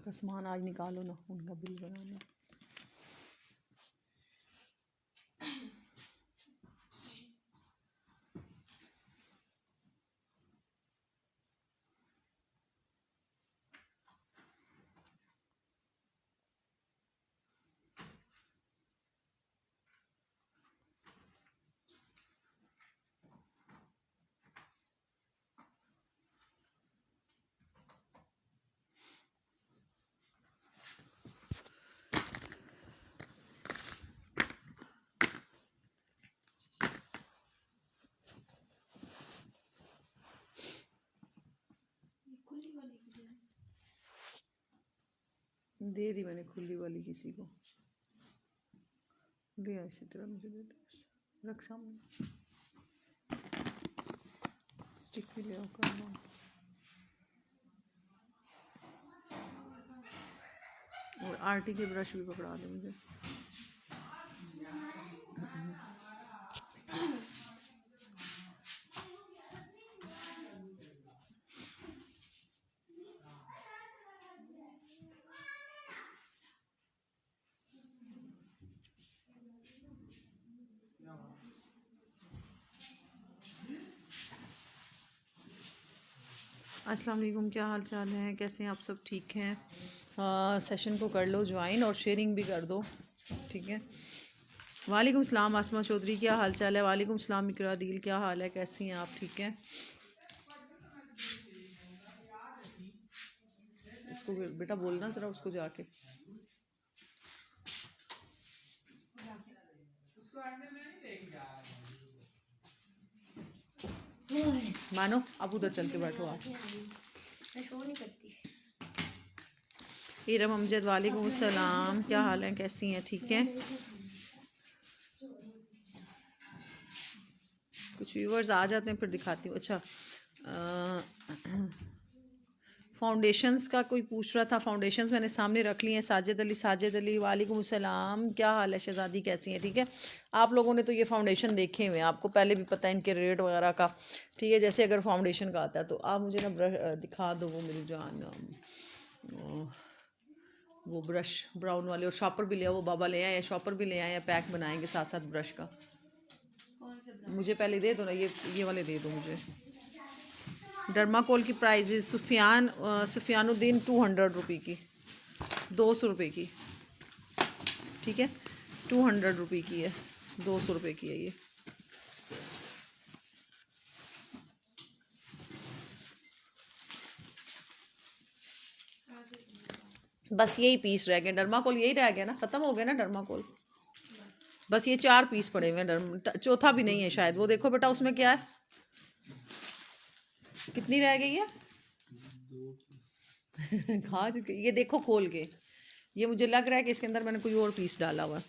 उनका सामान आज निकालो ना, उनका बिल बनाना। दे दी मैंने खुली वाली किसी को, दिया इसी तरह मुझे दे दो, रख सामने। स्टिक भी ले आओ करना। और आरटी के ब्रश भी पकड़ा दे मुझे। अस्सलाम वालेकुम, क्या हाल चाल है, कैसे हैं आप सब? ठीक हैं? सेशन को कर लो ज्वाइन और शेयरिंग भी कर दो, ठीक है। वालेकुम सलाम आसमा चौधरी, क्या हाल चाल है? वालेकुम सलाम इकरा दिल, क्या हाल है, कैसी हैं आप? ठीक है। उसको बेटा बोलना ज़रा, उसको जाके मानो आप उधर चल के बैठो। आप इरम अमजद, वालेकुम सलाम, क्या हाल है, कैसी हैं? ठीक है। कुछ व्यूवर्स आ जाते हैं फिर दिखाती हूँ। अच्छा, फाउंडेशंस का कोई पूछ रहा था, फाउंडेशंस मैंने सामने रख ली हैं। साजिद अली वालेकुम सलाम, क्या हाल है? शहजादी कैसी हैं? ठीक है। आप लोगों ने तो ये फाउंडेशन देखे हुए हैं, आपको पहले भी पता है इनके रेट वगैरह का, ठीक है। जैसे अगर फाउंडेशन का आता है तो आप मुझे ना ब्रश दिखा दो, वो मेरी जान, वो ब्रश ब्राउन वाले, और शॉपर भी ले आओ, वो बाबा ले आए, शॉपर भी ले आए हैं, पैक बनाएंगे साथ साथ ब्रश का। मुझे पहले दे दो ना, ये वाले दे दो मुझे। डर्माकोल की प्राइजेज सुफियानुद्दीन 200 रुपये की, 200 रुपये की, ठीक है। 200 रुपये की है, 200 रुपये की है ये। बस यही पीस रह गए, डर्माकोल यही रह गया ना, ख़त्म हो गया ना डर्माकोल। बस ये 4 पीस पड़े हुए हैं, चौथा भी नहीं है शायद। वो देखो बेटा उसमें क्या है, कितनी रह गई है? खा चुके, ये देखो खोल के, ये मुझे लग रहा है कि इसके अंदर मैंने कोई और पीस डाला हुआ है।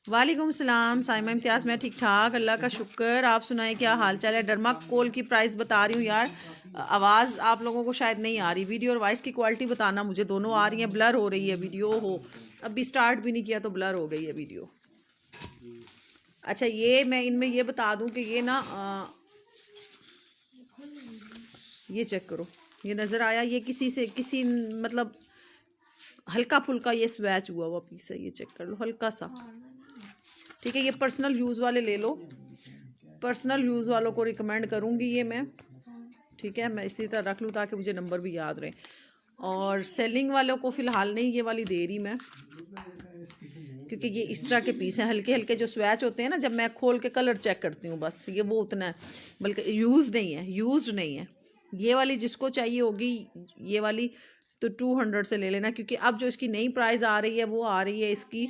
वालेकुम सलाम साइमा इम्तियाज़, मैं ठीक ठाक, अल्लाह का शुक्र। आप सुनाए क्या हाल चाल है? डर्माकोल की प्राइस बता रही हूँ यार, आवाज़ आप लोगों को शायद नहीं आ रही, वीडियो और वॉइस की क्वालिटी बताना मुझे, दोनों आ रही है, ब्लर हो रही है वीडियो। हो अभी स्टार्ट भी नहीं किया तो ब्लर हो गई है वीडियो। अच्छा, ये मैं इनमें ये बता दूँ कि ये ना ये चेक करो, ये नज़र आया, ये किसी मतलब हल्का फुल्का ये स्वैच हुआ हुआ पीस है, ये चेक कर लो, हल्का सा, ठीक है। ये पर्सनल यूज़ वाले ले लो, पर्सनल यूज़ वालों को रिकमेंड करूँगी ये मैं, ठीक है। मैं इसी तरह रख लूँ ताकि मुझे नंबर भी याद रहे। और सेलिंग वालों को फ़िलहाल नहीं ये वाली दे रही मैं, क्योंकि ये इस तरह के पीस हैं, हल्के हल्के जो स्वैच होते हैं ना, जब मैं खोल के कलर चेक करती हूँ बस, ये वो उतना है, बल्कि यूज़ नहीं है। ये वाली जिसको चाहिए होगी ये वाली तो 200 से ले लेना, क्योंकि अब जो इसकी नई प्राइस आ रही है वो आ रही है इसकी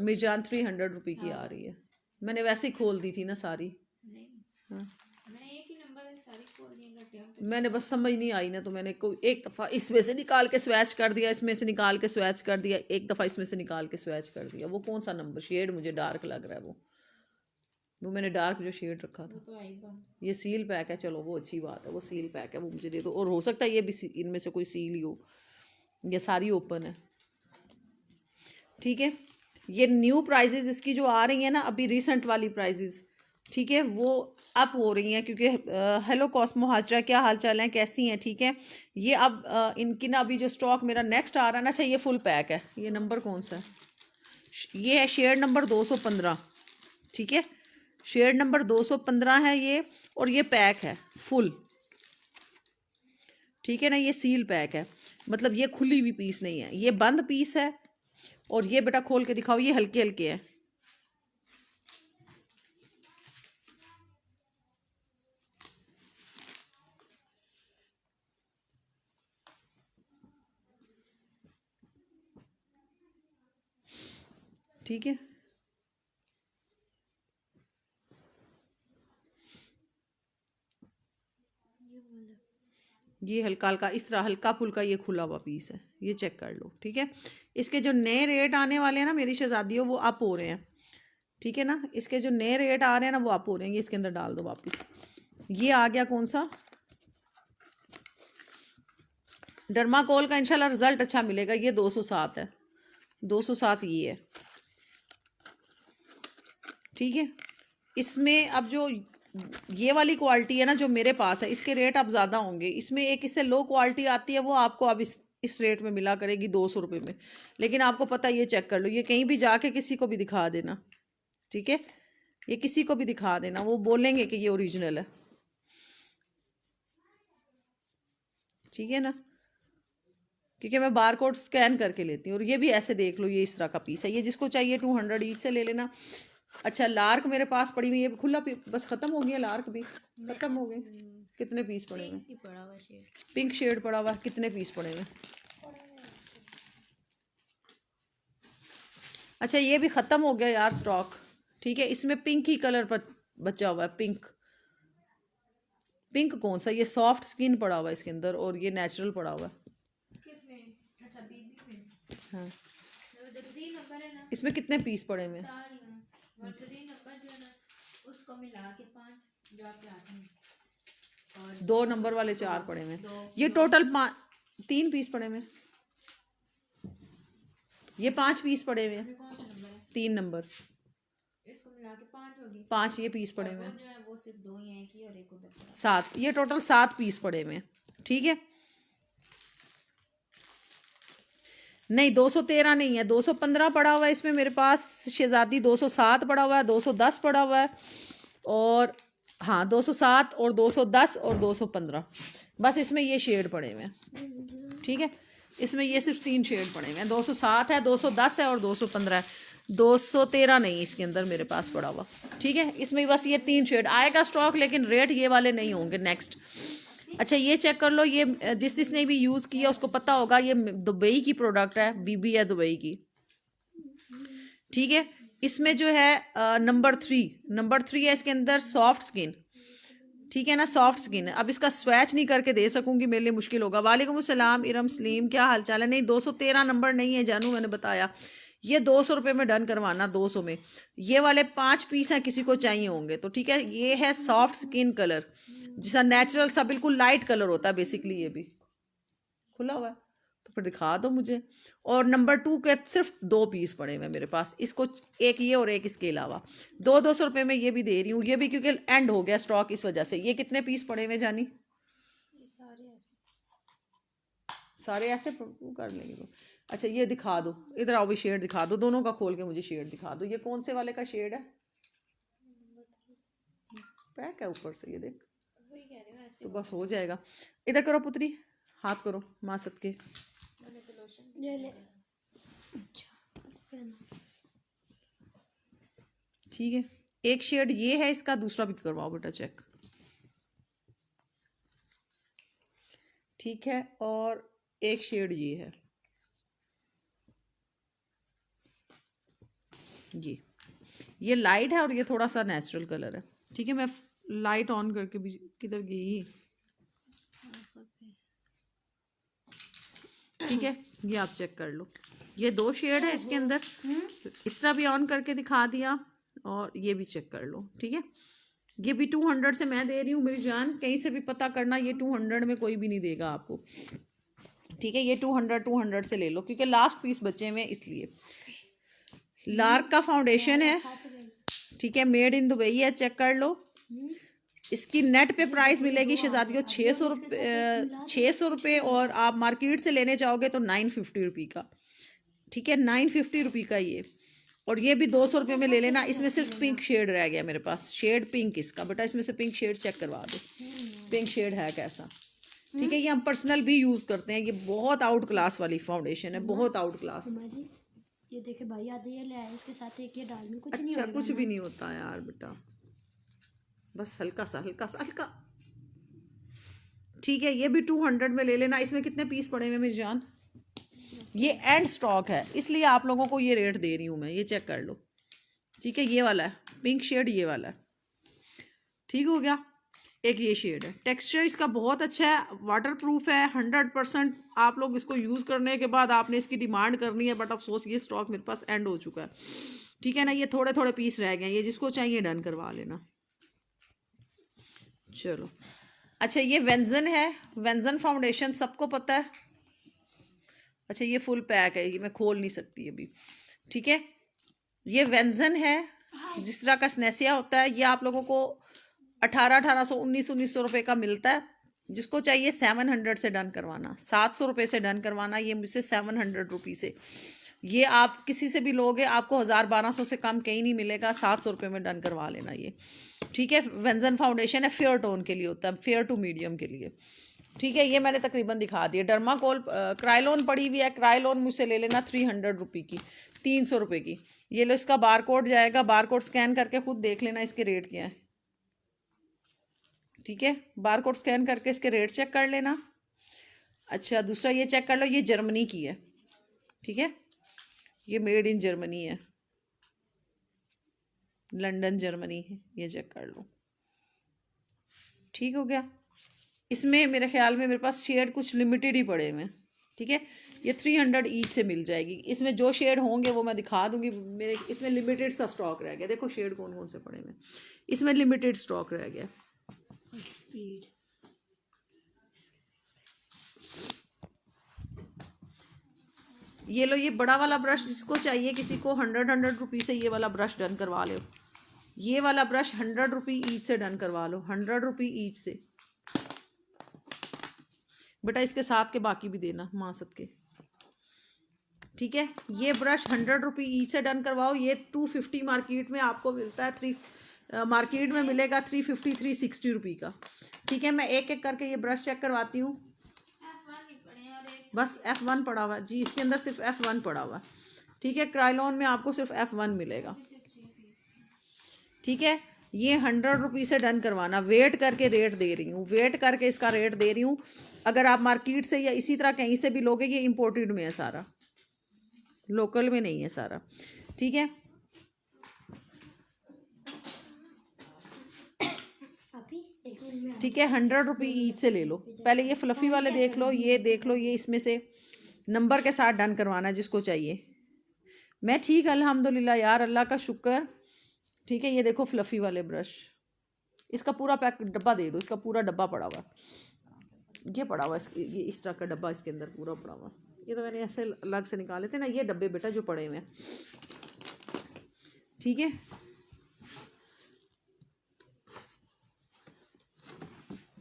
मिर्जान 300 रुपये की आ रही है। मैंने वैसे ही खोल दी थी ना सारी। हाँ, मैंने बस समझ नहीं आई ना, तो मैंने कोई एक दफ़ा इसमें से निकाल के स्वैच कर दिया, इसमें से निकाल के स्वैच कर दिया, एक दफ़ा इसमें से निकाल के स्वैच कर दिया। वो कौन सा नंबर शेड मुझे डार्क लग रहा है, वो मैंने डार्क जो शेड रखा था। ये सील पैक है, चलो वो अच्छी बात है, वो सील पैक है, वो मुझे दे दो। और हो सकता है ये भी इनमें से कोई सील ही हो, ये सारी ओपन है, ठीक है। ये न्यू प्राइजेज इसकी जो आ रही है ना अभी, रिसेंट वाली प्राइजेज ठीक है, वो अप हो रही हैं क्योंकि हेलो कॉस्मो हाजरा, क्या हाल चाल है, कैसी हैं, ठीक है। ये अब इनकी ना अभी जो स्टॉक मेरा नेक्स्ट आ रहा है ना, अच्छा ये फुल पैक है। ये नंबर कौन सा है? ये है शेयर नंबर 215, ठीक है, शेयर नंबर 215 है ये, और ये पैक है फुल, ठीक है ना। ये सील पैक है, मतलब ये खुली हुई पीस नहीं है, ये बंद पीस है। और ये बेटा खोल के दिखाओ, ये हल्के हल्के हैं। ठीक है, ये हल्का हल्का इस तरह हल्का फुल्का ये खुला हुआ पीस है, ये चेक कर लो, ठीक है। इसके जो नए रेट आने वाले हैं ना मेरी शहजादियों, वो अप हो रहे हैं, ठीक है ना। इसके जो नए रेट आ रहे हैं ना वो अप हो रहे हैं। ये इसके अंदर डाल दो वापस। ये आ गया कौन सा? डर्माकोल का इंशाल्लाह रिजल्ट अच्छा मिलेगा। ये 207 है, 207 ये है, ठीक है। इसमें अब जो ये वाली क्वालिटी है ना जो मेरे पास है, इसके रेट अब ज़्यादा होंगे। इसमें एक इससे लो क्वालिटी आती है, वो आपको अब इस रेट में मिला करेगी 200 रुपये में। लेकिन आपको पता है, ये चेक कर लो, ये कहीं भी जाके किसी को भी दिखा देना, ठीक है, ये किसी को भी दिखा देना, वो बोलेंगे कि ये ओरिजिनल है, ठीक है ना। क्योंकि मैं बार कोड स्कैन करके लेती हूँ। और ये भी ऐसे देख लो, ये इस तरह का पीस है। ये जिसको चाहिए 200 ईच से ले लेना। अच्छा, लार्क मेरे पास पड़ी हुई है, खुला बस ख़त्म हो गया, लार्क भी ख़त्म हो गए। कितने पीस पड़े हुए? पिंक शेड पड़ा हुआ है। कितने पीस पड़े हुए? अच्छा, ये भी ख़त्म हो गया यार स्टॉक, ठीक है। इसमें पिंक ही कलर पर बचा हुआ है, पिंक। पिंक कौन सा? ये सॉफ्ट स्किन पड़ा हुआ है इसके अंदर, और ये नेचुरल पड़ा हुआ है। हाँ, इसमें कितने पीस पड़े हुए? उसको मिला के 5 जो आपके हाथ में, और 2 नंबर वाले 4 पड़े हुए। ये टोटल 3 पीस पड़े हुए। ये 5 पीस पड़े हुए हैं। कौन सा नंबर है? 3 नंबर, इसको मिला के 5 होगी। 5 ये पीस पड़े हुए वो हैं। जो है वो सिर्फ 2 ही हैं की, और एक उधर पड़ा। 7, ये टोटल 7 पीस पड़े हुए हैं, ठीक है। नहीं, 213 नहीं है, 215 पड़ा हुआ है इसमें मेरे पास शहजादी। 207 पड़ा हुआ है, 210 पड़ा हुआ है, और हाँ 207 और 210 और 215। बस इसमें ये शेड पड़े हुए हैं, ठीक है। इसमें ये सिर्फ 3 शेड पड़े हुए हैं। 207 है, 210 है और 215 है। 213 नहीं इसके अंदर मेरे पास पड़ा हुआ, ठीक है। इसमें बस ये 3 शेड आएगा स्टॉक, लेकिन रेट ये वाले नहीं होंगे नेक्स्ट। अच्छा, ये चेक कर लो, ये जिसने भी यूज़ किया उसको पता होगा, ये दुबई की प्रोडक्ट है, बीबी है दुबई की, ठीक है। इसमें जो है नंबर 3 है इसके अंदर, सॉफ्ट स्किन, ठीक है ना, सॉफ्ट स्किन है। अब इसका स्वैच नहीं करके दे सकूंगी, मेरे लिए मुश्किल होगा। वालेकुम अस्सलाम इरम सलीम, क्या हाल चाल है? नहीं, 213 नंबर नहीं है जानू, मैंने बताया। ये 200 रुपये में डन करवाना, 200 में। ये वाले 5 पीस हैं, किसी को चाहिए होंगे तो, ठीक है। ये है सॉफ्ट स्किन कलर, जिसका नेचुरल सा बिल्कुल लाइट कलर होता है बेसिकली। ये भी खुला हुआ है तो फिर दिखा दो मुझे। और नंबर 2 के सिर्फ 2 पीस पड़े हुए मेरे पास, इसको एक ये और एक इसके अलावा। 200 रुपये में ये भी दे रही हूँ, ये भी क्योंकि एंड हो गया स्टॉक इस वजह से। ये कितने पीस पड़े हुए जानी? सारे ऐसे कर लेंगे तो। अच्छा, ये दिखा दो, इधर आओ भी, शेड दिखा दो, दोनों का खोल के मुझे शेड दिखा दो। ये कौन से वाले का शेड है? पैक है ऊपर से, ये देख, तो बस हो जाएगा। इधर करो पुत्री, हाथ करो माँ सदके। ठीक है, एक शेड ये है इसका, दूसरा भी करवाओ बेटा चेक, ठीक है। और एक शेड ये है, ये लाइट है और ये थोड़ा सा नेचुरल कलर है, ठीक है। मैं लाइट ऑन करके भी, किधर गई, ठीक है। ये आप चेक कर लो, ये 2 शेड है इसके अंदर। इस तरह भी ऑन करके दिखा दिया, और ये भी चेक कर लो, ठीक है। ये भी 200 से मैं दे रही हूँ मेरी जान, कहीं से भी पता करना, ये 200 में कोई भी नहीं देगा आपको, ठीक है। ये 200 से ले लो, क्योंकि लास्ट पीस बचे हुए इसलिए। लार्क का फाउंडेशन है, ठीक है, मेड इन दुबई है, चेक कर लो। इसकी नेट पे प्राइस मिलेगी शहजादियों 600 रुपये और आप मार्केट से लेने जाओगे तो 950 रुपये का। ठीक है, 950 रुपये का ये। और ये भी 200 रुपये में ले लेना। इसमें सिर्फ पिंक शेड रह गया मेरे पास, शेड पिंक इसका। बेटा इसमें से पिंक शेड चेक करवा दो, पिंक शेड है कैसा। ठीक है, ये हम पर्सनल भी यूज़ करते हैं। ये बहुत आउट क्लास वाली फाउंडेशन है, बहुत आउट क्लास। ये देखे भाई आधे ये ले आए, इसके साथ एक ये डाल में कुछ नहीं अच्छा, होगा कुछ ना? भी नहीं होता यार बेटा, बस हल्का सा हल्का सा हल्का। ठीक है, ये भी 200 में ले लेना। इसमें कितने पीस पड़े हुए मेरी जान? ये एंड स्टॉक है, इसलिए आप लोगों को ये रेट दे रही हूँ मैं। ये चेक कर लो। ठीक है, ये वाला है पिंक शेड, ये वाला है। ठीक हो गया। एक ये शेड है, टेक्सचर इसका बहुत अच्छा है, वाटर प्रूफ है 100%। आप लोग इसको यूज़ करने के बाद आपने इसकी डिमांड करनी है, बट अफसोस ये स्टॉक मेरे पास एंड हो चुका है। ठीक है ना, ये थोड़े थोड़े पीस रह गए, ये जिसको चाहिए डन करवा लेना। चलो, अच्छा ये वेंजन है, वेंजन फाउंडेशन सबको पता है। अच्छा ये फुल पैक है, ये मैं खोल नहीं सकती अभी। ठीक है, ये वेंजन है, जिस तरह का स्नेसिया होता है। ये आप लोगों को 1800 1900 रुपये का मिलता है। जिसको चाहिए 700 से डन करवाना, 700 रुपये से डन करवाना। ये मुझसे 700 रुपये से, ये आप किसी से भी लोगे आपको 1200 से कम कहीं नहीं मिलेगा। 700 रुपये में डन करवा लेना ये। ठीक है, वेंजन फाउंडेशन है, फेयर टोन के लिए होता है, फेयर टू मीडियम के लिए। ठीक है, ये मैंने तकरीबन दिखा दिया। डर्माकोल क्राइलोन पड़ी हुई है, क्राइलोन मुझसे ले लेना 300 रुपये की, 300 रुपये की। ये लो, इसका बार कोड जाएगा, बार कोड स्कैन करके खुद देख लेना इसके रेट क्या है। ठीक है, बार कोड स्कैन करके इसके रेट चेक कर लेना। अच्छा दूसरा ये चेक कर लो, ये जर्मनी की है। ठीक है, ये मेड इन जर्मनी है, लंदन जर्मनी है, ये चेक कर लो। ठीक हो गया। इसमें मेरे ख्याल में मेरे पास शेड कुछ लिमिटेड ही पड़े हुए हैं। ठीक है, ये 300 ईच से मिल जाएगी। इसमें जो शेड होंगे वो मैं दिखा दूंगी। मेरे इसमें लिमिटेड सा स्टॉक रह गया। देखो शेड कौन कौन से पड़े हुए हैं, इसमें लिमिटेड स्टॉक रह गया। स्पीड ये लो, ये बड़ा वाला ब्रश जिसको चाहिए, किसी को 100 रुपये से ये वाला ब्रश डन करवा लो। ये वाला ब्रश 100 रुपये ईच से डन करवा लो, 100 रुपये ईच से। बेटा इसके साथ के बाकी भी देना माँ सबके। ठीक है, ये ब्रश 100 रुपये ईच से डन करवाओ। ये 250 मार्केट में आपको मिलता है, मार्केट में मिलेगा 350 360 रुपये का। ठीक है, मैं एक एक करके ये ब्रश चेक करवाती हूँ। बस F1 पड़ा हुआ जी, इसके अंदर सिर्फ F1 पड़ा हुआ। ठीक है, क्राइलॉन में आपको सिर्फ F1 मिलेगा। ठीक है, ये 100 रुपये से डन करवाना। वेट करके रेट दे रही हूँ, वेट करके इसका रेट दे रही हूँ। अगर आप मार्केट से या इसी तरह कहीं से भी लोगे, ये इम्पोर्टेड में है सारा, लोकल में नहीं है सारा। ठीक है, ठीक है, 100 रुपये ईच से ले लो। पहले ये फ्लफ़ी वाले देख लो, ये देख लो, ये इसमें से नंबर के साथ डन करवाना जिसको चाहिए। मैं ठीक अल्हम्दुलिल्लाह यार, अल्लाह का शुक्र। ठीक है, ये देखो फ्लफ़ी वाले ब्रश, इसका पूरा पैक डब्बा दे दो, इसका पूरा डब्बा पड़ा हुआ, ये पड़ा हुआ, ये इस तरह का डब्बा इसके अंदर पूरा पड़ा हुआ। ये तो मैंने ऐसे अलग से निकाले थे ना, ये डब्बे बेटा जो पड़े हुए हैं। ठीक है,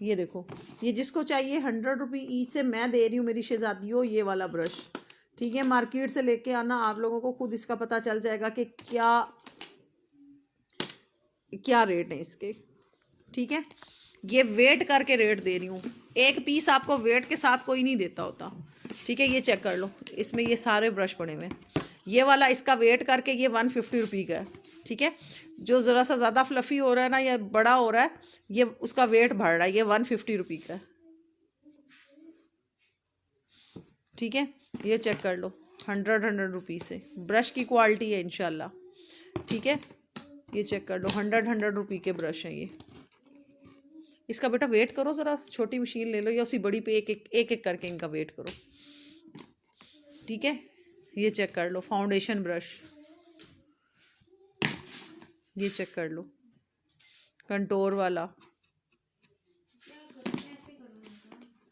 ये देखो, ये जिसको चाहिए 100 रुपये ईच से मैं दे रही हूँ मेरी शहजादियों, ये वाला ब्रश। ठीक है, मार्केट से लेके आना, आप लोगों को खुद इसका पता चल जाएगा कि क्या क्या रेट है इसके। ठीक है, ये वेट करके रेट दे रही हूँ। एक पीस आपको वेट के साथ कोई नहीं देता होता। ठीक है, ये चेक कर लो, इसमें ये सारे ब्रश पड़े हुए हैं। ये वाला इसका वेट करके ये 150 रुपये का है। ठीक है, जो ज़रा सा ज़्यादा फ्लफ़ी हो रहा है ना, या बड़ा हो रहा है, ये उसका वेट बढ़ रहा है, ये 150 रुपये का है। ठीक है, ये चेक कर लो, 100 रुपये से ब्रश की क्वालिटी है इंशाल्लाह। ठीक है, ये चेक कर लो, 100 रुपये के ब्रश हैं ये। इसका बेटा वेट करो ज़रा, छोटी मशीन ले लो या उसी बड़ी पे एक करके इनका वेट करो। ठीक है, ये चेक कर लो, फाउंडेशन ब्रश, ये चेक कर लो, कंटोर वाला,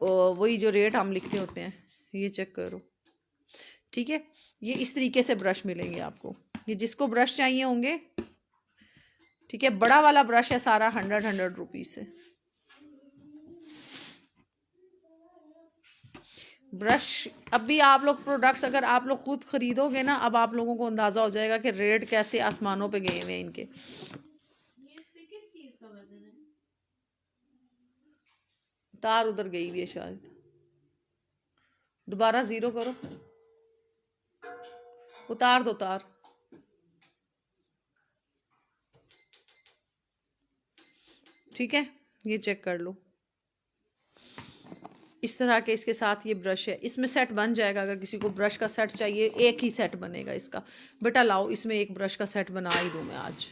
वही जो रेट हम लिखते होते हैं, ये चेक करो। ठीक है, ये इस तरीके से ब्रश मिलेंगे आपको। ये जिसको ब्रश चाहिए होंगे ठीक है, बड़ा वाला ब्रश है सारा 100 रुपीज़ से। ब्रश अभी आप लोग प्रोडक्ट्स अगर आप लोग खुद खरीदोगे ना, अब आप लोगों को अंदाज़ा हो जाएगा कि रेट कैसे आसमानों पे गए हुए हैं इनके। किस चीज का वजन है? तार उधर गई हुई है शायद, दोबारा ज़ीरो करो, उतार दो तार। ठीक है, ये चेक कर लो। इस तरह के इसके साथ ये ब्रश है, इसमें सेट बन जाएगा। अगर किसी को ब्रश का सेट चाहिए, एक ही सेट बनेगा इसका। बेटा लाओ, इसमें एक ब्रश का सेट बना ही दूँ मैं आज।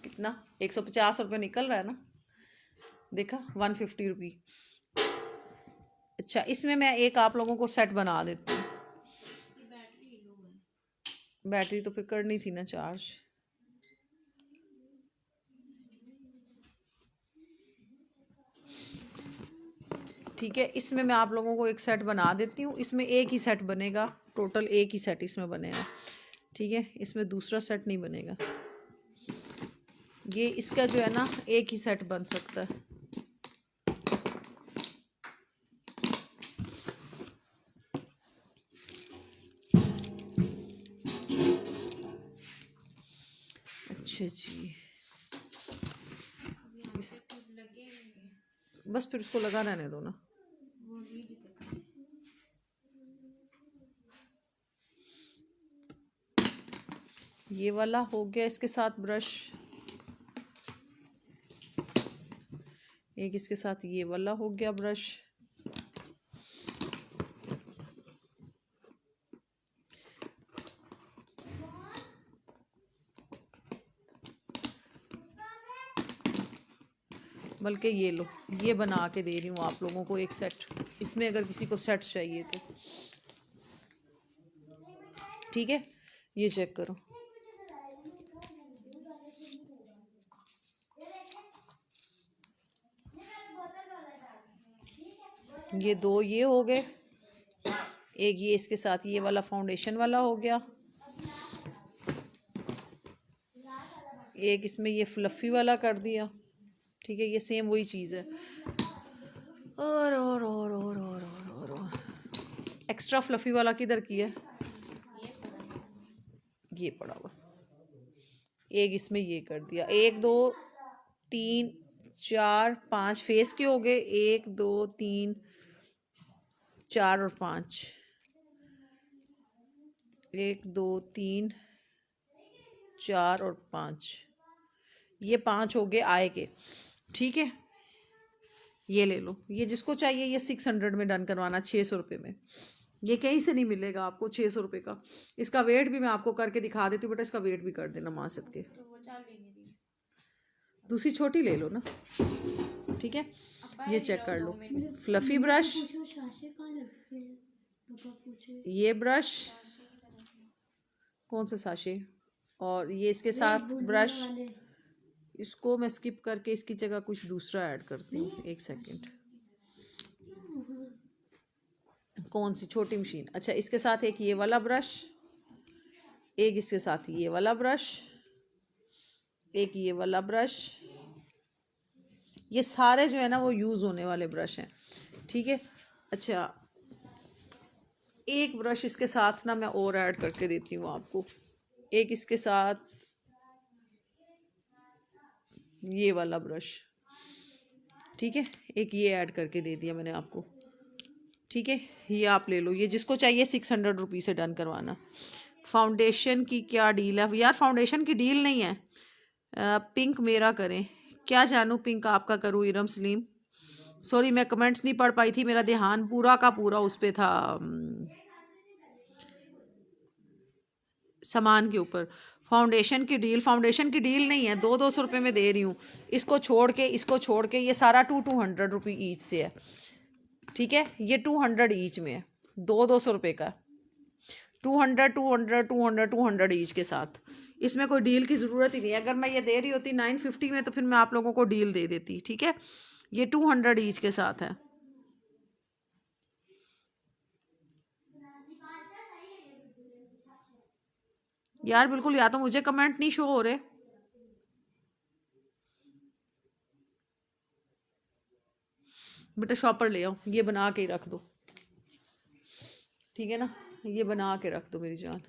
कितना 150 रुपये निकल रहा है ना, देखा 150 रुपी। अच्छा, इसमें मैं एक आप लोगों को सेट बना देती हूँ। बैटरी लो है। बैटरी तो फिर करनी थी ना चार्ज। ठीक है, इसमें मैं आप लोगों को एक सेट बना देती हूँ। इसमें एक ही सेट बनेगा, टोटल एक ही सेट इसमें बनेगा। ठीक है, इसमें दूसरा सेट नहीं बनेगा। ये इसका जो है ना, एक ही सेट बन सकता है। अच्छा जी, बस फिर उसको लगा रहने दो ना। वो लीड तक ये वाला हो गया इसके साथ ब्रश, एक इसके साथ ये वाला हो गया ब्रश। बल्कि ये लो, ये बना के दे रही हूँ आप लोगों को एक सेट, इसमें अगर किसी को सेट चाहिए तो। ठीक है, ये चेक करो। ये दो ये हो गए, एक ये इसके साथ ये वाला फाउंडेशन वाला हो गया, एक इसमें ये फ्लफ़ी वाला कर दिया। ठीक है, ये सेम वही चीज़ है। और एक्स्ट्रा फ्लफ़ी वाला किधर की है? ये पड़ा हुआ। एक इसमें ये कर दिया, 1 2 3 4 5 फेस के हो गए, 1 2 3 4 और 5, 1 2 3 4 और 5, ये 5 हो गए आए के। ठीक है, ये ले लो, ये जिसको चाहिए ये 600 में डन करवाना, 600 रुपये में। ये कहीं से नहीं मिलेगा आपको 600 रुपये का। इसका वेट भी मैं आपको करके दिखा देती हूँ, बेटा इसका वेट भी कर देना मासद के। तो वो चाल लेने दी। दूसरी छोटी ले लो ना। ठीक है, ये चेक कर लो। फ्लफ़ी ब्रश, पूछो सासे कहाँ लगते हैं, पापा पूछे। ये ब्रश, कौन सा साशे, और ये इसके साथ ब्रश। इसको मैं स्किप करके इसकी जगह कुछ दूसरा ऐड करती हूँ, एक सेकंड। कौन सी छोटी मशीन? अच्छा, इसके साथ एक ये वाला ब्रश, एक इसके साथ ये वाला ब्रश, एक ये वाला ब्रश। ये सारे जो है ना वो यूज़ होने वाले ब्रश हैं। ठीक है, अच्छा एक ब्रश इसके साथ ना मैं और ऐड करके देती हूँ आपको। एक इसके साथ ये वाला ब्रश, ठीक है, एक ये ऐड करके दे दिया मैंने आपको। ठीक है, ये आप ले लो, ये जिसको चाहिए 600 रुपीज़ से डन करवाना। फाउंडेशन की क्या डील है यार? फाउंडेशन की डील नहीं है। पिंक मेरा करें, क्या जानूँ पिंक आपका करूँ? इरम सलीम, सॉरी मैं कमेंट्स नहीं पढ़ पाई थी, मेरा ध्यान पूरा का पूरा उस पर था, सामान के ऊपर। फाउंडेशन की डील, फाउंडेशन की डील नहीं है, 200 रुपये में दे रही हूँ। इसको छोड़ के ये सारा 200 रुपये ईच से है। ठीक है, ये 200 ईच में है, 200 रुपये का, 200 ईच के साथ। इसमें कोई डील की ज़रूरत ही नहीं है। अगर मैं ये दे रही होती 950 में तो फिर मैं आप लोगों को डील दे देती। ठीक है, ये 200 ईच के साथ है। यार बिल्कुल, या तो मुझे कमेंट नहीं शो हो रहे। बेटा शॉपर ले आओ, ये बना के ही रख दो, ठीक है ना, ये बना के रख दो मेरी जान।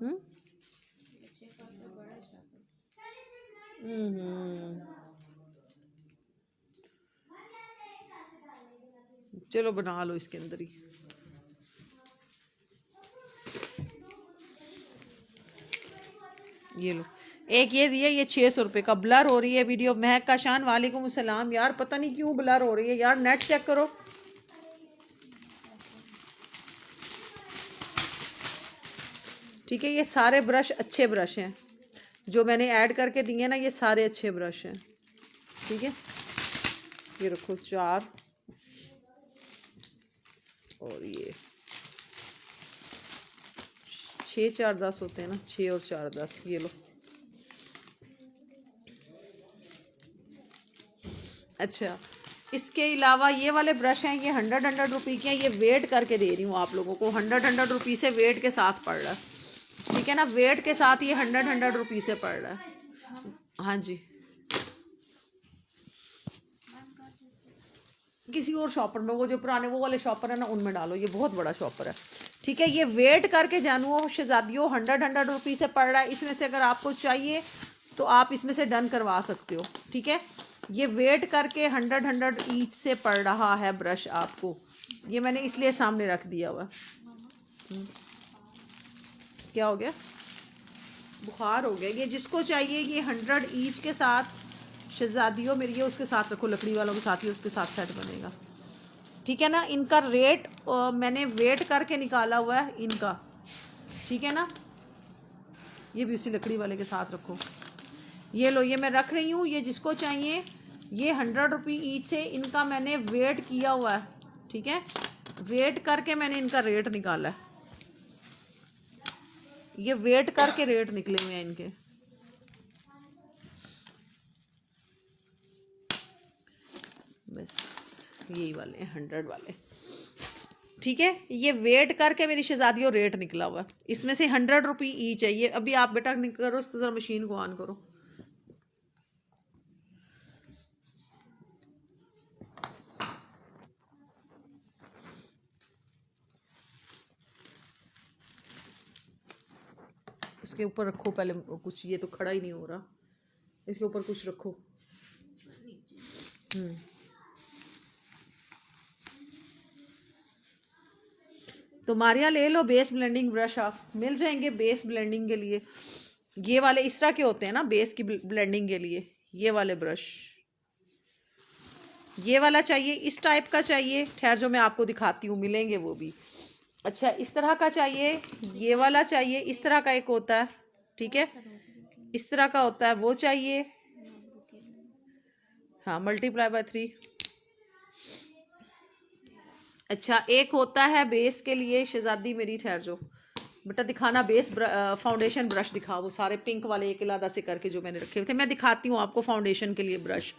हम्म चलो बना लो इसके अंदर ही। ये लो, एक ये दिया, ये 600 रुपये का। ब्लर हो रही है वीडियो। महक का शान वालेकुम सलाम। यार पता नहीं क्यों ब्लर हो रही है यार, नेट चेक करो। ठीक है, ये सारे ब्रश अच्छे ब्रश हैं जो मैंने ऐड करके दिए ना, ये सारे अच्छे ब्रश हैं। ठीक है, ये रखो 4 और ये 6 4 10 होते हैं ना, 6 और 4 10। ये लो। अच्छा, इसके अलावा ये वाले ब्रश हैं, ये 100 रुपये के हैं। ये वेट करके दे रही हूँ आप लोगों को। 100 रुपये से वेट के साथ पड़ रहा है, ठीक है ना, वेट के साथ ये 100 रुपये से पड़ रहा है। हाँ जी, किसी और शॉपर में, वो जो पुराने वो वाले शॉपर है ना, उनमें डालो। ये बहुत बड़ा शॉपर है, ठीक है। ये वेट करके जानू शहजादियों 100 रुपये से पड़ रहा है। इसमें से अगर आपको चाहिए तो आप इसमें से डन करवा सकते हो, ठीक है। ये वेट करके 100 ईच से पड़ रहा है ब्रश आपको। ये मैंने इसलिए सामने रख दिया हुआ। क्या हो गया? बुखार हो गया। ये जिसको चाहिए ये 100 ईच के साथ शहजादियों मेरी, ये उसके साथ रखो, लकड़ी वालों के साथ ही उसके साथ सेट बनेगा, ठीक है ना। इनका रेट मैंने वेट करके निकाला हुआ है इनका, ठीक है ना। ये भी उसी लकड़ी वाले के साथ रखो। ये लो, ये मैं रख रही हूँ। ये जिसको चाहिए, ये 100 रुपये ईच से इनका मैंने वेट किया हुआ है, ठीक है। वेट करके मैंने इनका रेट निकाला है। ये वेट करके रेट निकले हुए हैं इनके। बस यही वाले हैं 100 वाले, ठीक है। ये वेट करके मेरी शहजादियों रेट निकला हुआ है। इसमें से 100 रुपये ईच है। ये अभी आप बेटा करो, जरा मशीन को ऑन करो। इसके ऊपर रखो पहले कुछ, ये तो खड़ा ही नहीं हो रहा। इसके ऊपर कुछ रखो। तो मारिया ले लो बेस ब्लेंडिंग ब्रश, आप मिल जाएंगे बेस ब्लेंडिंग के लिए। ये वाले इस तरह के होते हैं ना बेस की ब्लेंडिंग के लिए। ये वाले ब्रश, ये वाला चाहिए, इस टाइप का चाहिए। ठहर जो मैं आपको दिखाती हूँ, मिलेंगे वो भी। अच्छा, इस तरह का चाहिए, ये वाला चाहिए। इस तरह का एक होता है, ठीक है, इस तरह का होता है, वो चाहिए। हाँ, मल्टीप्लाई बाय 3। अच्छा, एक होता है बेस के लिए। शहजादी मेरी ठहर जो बेटा, दिखाना बेस फाउंडेशन ब्रश दिखा, वो सारे पिंक वाले एक इलादा से करके जो मैंने रखे हुए थे। मैं दिखाती हूँ आपको फाउंडेशन के लिए ब्रश,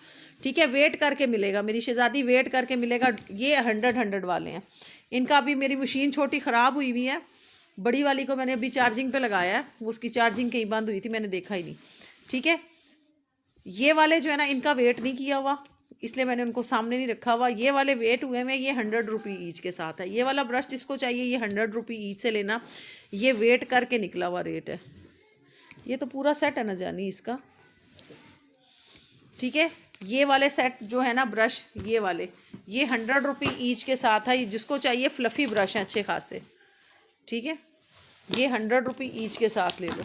ठीक है। वेट करके मिलेगा मेरी शहजादी, वेट करके मिलेगा। ये 100 वाले हैं। इनका अभी मेरी मशीन छोटी ख़राब हुई हुई है। बड़ी वाली को मैंने अभी चार्जिंग पे लगाया है, वो उसकी चार्जिंग कहीं बंद हुई थी, मैंने देखा ही नहीं, ठीक है। ये वाले जो है ना, इनका वेट नहीं किया हुआ, इसलिए मैंने उनको सामने नहीं रखा हुआ। ये वाले वेट हुए में, ये 100 रुपये ईच के साथ है। ये वाला ब्रश जिसको चाहिए ये 100 रुपये ईच से लेना। ये वेट करके निकला हुआ रेट है। ये तो पूरा सेट है ना जानी इसका, ठीक है। ये वाले सेट जो है ना ब्रश, ये वाले, ये 100 रुपये ईच के साथ है। जिसको चाहिए फ्लफ़ी ब्रश हैं अच्छे खासे, ठीक है। ये 100 रुपये ईच के साथ ले लो।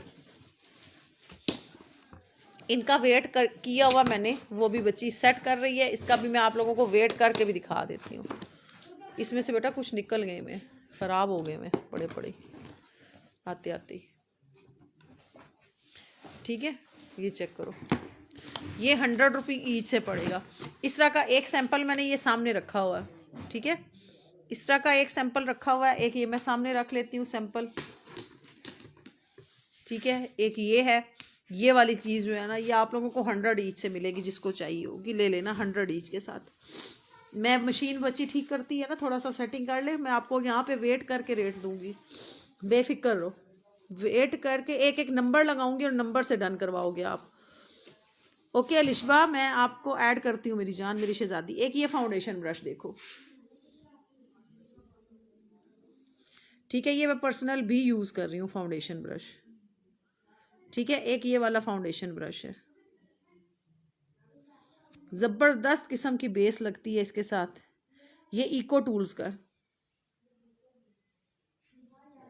इनका वेट किया हुआ मैंने, वो भी बच्ची सेट कर रही है। इसका भी मैं आप लोगों को वेट करके भी दिखा देती हूँ। इसमें से बेटा कुछ निकल गए, मैं ख़राब हो गए, मैं पड़े पड़े आते आते, ठीक है। ये चेक करो, ये 100 रुपये ईच से पड़ेगा। इस तरह का एक सैंपल मैंने ये सामने रखा हुआ है, ठीक है। इस तरह का एक सैंपल रखा हुआ है। एक ये मैं सामने रख लेती हूँ सैंपल, ठीक है। एक ये है, ये वाली चीज़ जो है ना, ये आप लोगों को 100 ईच से मिलेगी, जिसको चाहिए होगी ले लेना 100 ईच के साथ। मैं मशीन बच्ची ठीक करती है ना, थोड़ा सा सेटिंग कर ले, मैं आपको यहाँ पे वेट करके रेट दूंगी, बेफिक्र रहो। वेट करके एक एक नंबर लगाऊंगी और नंबर से डन करवाओगे आप। ओके अलिशबा, मैं आपको ऐड करती हूँ मेरी जान, मेरी शहजादी। एक ये फाउंडेशन ब्रश देखो, ठीक है, ये मैं पर्सनल भी यूज़ कर रही हूँ फाउंडेशन ब्रश, ठीक है। एक ये वाला फाउंडेशन ब्रश है, ज़बरदस्त किस्म की बेस लगती है इसके साथ। ये इको टूल्स का,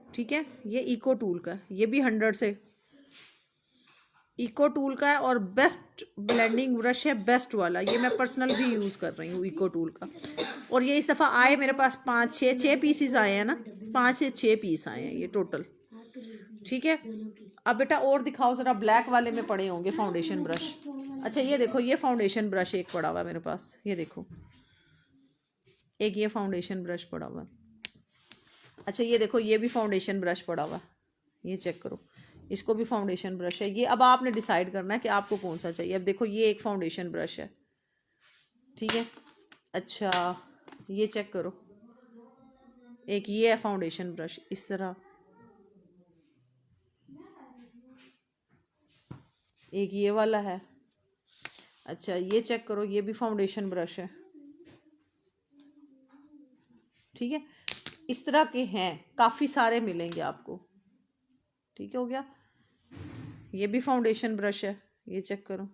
ठीक है, ये इको टूल का, ये भी 100 से इको टूल का है, और बेस्ट ब्लेंडिंग ब्रश है, बेस्ट वाला। ये मैं पर्सनल भी यूज़ कर रही हूँ इको टूल का। और ये इस दफ़ा आए मेरे पास 5-6 पीसीज आए हैं ना, 5 से 6 पीस आए हैं ये टोटल, ठीक है। अब बेटा और दिखाओ ज़रा, ब्लैक वाले में पड़े होंगे फाउंडेशन ब्रश। अच्छा ये देखो, ये फाउंडेशन ब्रश एक पड़ा हुआ है मेरे पास, ये देखो, एक ये फाउंडेशन ब्रश पड़ा हुआ है। अच्छा ये देखो, ये भी फाउंडेशन ब्रश पड़ा हुआ है, ये चेक करो, इसको भी फाउंडेशन ब्रश है ये। अब आपने डिसाइड करना है कि आपको कौन सा चाहिए। अब देखो, ये एक फाउंडेशन ब्रश है, ठीक है। अच्छा ये चेक करो, एक ये है फाउंडेशन ब्रश इस तरह, एक ये वाला है। अच्छा ये चेक करो, ये भी फाउंडेशन ब्रश है, ठीक है। इस तरह के हैं, काफ़ी सारे मिलेंगे आपको, ठीक है, हो गया। ये भी फाउंडेशन ब्रश है, ये चेक करो,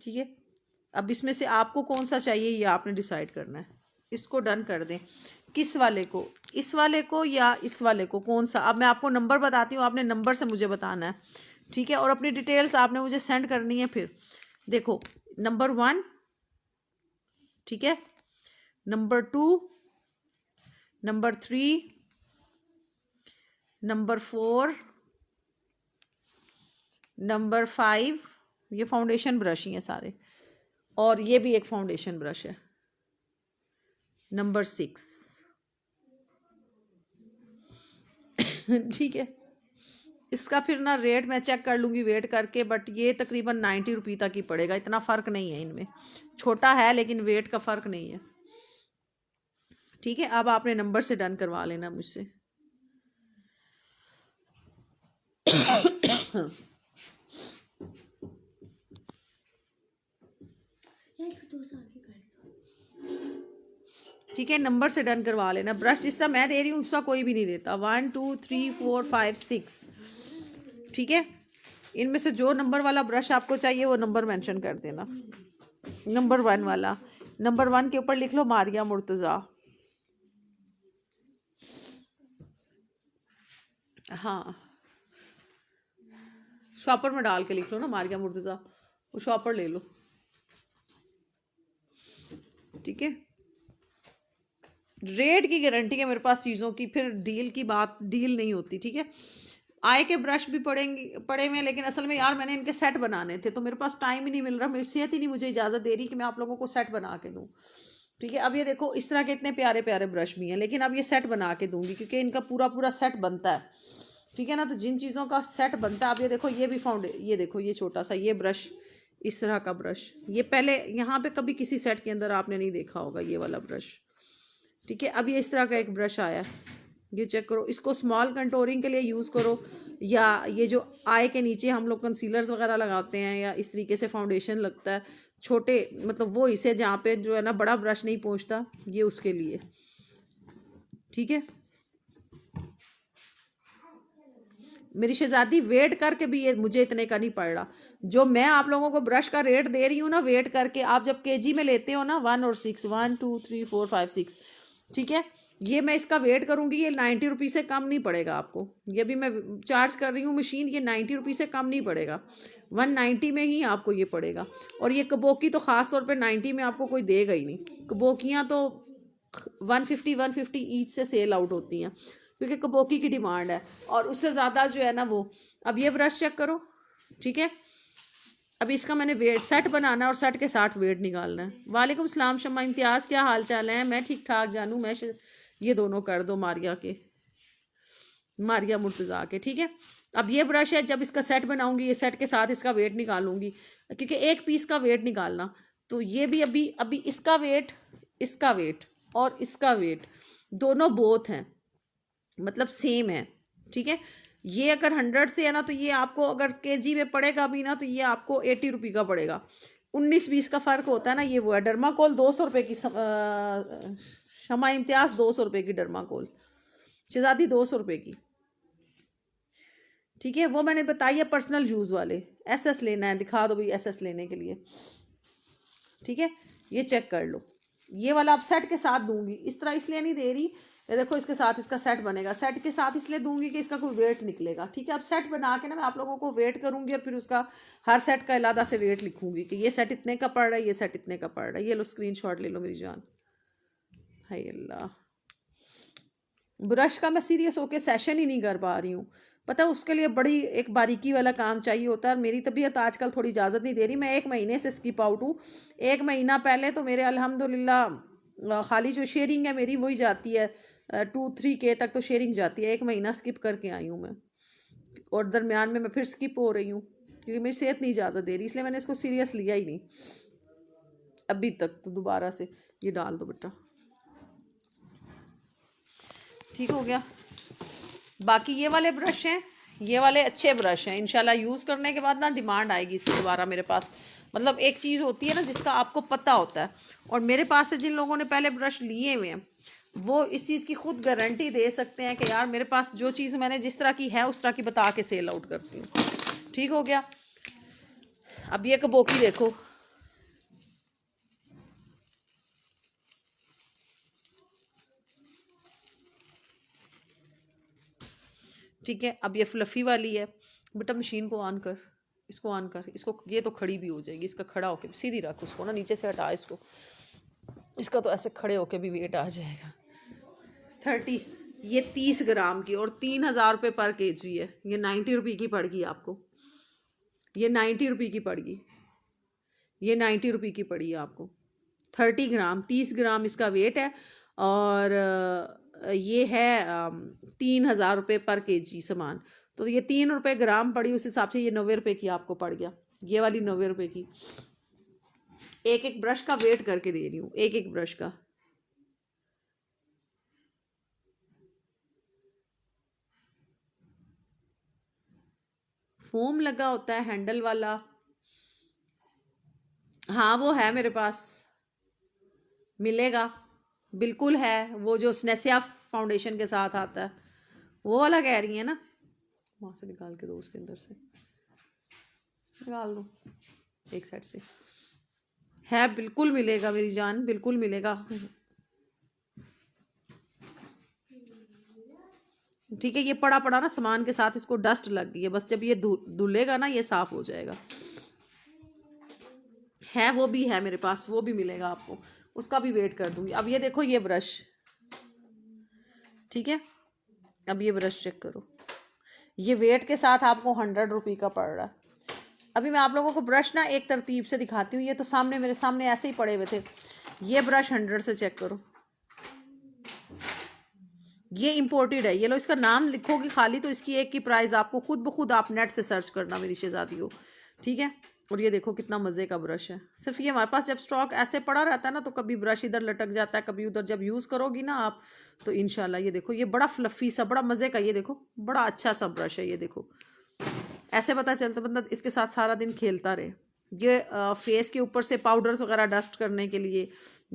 ठीक है। अब इसमें से आपको कौन सा चाहिए ये आपने डिसाइड करना है। इसको डन कर दें, किस वाले को, इस वाले को या इस वाले को, कौन सा। अब मैं आपको नंबर बताती हूँ, आपने नंबर से मुझे बताना है, ठीक है। और अपनी डिटेल्स आपने मुझे सेंड करनी है। फिर देखो, नंबर 1, ठीक है, नंबर 2, नंबर 3, नंबर 4, नंबर 5, ये फाउंडेशन ब्रश ही हैं सारे, और ये भी एक फाउंडेशन ब्रश है, नंबर 6 ठीक है। इसका फिर ना रेट मैं चेक कर लूँगी वेट करके, बट ये तकरीबन 90 रुपये तक ही पड़ेगा, इतना फ़र्क नहीं है इनमें, छोटा है लेकिन वेट का फ़र्क नहीं है, ठीक है। अब आपने नंबर से डन करवा लेना मुझसे। ठीक है, नंबर से डन करवा लेना। ब्रश जिस तरह मैं दे रही हूँ उसका कोई भी नहीं देता। 1 2 3 4 5 6, ठीक है। इनमें से जो नंबर वाला ब्रश आपको चाहिए वो नंबर मेंशन कर देना। नंबर 1 वाला, नंबर 1 के ऊपर लिख लो मारिया मुर्तज़ा, हाँ शॉपर में डाल के लिख लो ना मारिया मुर्तज़ा, वो शॉपर ले लो, ठीक है। रेट की गारंटी है मेरे पास चीज़ों की, फिर डील की बात डील नहीं होती, ठीक है। आए के ब्रश भी पड़े हुए, लेकिन असल में यार मैंने इनके सेट बनाने थे, तो मेरे पास टाइम ही नहीं मिल रहा, मेरी सेहत ही नहीं मुझे इजाज़त दे रही कि मैं आप लोगों को सेट बना के दूँ, ठीक है। अब ये देखो, इस तरह के इतने प्यारे प्यारे ब्रश भी हैं, लेकिन अब ये सेट बना के दूंगी क्योंकि इनका पूरा पूरा सेट बनता है, ठीक है ना। तो जिन चीज़ों का सेट बनता है, अब ये देखो, ये भी ये देखो, ये छोटा सा ये ब्रश, इस तरह का ब्रश, ये पहले यहाँ पे कभी किसी सेट के अंदर आपने नहीं देखा होगा, ये वाला ब्रश, ठीक है। अब ये इस तरह का एक ब्रश आया, ये चेक करो, इसको स्मॉल कंटोरिंग के लिए यूज़ करो, या ये जो आई के नीचे हम लोग कंसीलर्स वगैरह लगाते हैं, या इस तरीके से फाउंडेशन लगता है छोटे, मतलब वो इसे जहाँ पे जो है ना बड़ा ब्रश नहीं पहुँचता, ये उसके लिए, ठीक है। मेरी शहजादी वेट करके भी ये मुझे इतने का नहीं पड़ रहा, जो मैं आप लोगों को ब्रश का रेट दे रही हूँ ना, वेट करके आप जब केजी में लेते हो ना, 1 और 6, 1 2 3 4 5 6, ठीक है। ये मैं इसका वेट करूँगी, ये 90 रुपये से कम नहीं पड़ेगा आपको, ये भी मैं चार्ज कर रही हूँ मशीन, ये 90 रुपये से कम नहीं पड़ेगा, 190 में ही आपको ये पड़ेगा। और ये कबोकी तो ख़ास तौर पे 90 में आपको कोई देगा ही नहीं, कबोकियाँ तो 150 ईच से सेल आउट होती हैं, क्योंकि कबोकी की डिमांड है, और उससे ज़्यादा जो है ना वो। अब ये ब्रश चेक करो, ठीक है। अब इसका मैंने वेट सेट बनाना है और सेट के साथ वेट निकालना है। वालेकुम सलाम शम्मा इम्तियाज़, क्या हाल चाल है? मैं ठीक ठाक जानू, ये दोनों कर दो मारिया मुर्तज़ा के, ठीक है। अब ये ब्रश है, जब इसका सेट बनाऊंगी ये सेट के साथ इसका वेट निकालूंगी, क्योंकि एक पीस का वेट निकालना, तो ये भी अभी अभी इसका वेट और इसका वेट दोनों बोथ हैं, मतलब सेम है। ठीक है, ये अगर 100 से है ना, तो ये आपको अगर केजी में पड़ेगा भी ना, तो ये आपको 80 रुपये का पड़ेगा। 19-20 का फ़र्क होता है ना, ये वो है। डर्माकोल 200 रुपये की, शमा इम्तियाज़ 200 रुपये की डर्माकोल, शहजादी 200 रुपये की। ठीक है, वो मैंने बताई है पर्सनल यूज़ वाले। एसएस लेना है, दिखा दो भाई एसएस लेने के लिए। ठीक है, ये चेक कर लो, ये वाला अब सेट के साथ दूंगी। इस तरह इसलिए नहीं दे रही, ये देखो इसके साथ इसका सेट बनेगा। सेट के साथ इसलिए दूंगी कि इसका कोई वेट निकलेगा। ठीक है, अब सेट बना के ना मैं आप लोगों को वेट करूंगी और फिर उसका हर सेट का अलग से वेट लिखूंगी कि ये सेट इतने का पड़ रहा है, ये सेट इतने का पड़ रहा है। ये लो स्क्रीनशॉट ले लो मेरी जान। हाय अल्लाह, ब्रश का मैं सीरियस होके सेशन ही नहीं कर पा रही हूँ, पता है उसके लिए बड़ी एक बारीकी वाला काम चाहिए होता है। मेरी तबीयत आजकल थोड़ी इजाज़त नहीं दे रही, मैं 1 महीने से स्किप आउट हूँ। 1 महीना पहले तो मेरे अल्हम्दुलिल्लाह खाली जो शेयरिंग है मेरी वही जाती है 2-3K तक तो शेयरिंग जाती है। 1 महीना स्किप करके आई हूँ मैं, और दरमियान में मैं फिर स्किप हो रही हूँ क्योंकि मेरी सेहत नहीं इजाज़त दे रही, इसलिए मैंने इसको सीरियस लिया ही नहीं अभी तक। तो दोबारा से ये डाल दो बेटा, ठीक हो गया। बाकी ये वाले ब्रश हैं, ये वाले अच्छे ब्रश हैं, इंशाल्लाह यूज़ करने के बाद ना डिमांड आएगी इसकी दोबारा मेरे पास। मतलब एक चीज़ होती है ना जिसका आपको पता होता है, और मेरे पास से जिन लोगों ने पहले ब्रश लिए हुए हैं वो इस चीज़ की खुद गारंटी दे सकते हैं कि यार मेरे पास जो चीज़ मैंने जिस तरह की है उस तरह की बता के सेल आउट करती हूँ। ठीक हो गया। अब ये कबोकी देखो, ठीक है। अब ये फ्लफ़ी वाली है बेटा, मशीन को ऑन कर, इसको ऑन कर, इसको, ये तो खड़ी भी हो जाएगी, इसका खड़ा होके सीधी रख उसको ना, नीचे से हटा इसको, इसका तो ऐसे खड़े होके भी वेट आ जाएगा। 30, ये 30 ग्राम की और 3000 रुपये पर केजी है। ये 90 रुपये की पड़ गई आपको, ये 90 रुपये की पड़ गई, ये 90 रुपये की पड़ी है आपको। 30 ग्राम, 30 ग्राम इसका वेट है, और ये है 3000 रुपये पर केजी सामान। तो ये 3 रुपये ग्राम पड़ी, उस हिसाब से ये 90 रुपये की आपको पड़ गया, ये वाली 90 रुपये की। एक एक ब्रश का वेट करके दे रही हूँ, एक एक ब्रश का। फोम लगा होता है हैंडल वाला, हाँ वो है मेरे पास, मिलेगा, बिल्कुल है। वो जो स्नेसिया फाउंडेशन के साथ आता है वो वाला कह रही है ना, वहाँ से निकाल के दो, उसके अंदर से निकाल दो, एक साइड से है, बिल्कुल मिलेगा मेरी जान, बिल्कुल मिलेगा। ठीक है, ये पड़ा पड़ा ना सामान के साथ इसको डस्ट लग गई है, बस जब ये धुलेगा ना ये साफ हो जाएगा। है वो भी है मेरे पास, वो भी मिलेगा आपको, उसका भी वेट कर दूंगी। अब ये देखो ये ब्रश, ठीक है, अब ये ब्रश चेक करो, ये वेट के साथ आपको 100 रुपये का पड़ रहा है। अभी मैं आप लोगों को ब्रश ना एक तरतीब से दिखाती हूँ, ये तो सामने मेरे सामने ऐसे ही पड़े हुए थे। ये ब्रश 100 से चेक करो, ये इम्पोर्टेड है, ये लो, इसका नाम लिखोगी खाली तो इसकी एक की प्राइस आपको खुद ब खुद आप नेट से सर्च करना मेरी शहजादी हो। ठीक है, और ये देखो कितना मज़े का ब्रश है। सिर्फ ये हमारे पास जब स्टॉक ऐसे पड़ा रहता है ना, तो कभी ब्रश इधर लटक जाता है, कभी उधर, जब यूज़ करोगी ना आप तो इंशाल्लाह। ये देखो, ये बड़ा फ्लफ़ी सा, बड़ा मज़े का, ये देखो बड़ा अच्छा सा ब्रश है। ये देखो ऐसे पता चलता बंदा इसके साथ सारा दिन खेलता रहे। ये फेस के ऊपर से पाउडर्स वगैरह डस्ट करने के लिए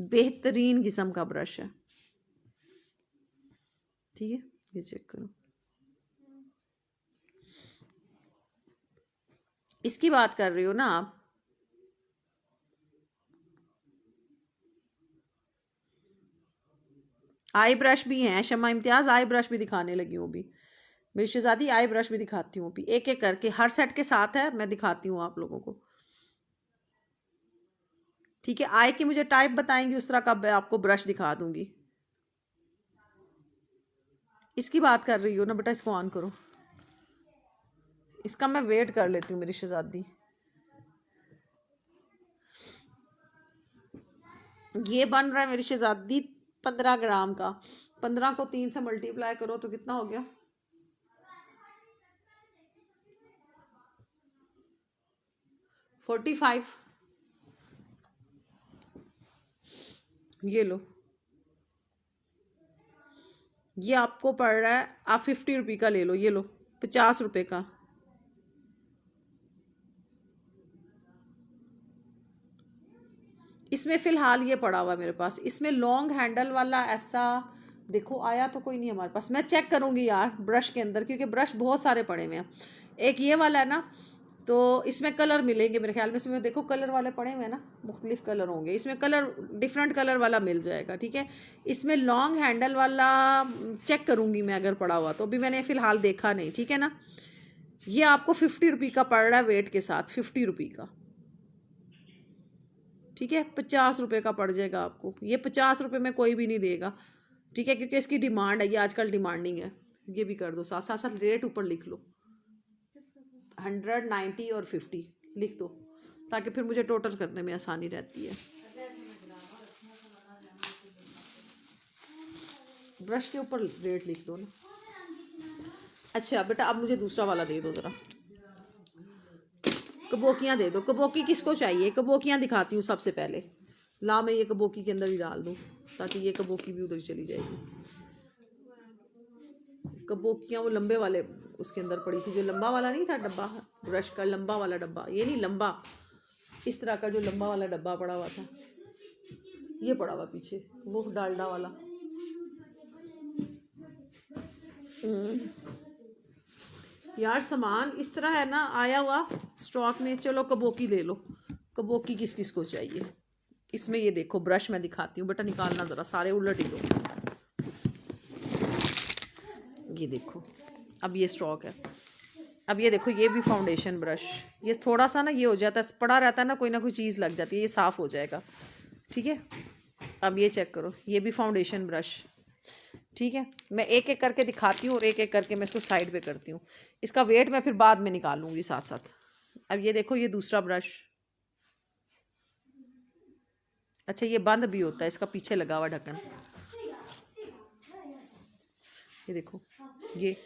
बेहतरीन किस्म का ब्रश है। ठीक है, ये चेक करो, इसकी बात कर रही हो ना आप। आई ब्रश भी हैं, शमा इम्तियाज़ आई ब्रश भी दिखाने लगी हूँ अभी, मेरी शहजादी आई ब्रश भी दिखाती हूँ अभी, एक एक करके हर सेट के साथ है, मैं दिखाती हूँ आप लोगों को। ठीक है, आई की मुझे टाइप बताएंगी उस तरह का मैं आपको ब्रश दिखा दूंगी। इसकी बात कर रही हो ना बेटा, इसको ऑन करो, इसका मैं वेट कर लेती हूँ मेरी शहजादी। ये बन रहा है मेरी शहजादी 15 ग्राम का। 15 को 3 से मल्टीप्लाई करो तो कितना हो गया, 45। ये लो, ये आपको पड़ रहा है, आप 50 रुपये का ले लो, ये लो 50 रुपये का। इसमें फ़िलहाल ये पड़ा हुआ है मेरे पास। इसमें लॉन्ग हैंडल वाला ऐसा देखो आया तो कोई नहीं हमारे पास, मैं चेक करूँगी यार ब्रश के अंदर, क्योंकि ब्रश बहुत सारे पड़े हुए हैं। एक ये वाला है ना, तो इसमें कलर मिलेंगे मेरे ख्याल में। इसमें देखो कलर वाले पड़े हुए हैं ना, मुख्तलिफ कलर होंगे इसमें, कलर डिफरेंट कलर वाला मिल जाएगा, ठीक है। इसमें लॉन्ग हैंडल वाला चेक करूँगी मैं अगर पड़ा हुआ तो, अभी मैंने फ़िलहाल देखा नहीं, ठीक है ना। ये आपको 50 रुपये का पड़ रहा है वेट के साथ, 50 रुपये का, ठीक है। 50 रुपये का पड़ जाएगा आपको। ये 50 रुपये में कोई भी नहीं देगा, ठीक है, क्योंकि इसकी डिमांड है, ये आजकल डिमांडिंग है। ये भी कर दो, साथ साथ साथ रेट ऊपर लिख लो, 100, 90 और 50 लिख दो, ताकि फिर मुझे टोटल करने में आसानी रहती है। ब्रश के ऊपर रेट लिख दो ना। अच्छा बेटा अब मुझे दूसरा वाला दे दो ज़रा, कबोकियाँ दे दो। कबोकी किसको चाहिए? कबोकियाँ दिखाती हूँ सबसे पहले। ला मैं ये कबोकी के अंदर ही डाल दूँ, ताकि ये कबोकी भी उधर चली जाएगी। कबोकियाँ वो लंबे वाले उसके अंदर पड़ी थी, जो लंबा वाला नहीं था डब्बा ब्रश का, लंबा वाला डब्बा, ये नहीं लंबा, इस तरह का जो लंबा वाला डब्बा पड़ा हुआ था, ये पड़ा हुआ पीछे, वो डालडा वाला। यार सामान इस तरह है ना आया हुआ स्टॉक में। चलो कबोकी ले लो। कबोकी किस किस को चाहिए? इसमें ये देखो ब्रश मैं दिखाती हूँ बेटा, निकालना ज़रा, सारे उलट ही लो। ये देखो अब ये स्टॉक है। अब ये देखो ये भी फाउंडेशन ब्रश, ये थोड़ा सा ना ये हो जाता है, पड़ा रहता है ना, कोई ना कोई चीज़ लग जाती है, ये साफ़ हो जाएगा, ठीक है। अब ये चेक करो, ये भी फाउंडेशन ब्रश, ठीक है। मैं एक एक करके दिखाती हूँ और एक एक करके मैं इसको साइड पे करती हूँ। इसका वेट मैं फिर बाद में निकालूंगी साथ साथ। अब ये देखो ये दूसरा ब्रश, अच्छा ये बंद भी होता है, इसका पीछे लगा हुआ ढक्कन। ये देखो ये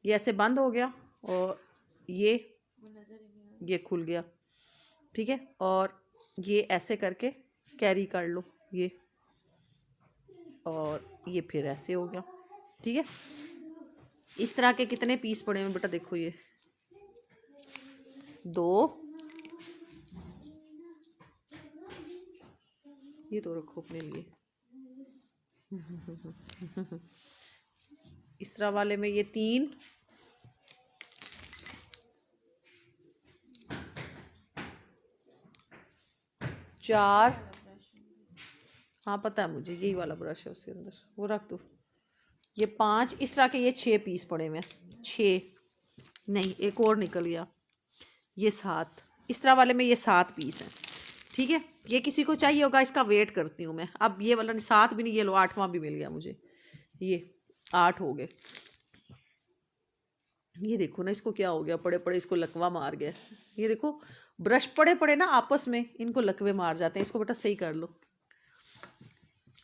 ऐसे बंद हो गया और ये खुल गया, ठीक है। और ये ऐसे करके कैरी कर लो ये, और ये फिर ऐसे हो गया, ठीक है। इस तरह के कितने पीस पड़े हैं बेटा? देखो ये 2, ये तो रखो अपने लिए। इस तरह वाले में ये 3, चार, हाँ पता है मुझे, यही वाला ब्रश है उसके अंदर, वो रख दो। ये 5, इस तरह के ये 6 पीस पड़े हुए हैं। 6 नहीं, एक और निकल गया, ये 7, इस तरह वाले में ये 7 पीस हैं, ठीक है। ये किसी को चाहिए होगा, इसका वेट करती हूँ मैं। अब ये वाला 7 भी नहीं, ये लो 8वां भी मिल गया मुझे, ये 8 हो गए। ये देखो ना इसको क्या हो गया, पड़े पड़े इसको लकवा मार गया। ये देखो ब्रश पड़े पड़े ना आपस में इनको लकवे मार जाते हैं, इसको बेटा सही कर लो।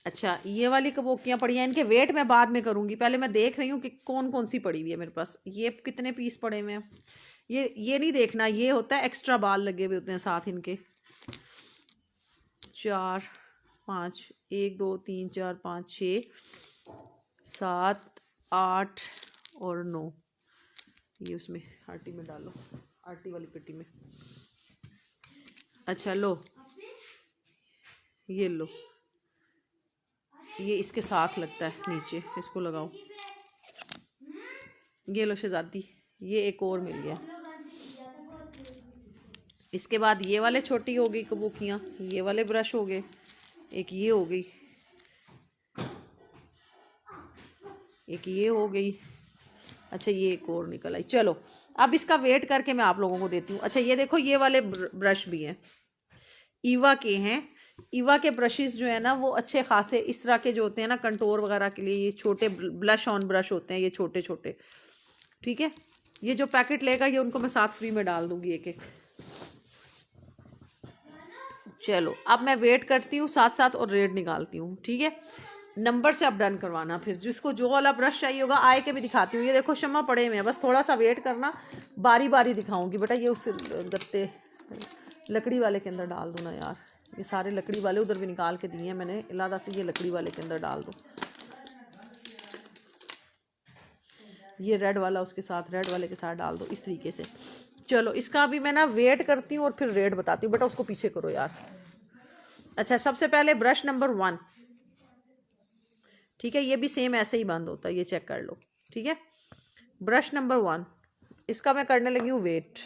अच्छा ये वाली कबोकियाँ पड़ी हैं, इनके वेट मैं बाद में करूँगी, पहले मैं देख रही हूँ कि कौन कौन सी पड़ी हुई है मेरे पास। ये कितने पीस पड़े हुए हैं, ये नहीं देखना, ये होता है एक्स्ट्रा बाल लगे हुए होते हैं साथ इनके। 4, 5, 1, 2, 3, 4, 5, 6, 7, 8 और 9। ये उसमें आरटी में डालो, आरटी वाली पेटी में। अच्छा लो ये लो, ये इसके साथ लगता है नीचे, इसको लगाओ। ये लो शहजादी, ये एक और मिल गया। इसके बाद ये वाले छोटी हो गई कबूकियाँ, ये वाले ब्रश हो गए, एक ये हो गई, एक ये हो गई। अच्छा ये एक और निकल आई। चलो अब इसका वेट करके मैं आप लोगों को देती हूँ। अच्छा ये देखो ये वाले ब्रश भी हैं, ईवा के हैं। ईवा के ब्रशेस जो है ना वो अच्छे खासे इस तरह के जो होते हैं ना कंटोर वगैरह के लिए, ये छोटे ब्लश ऑन ब्रश होते हैं, ये छोटे छोटे, ठीक है। ये जो पैकेट लेगा ये उनको मैं साथ फ्री में डाल दूँगी एक एक। चलो अब मैं वेट करती हूँ साथ साथ और रेट निकालती हूँ, ठीक है। नंबर से अब डन करवाना, फिर जिसको जो वाला ब्रश चाहिए होगा आए के भी दिखाती हूँ। ये देखो शम्मा पड़े में, बस थोड़ा सा वेट करना, बारी बारी दिखाऊंगी बेटा। ये उस गत्ते लकड़ी वाले के अंदर डाल दो ना यार, ये सारे लकड़ी वाले उधर भी निकाल के दिए हैं मैंने, इलादा से ये लकड़ी वाले के अंदर डाल दो। ये रेड वाला उसके साथ, रेड वाले के साथ डाल दो इस तरीके से। चलो इसका अभी मैं ना वेट करती हूँ और फिर रेट बताती हूँ। बेटा उसको पीछे करो यार। अच्छा सबसे पहले ब्रश नंबर 1, ठीक है, ये भी सेम ऐसे ही बंद होता है, ये चेक कर लो, ठीक है। ब्रश नंबर 1, इसका मैं करने लगी हूँ वेट।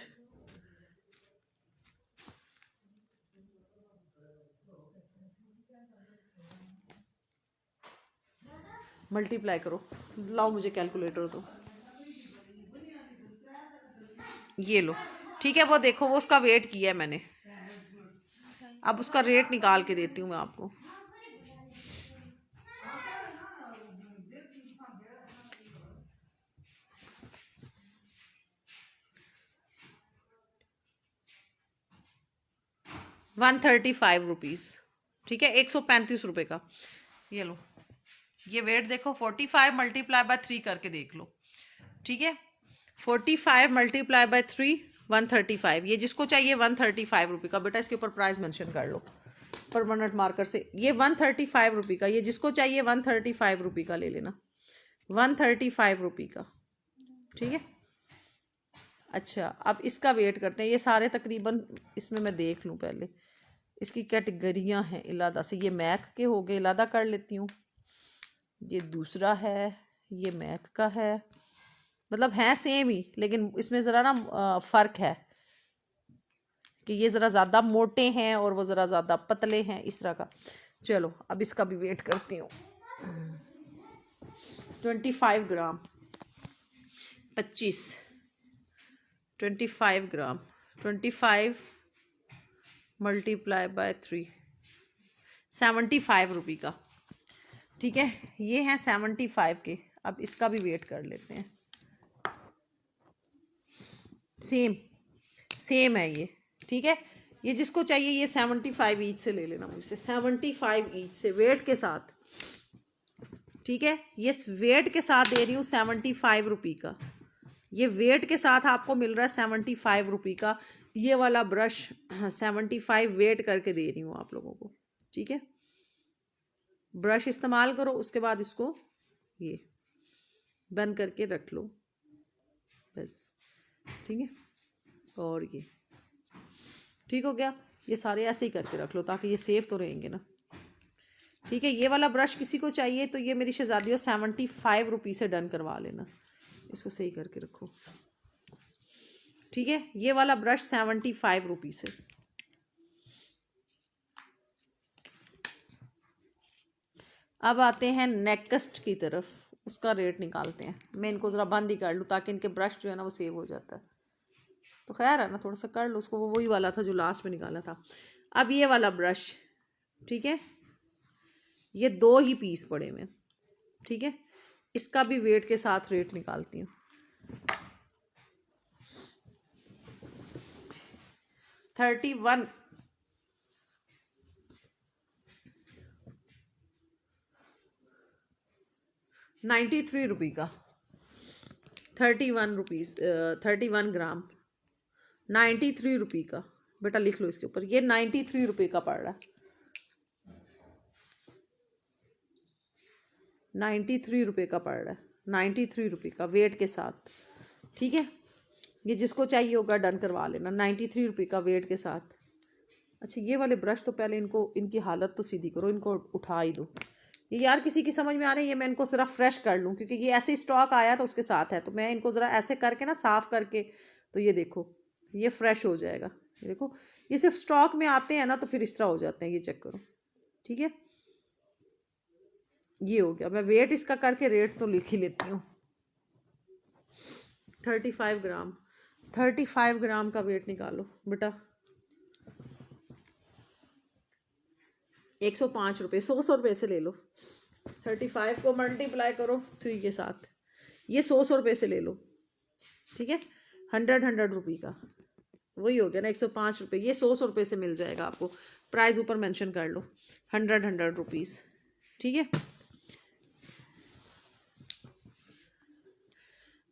मल्टीप्लाई करो, लाओ मुझे कैलकुलेटर दो, ये लो, ठीक है। वो देखो वो उसका वेट किया है मैंने, अब उसका रेट निकाल के देती हूँ मैं आपको। ₹135, ठीक है, 135 का। ये लो, ये वेट देखो, 45 मल्टीप्लाई बाय 3 करके देख लो, ठीक है। 45 मल्टीप्लाई बाय 3 135, ये जिसको चाहिए ₹135 का। बेटा इसके ऊपर प्राइस मेंशन कर लो परमानेंट मार्कर से, ये ₹135 का, ये जिसको चाहिए ₹135 का ले लेना, ₹135 का, ठीक है। अच्छा अब इसका वेट करते हैं, ये सारे तकरीबन इसमें मैं देख लूँ पहले, इसकी कैटेगरियाँ हैं इलादा से। ये मैक के हो गए, इलादा कर लेती हूँ। ये दूसरा है, ये मैक का है, मतलब हैं सेम ही, लेकिन इसमें ज़रा ना फ़र्क है कि ये ज़रा ज़्यादा मोटे हैं और वो ज़रा ज़्यादा पतले हैं, इस तरह का। चलो अब इसका भी वेट करती हूँ। 25 ग्राम, 25, 25 ग्राम, 25 मल्टीप्लाई बाय 3, ₹75 का, ठीक है। ये हैं 75 के। अब इसका भी वेट कर लेते हैं, सेम सेम है ये, ठीक है। ये जिसको चाहिए ये 75 ईच से ले लेना मुझसे, 75 ईच से वेट के साथ, ठीक है। ये वेट के साथ दे रही हूँ ₹75 का, ये वेट के साथ आपको मिल रहा है ₹75 का। ये वाला ब्रश 75 वेट करके दे रही हूँ आप लोगों को, ठीक है। ब्रश इस्तेमाल करो, उसके बाद इसको ये बंद करके रख लो बस, ठीक है। और ये ठीक हो गया, ये सारे ऐसे ही करके रख लो ताकि ये सेफ तो रहेंगे ना, ठीक है। ये वाला ब्रश किसी को चाहिए तो ये मेरी शहजादियों ₹75 से डन करवा लेना, इसको सही करके रखो, ठीक है। ये वाला ब्रश ₹75 से। अब आते हैं नेक्स्ट की तरफ, उसका रेट निकालते हैं। मैं इनको ज़रा बंद ही कर लूँ ताकि इनके ब्रश जो है ना वो सेव हो जाता है, तो खैर है ना, थोड़ा सा कर लो उसको, वो वही वाला था जो लास्ट में निकाला था। अब ये वाला ब्रश, ठीक है, ये 2 ही पीस पड़े में, ठीक है। इसका भी वेट के साथ रेट निकालती हूँ। 31 ₹93 का, 31 ग्राम, ₹93 का। बेटा लिख लो इसके ऊपर, ये ₹93 का पड़ रहा है, ₹93 का पड़ रहा है, ₹93 का वेट के साथ, ठीक है। ये जिसको चाहिए होगा डन करवा लेना, ₹93 का वेट के साथ। अच्छा ये वाले ब्रश तो पहले इनको, इनकी हालत तो सीधी करो, इनको उठा ही दो। ये यार किसी की समझ में आ रही है, ये मैं इनको ज़रा फ्रेश कर लूँ क्योंकि ये ऐसे ही स्टॉक आया तो उसके साथ है, तो मैं इनको ज़रा ऐसे करके ना साफ़ करके, तो ये देखो ये फ्रेश हो जाएगा। ये देखो ये सिर्फ स्टॉक में आते हैं ना तो फिर इस तरह हो जाते हैं, ये चेक करो, ठीक है। ये हो गया, मैं वेट इसका करके रेट तो लिख ही लेती हूँ। 35 ग्राम, 35 ग्राम का वेट निकालो बेटा, ₹105, 100 से ले लो। 35 को मल्टीप्लाई करो 3 के साथ, ये 100 से ले लो, ठीक है। 100 का वही हो गया ना, ₹105, ये 100 से मिल जाएगा आपको। प्राइस ऊपर मेंशन कर लो, 100 ठीक है।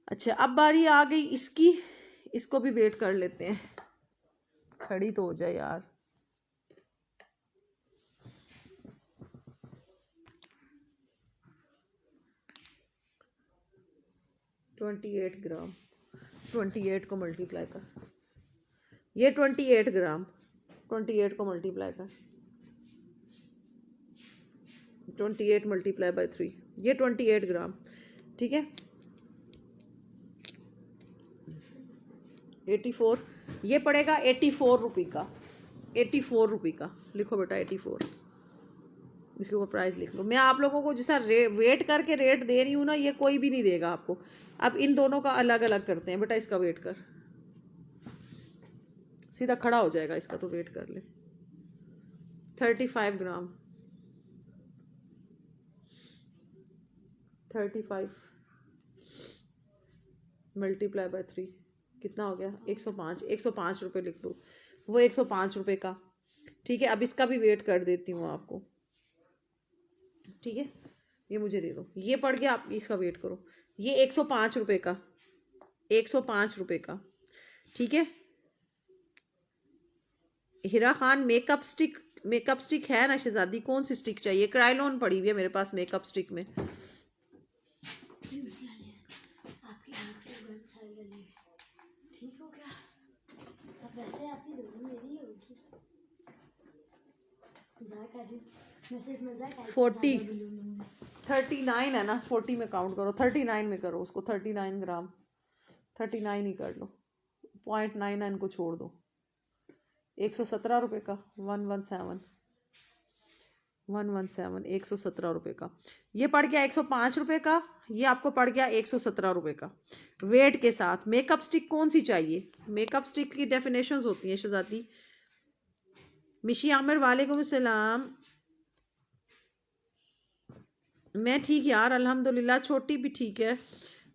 अच्छा अब बारी आ गई इसकी, इसको भी वेट कर लेते हैं। खड़ी तो हो जाए यार। 28 ग्राम, 28 को मल्टीप्लाई कर, ये 28 ग्राम, 28 को मल्टीप्लाई कर, 28 मल्टीप्लाई बाय 3, ये 28 ग्राम, ठीक है। 84, ये पड़ेगा 84 रुपये का, 84 रुपये का, लिखो बेटा 84, इसके ऊपर प्राइस लिख लो। मैं आप लोगों को जैसा वेट करके रेट दे रही हूँ ना, ये कोई भी नहीं देगा आपको। अब इन दोनों का अलग अलग करते हैं बेटा, इसका वेट कर, सीधा खड़ा हो जाएगा इसका, तो वेट कर ले। 35 ग्राम, 35 मल्टीप्लाई बाय 3 कितना हो गया? 105, 105 रुपये लिख लो, वो 105 रुपये का, ठीक है। अब इसका भी वेट कर देती हूँ आपको, ठीक है। ये मुझे दे दो, ये पड़ गया, आप इसका वेट करो। ये 105 रुपये का, 105 रुपये का, ठीक है। हिरा खान मेकअप स्टिक है ना शहजादी? कौन सी स्टिक चाहिए? क्राइलॉन पड़ी हुई है मेरे पास मेकअप स्टिक में। आपकी ठीक हो क्या? अब वैसे आपकी दोनों मेरी होगी। 40, 39 है ना, 40 में काउंट करो, 39 में करो उसको, 39 ग्राम, 39 ही कर लो, 0.99 को छोड़ दो। 117 रुपये का, 117, 117 रुपये का, ये पड़ गया 105 रुपये का, ये आपको पड़ गया 117 रुपये का वेट के साथ। मेकअप स्टिक कौन सी चाहिए? मेकअप स्टिक की डेफिनेशंस होती हैं शहजादी। मिशी आमिर वालेकुम सलाम। मैं ठीक यार अल्हम्दुलिल्लाह, छोटी भी ठीक है,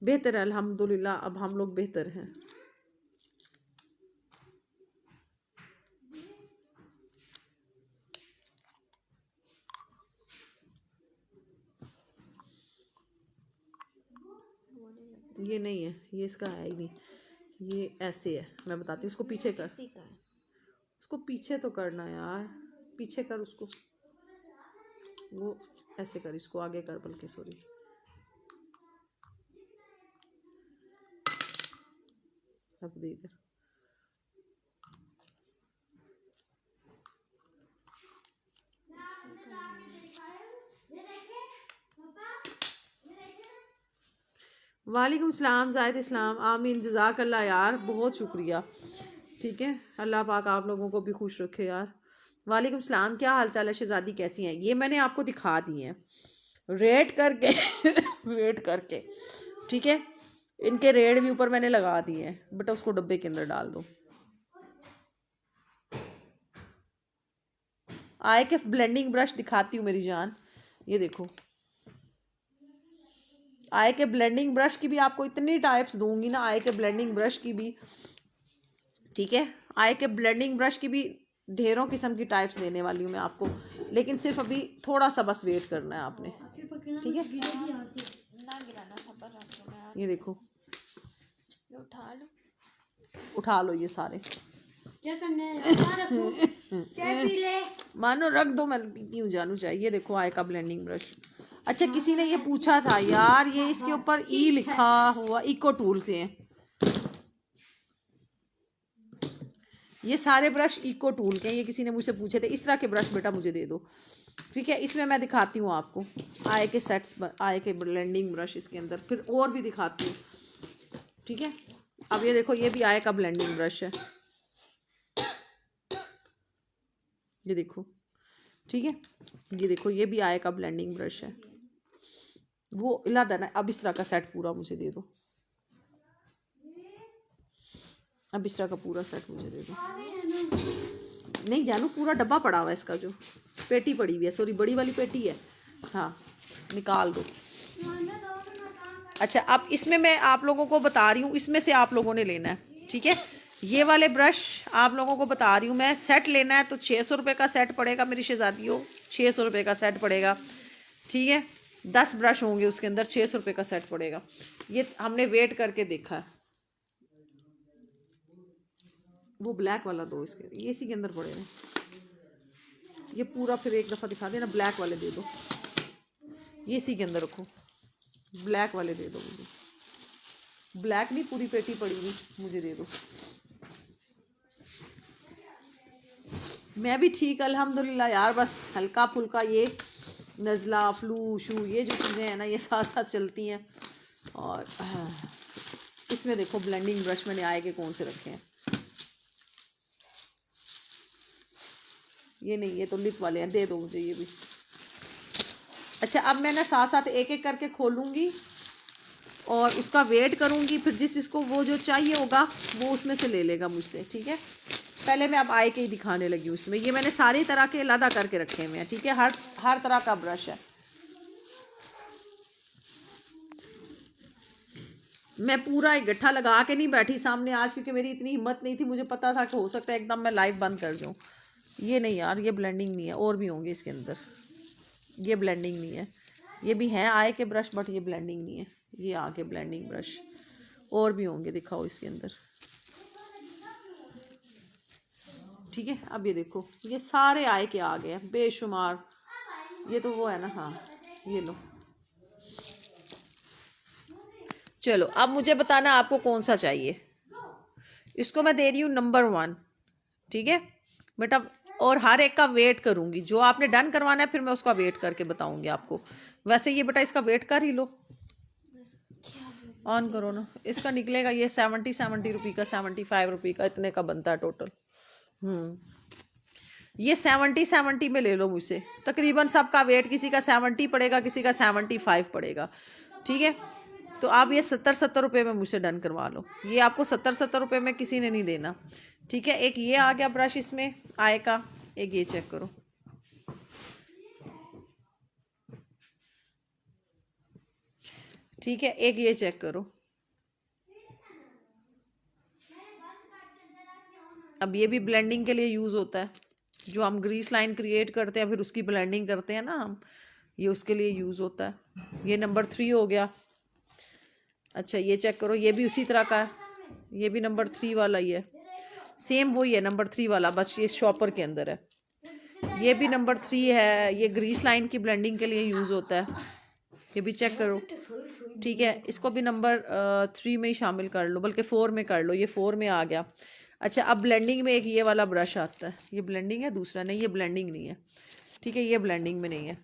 बेहतर है अल्हम्दुलिल्लाह, अब हम लोग बेहतर हैं। ये नहीं है, ये इसका है ही नहीं, ये ऐसे है, मैं बताती हूँ। उसको पीछे कर, उसको पीछे तो करना यार, पीछे कर उसको, वो ऐसे कर, इसको आगे कर, बल्कि सॉरी, अब दे इधर। वालेकुम सलाम जाहिद इस्लाम, आमीन, जज़ाकल्लाह यार, बहुत शुक्रिया, ठीक है। अल्लाह पाक आप लोगों को भी खुश रखे यार। वालेकुम सलाम, क्या हाल चाल है शहजादी, कैसी हैं? ये मैंने आपको दिखा दी हैं रेट करके रेट करके, ठीक है। इनके रेट भी ऊपर मैंने लगा दिए हैं, बेटा उसको डब्बे के अंदर डाल दो। आए के ब्लेंडिंग ब्रश दिखाती हूँ मेरी जान, ये देखो, आय के ब्लेंडिंग ब्रश की भी आपको इतनी टाइप्स दूंगी ना, आय के ब्लेंडिंग ब्रश की भी, ठीक है। आय के ब्लेंडिंग ब्रश की भी ढेरों किस्म की टाइप्स देने वाली हूँ मैं आपको, लेकिन सिर्फ अभी थोड़ा सा बस वेट करना है आपने, ठीक है। ये देखो, उठा लो ये सारे, क्या करना है? चाय पी ले। मानो रख दो, मैं पीती हूँ जानू चाहिए। ये देखो आय का ब्लेंडिंग ब्रश। अच्छा, किसी ने ये पूछा था यार, ये इसके ऊपर ई लिखा हुआ, इको टूल के हैं ये सारे ब्रश, इको टूल के हैं। ये किसी ने मुझसे पूछे थे, इस तरह के ब्रश बेटा मुझे दे दो, ठीक है। इसमें मैं दिखाती हूँ आपको आय के सेट्स, आय के ब्लेंडिंग ब्रश इसके अंदर, फिर और भी दिखाती हूँ, ठीक है। अब ये देखो, ये भी आय का ब्लेंडिंग ब्रश है, ये देखो, ठीक है। ये देखो, ये भी आय का ब्लेंडिंग ब्रश है, वो इला देना। अब इस तरह का सेट पूरा मुझे दे दो, अब इस तरह का पूरा सेट मुझे दे दो। नहीं जानू, पूरा डब्बा पड़ा हुआ है इसका, जो पेटी पड़ी हुई है, सॉरी बड़ी वाली पेटी है, हाँ निकाल दो। अच्छा, अब इसमें मैं आप लोगों को बता रही हूँ, इसमें से आप लोगों ने लेना है, ठीक है। ये वाले ब्रश आप लोगों को बता रही हूँ मैं, सेट लेना है तो 600 रुपये का सेट पड़ेगा मेरी शहजादियों, 600 रुपये का सेट पड़ेगा, ठीक है। 10 ब्रश होंगे उसके अंदर, 600 रुपये का सेट पड़ेगा। ये हमने वेट करके देखा है, वो ब्लैक वाला दो इसके, ये इसी के अंदर पड़े हैं। ये पूरा फिर एक दफ़ा दिखा देना, ब्लैक वाले दे दो, ये इसी के अंदर रखो, ब्लैक वाले दे दो मुझे, ब्लैक नहीं पूरी पेटी पड़ी हुई मुझे दे दो। मैं भी ठीक अल्हम्दुलिल्लाह यार, बस हल्का फुल्का ये नज़ला फ्लू शू ये जो चीज़ें हैं ना ये साथ साथ चलती हैं। और इसमें देखो ब्लेंडिंग ब्रश मैंने आए के कौन से रखे हैं, ये नहीं, ये तो लिप वाले हैं, दे दो मुझे ये भी। अच्छा अब मैं ना साथ साथ एक एक करके खोलूँगी और उसका वेट करूँगी, फिर जिसको वो जो चाहिए होगा वो उसमें से ले लेगा मुझसे, ठीक है। पहले मैं अब आए के ही दिखाने लगी हूँ इसमें, ये मैंने सारी तरह के अलग करके रखे हुए हैं, ठीक है, हर तरह का ब्रश है। मैं पूरा एक गट्ठा लगा के नहीं बैठी सामने आज, क्योंकि मेरी इतनी हिम्मत नहीं थी, मुझे पता था कि हो सकता है एकदम मैं लाइव बंद कर जाऊँ। ये नहीं यार, ये ब्लेंडिंग नहीं है, और भी होंगे इसके अंदर, ये ब्लेंडिंग नहीं है, ये भी हैं आए के ब्रश बट ये ब्लेंडिंग नहीं है, ये आके ब्लेंडिंग ब्रश और भी होंगे, दिखाओ इसके अंदर, ठीक है। अब ये देखो ये सारे आए के आ गए हैं बेशुमार, ये तो वो है ना, हाँ ये लो। चलो अब मुझे बताना आपको कौन सा चाहिए, इसको मैं दे रही हूँ नंबर 1, ठीक है बेटा, और हर एक का वेट करूँगी, जो आपने डन करवाना है फिर मैं उसका वेट करके बताऊँगी आपको। वैसे ये बेटा इसका वेट कर ही लो, ऑन करो ना, इसका निकलेगा ये 70 रुपये का, 75 रुपये का, इतने का बनता है टोटल। ये 70 में ले लो मुझसे, तकरीबन सबका वेट, किसी का 70 पड़ेगा, किसी का 75 पड़ेगा, ठीक है। तो आप ये 70 रुपये में मुझसे डन करवा लो, ये आपको 70 रुपये में किसी ने नहीं देना, ठीक है। एक ये आ गया ब्रश इसमें आए का, एक ये चेक करो, ठीक है, एक ये चेक करो। अब ये भी ब्लेंडिंग के लिए यूज़ होता है, जो हम ग्रीस लाइन क्रिएट करते हैं फिर उसकी ब्लेंडिंग करते हैं ना हम, ये उसके लिए यूज़ होता है। ये नंबर 3 हो गया। अच्छा ये चेक करो, ये भी उसी तरह का है, ये भी नंबर 3 वाला ही है, सेम वही है नंबर 3 वाला, बस ये शॉपर के अंदर है। ये भी नंबर 3 है, ये ग्रीस लाइन की ब्लेंडिंग के लिए यूज़ होता है, ये भी चेक करो, ठीक है। इसको भी नंबर 3 में ही शामिल कर लो, बल्कि 4 में कर लो, ये 4 में आ गया। अच्छा अब ब्लेंडिंग में एक ये वाला ब्रश आता है, ये ब्लेंडिंग है दूसरा, नहीं ये ब्लेंडिंग नहीं है, ठीक है, ये ब्लेंडिंग में नहीं है।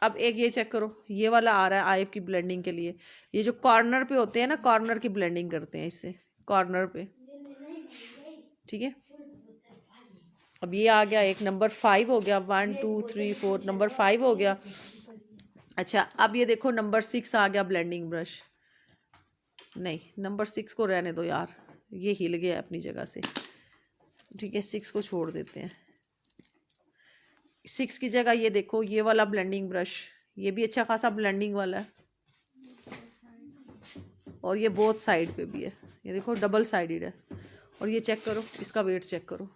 अब एक ये चेक करो, ये वाला आ रहा है आइप की ब्लेंडिंग के लिए, ये जो कॉर्नर पे होते हैं ना, कॉर्नर की ब्लेंडिंग करते हैं इससे, कॉर्नर पे, ठीक है। अब ये आ गया, एक नंबर 5 हो गया, 1 2 3 4 नंबर 5 हो गया। अच्छा अब ये देखो नंबर 6 आ गया ब्लेंडिंग ब्रश, नहीं नंबर 6 को रहने दो यार, ये हिल गया अपनी जगह से, ठीक है, 6 को छोड़ देते हैं। 6 की जगह ये देखो ये वाला ब्लेंडिंग ब्रश, ये भी अच्छा खासा ब्लेंडिंग वाला है, और ये बोथ साइड पे भी है, ये देखो डबल साइडेड है। और ये चेक करो, इसका वेट चेक करो,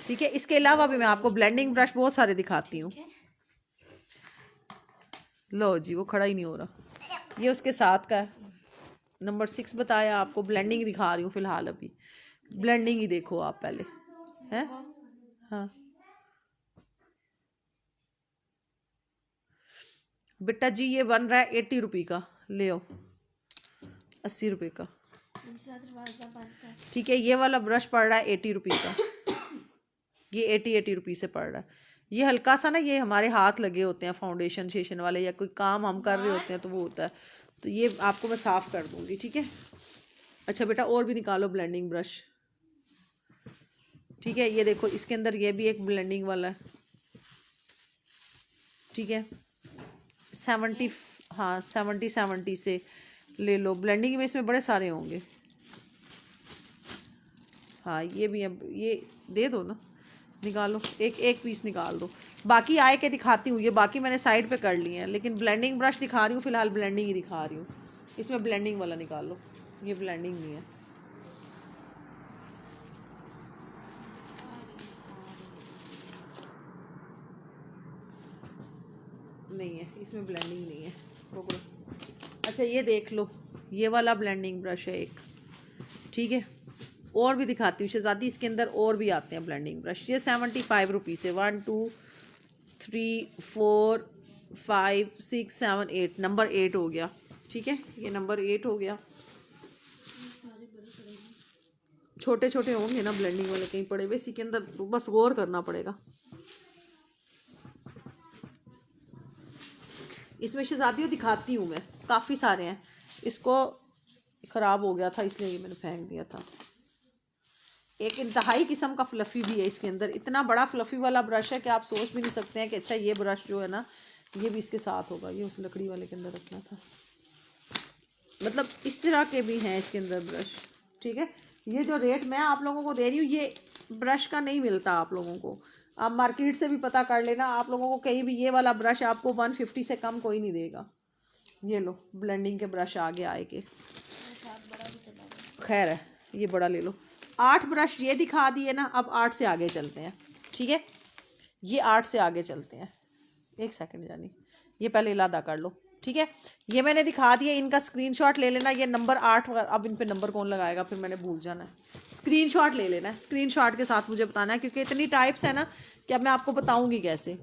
ठीक है। इसके अलावा भी मैं आपको ब्लेंडिंग ब्रश बहुत सारे दिखाती हूँ। लो जी वो खड़ा ही नहीं हो रहा, ये उसके साथ का है, नंबर 6 बताया आपको, ब्लेंडिंग दिखा रही हूँ फिलहाल, अभी ब्लेंडिंग ही देखो आप पहले, हैं हाँ बेटा जी, ये बन रहा है 80 रुपये का, ले आओ 80 रुपये का, ठीक है। ये वाला ब्रश पड़ रहा है 80 रुपये का, ये 80 रुपये से पड़ रहा है। ये हल्का सा ना, ये हमारे हाथ लगे होते हैं फाउंडेशन शेशन वाले, या कोई काम हम कर रहे होते हैं तो वो होता है, तो ये आपको मैं साफ़ कर दूँगी, ठीक है। अच्छा बेटा और भी निकालो ब्लेंडिंग ब्रश, ठीक है। ये देखो इसके अंदर ये भी एक ब्लेंडिंग वाला है, ठीक है, 70 हाँ 70 से ले लो, ब्लेंडिंग में इसमें बड़े सारे होंगे। हाँ ये भी है, ये दे दो ना, निकालो एक पीस निकाल दो, बाकी आए के दिखाती हूँ, ये बाकी मैंने साइड पे कर लिए हैं, लेकिन ब्लेंडिंग ब्रश दिखा रही हूँ फिलहाल, ब्लेंडिंग ही दिखा रही हूँ। इसमें ब्लेंडिंग वाला निकालो, ये ब्लेंडिंग नहीं है, नहीं है इसमें ब्लेंडिंग नहीं है, रोको। अच्छा ये देख लो, ये वाला ब्लेंडिंग ब्रश है एक, ठीक है, और भी दिखाती हूँ शहजादी, इसके अंदर और भी आते हैं ब्लेंडिंग ब्रश। ये 75 रुपीज़ है। 1 2 3 4 5 6 7 8, नंबर 8 हो गया। ठीक है, ये नंबर 8 हो गया। छोटे छोटे होंगे ना ब्लेंडिंग वाले कहीं पड़े हुए इसी के अंदर, तो बस गौर करना पड़ेगा। इसमें शहजादियों दिखाती हूँ मैं, काफ़ी सारे हैं। इसको ख़राब हो गया था इसलिए ये मैंने फेंक दिया था। एक इंतहाई किस्म का फ्लफ़ी भी है इसके अंदर, इतना बड़ा फ्लफ़ी वाला ब्रश है कि आप सोच भी नहीं सकते हैं कि अच्छा ये ब्रश जो है ना ये भी इसके साथ होगा। ये उस लकड़ी वाले के अंदर रखना था। मतलब इस तरह के भी हैं इसके अंदर ब्रश। ठीक है, ये जो रेट मैं आप लोगों को दे रही हूँ ये ब्रश का नहीं मिलता आप लोगों को। आप मार्केट से भी पता कर लेना, आप लोगों को कहीं भी ये वाला ब्रश आपको 150 से कम कोई नहीं देगा। ये लो ब्लेंडिंग के ब्रश आगे आए के, खैर है ये बड़ा ले लो। 8 ब्रश ये दिखा दिए ना, अब 8 से आगे चलते हैं। ठीक है, ये 8 से आगे चलते हैं। एक सेकंड जानी, ये पहले इलादा कर लो। ठीक है, ये मैंने दिखा दिया, इनका स्क्रीनशॉट ले लेना। ये नंबर 8, अब इन पे नंबर कौन लगाएगा, फिर मैंने भूल जाना है। स्क्रीनशॉट ले लेना है, स्क्रीनशॉट के साथ मुझे बताना है, क्योंकि इतनी टाइप्स है ना कि अब मैं आपको बताऊंगी कैसे।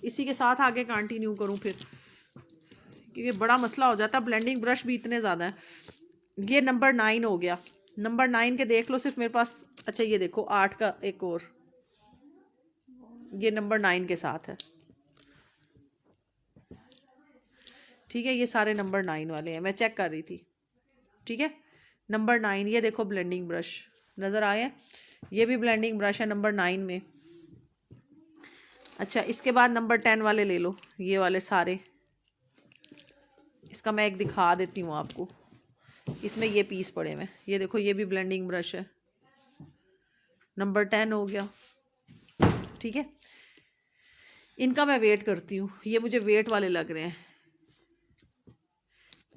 इसी के साथ आगे कंटिन्यू करूँ फिर, क्योंकि बड़ा मसला हो जाता है। ब्लेंडिंग ब्रश भी इतने ज़्यादा हैं। ये नंबर 9 हो गया। नंबर 9 के देख लो सिर्फ मेरे पास। अच्छा ये देखो 8 का एक और, ये नंबर 9 के साथ है। ठीक है, ये सारे नंबर 9 वाले हैं, मैं चेक कर रही थी। ठीक है, नंबर 9, ये देखो ब्लेंडिंग ब्रश नज़र आए हैं। ये भी ब्लेंडिंग ब्रश है नंबर 9 में। अच्छा इसके बाद नंबर 10 वाले ले लो, ये वाले सारे। इसका मैं एक दिखा देती हूँ आपको। इसमें ये पीस पड़े हुए, ये देखो ये भी ब्लेंडिंग ब्रश है, नंबर 10 हो गया। ठीक है, इनका मैं वेट करती हूँ, ये मुझे वेट वाले लग रहे हैं।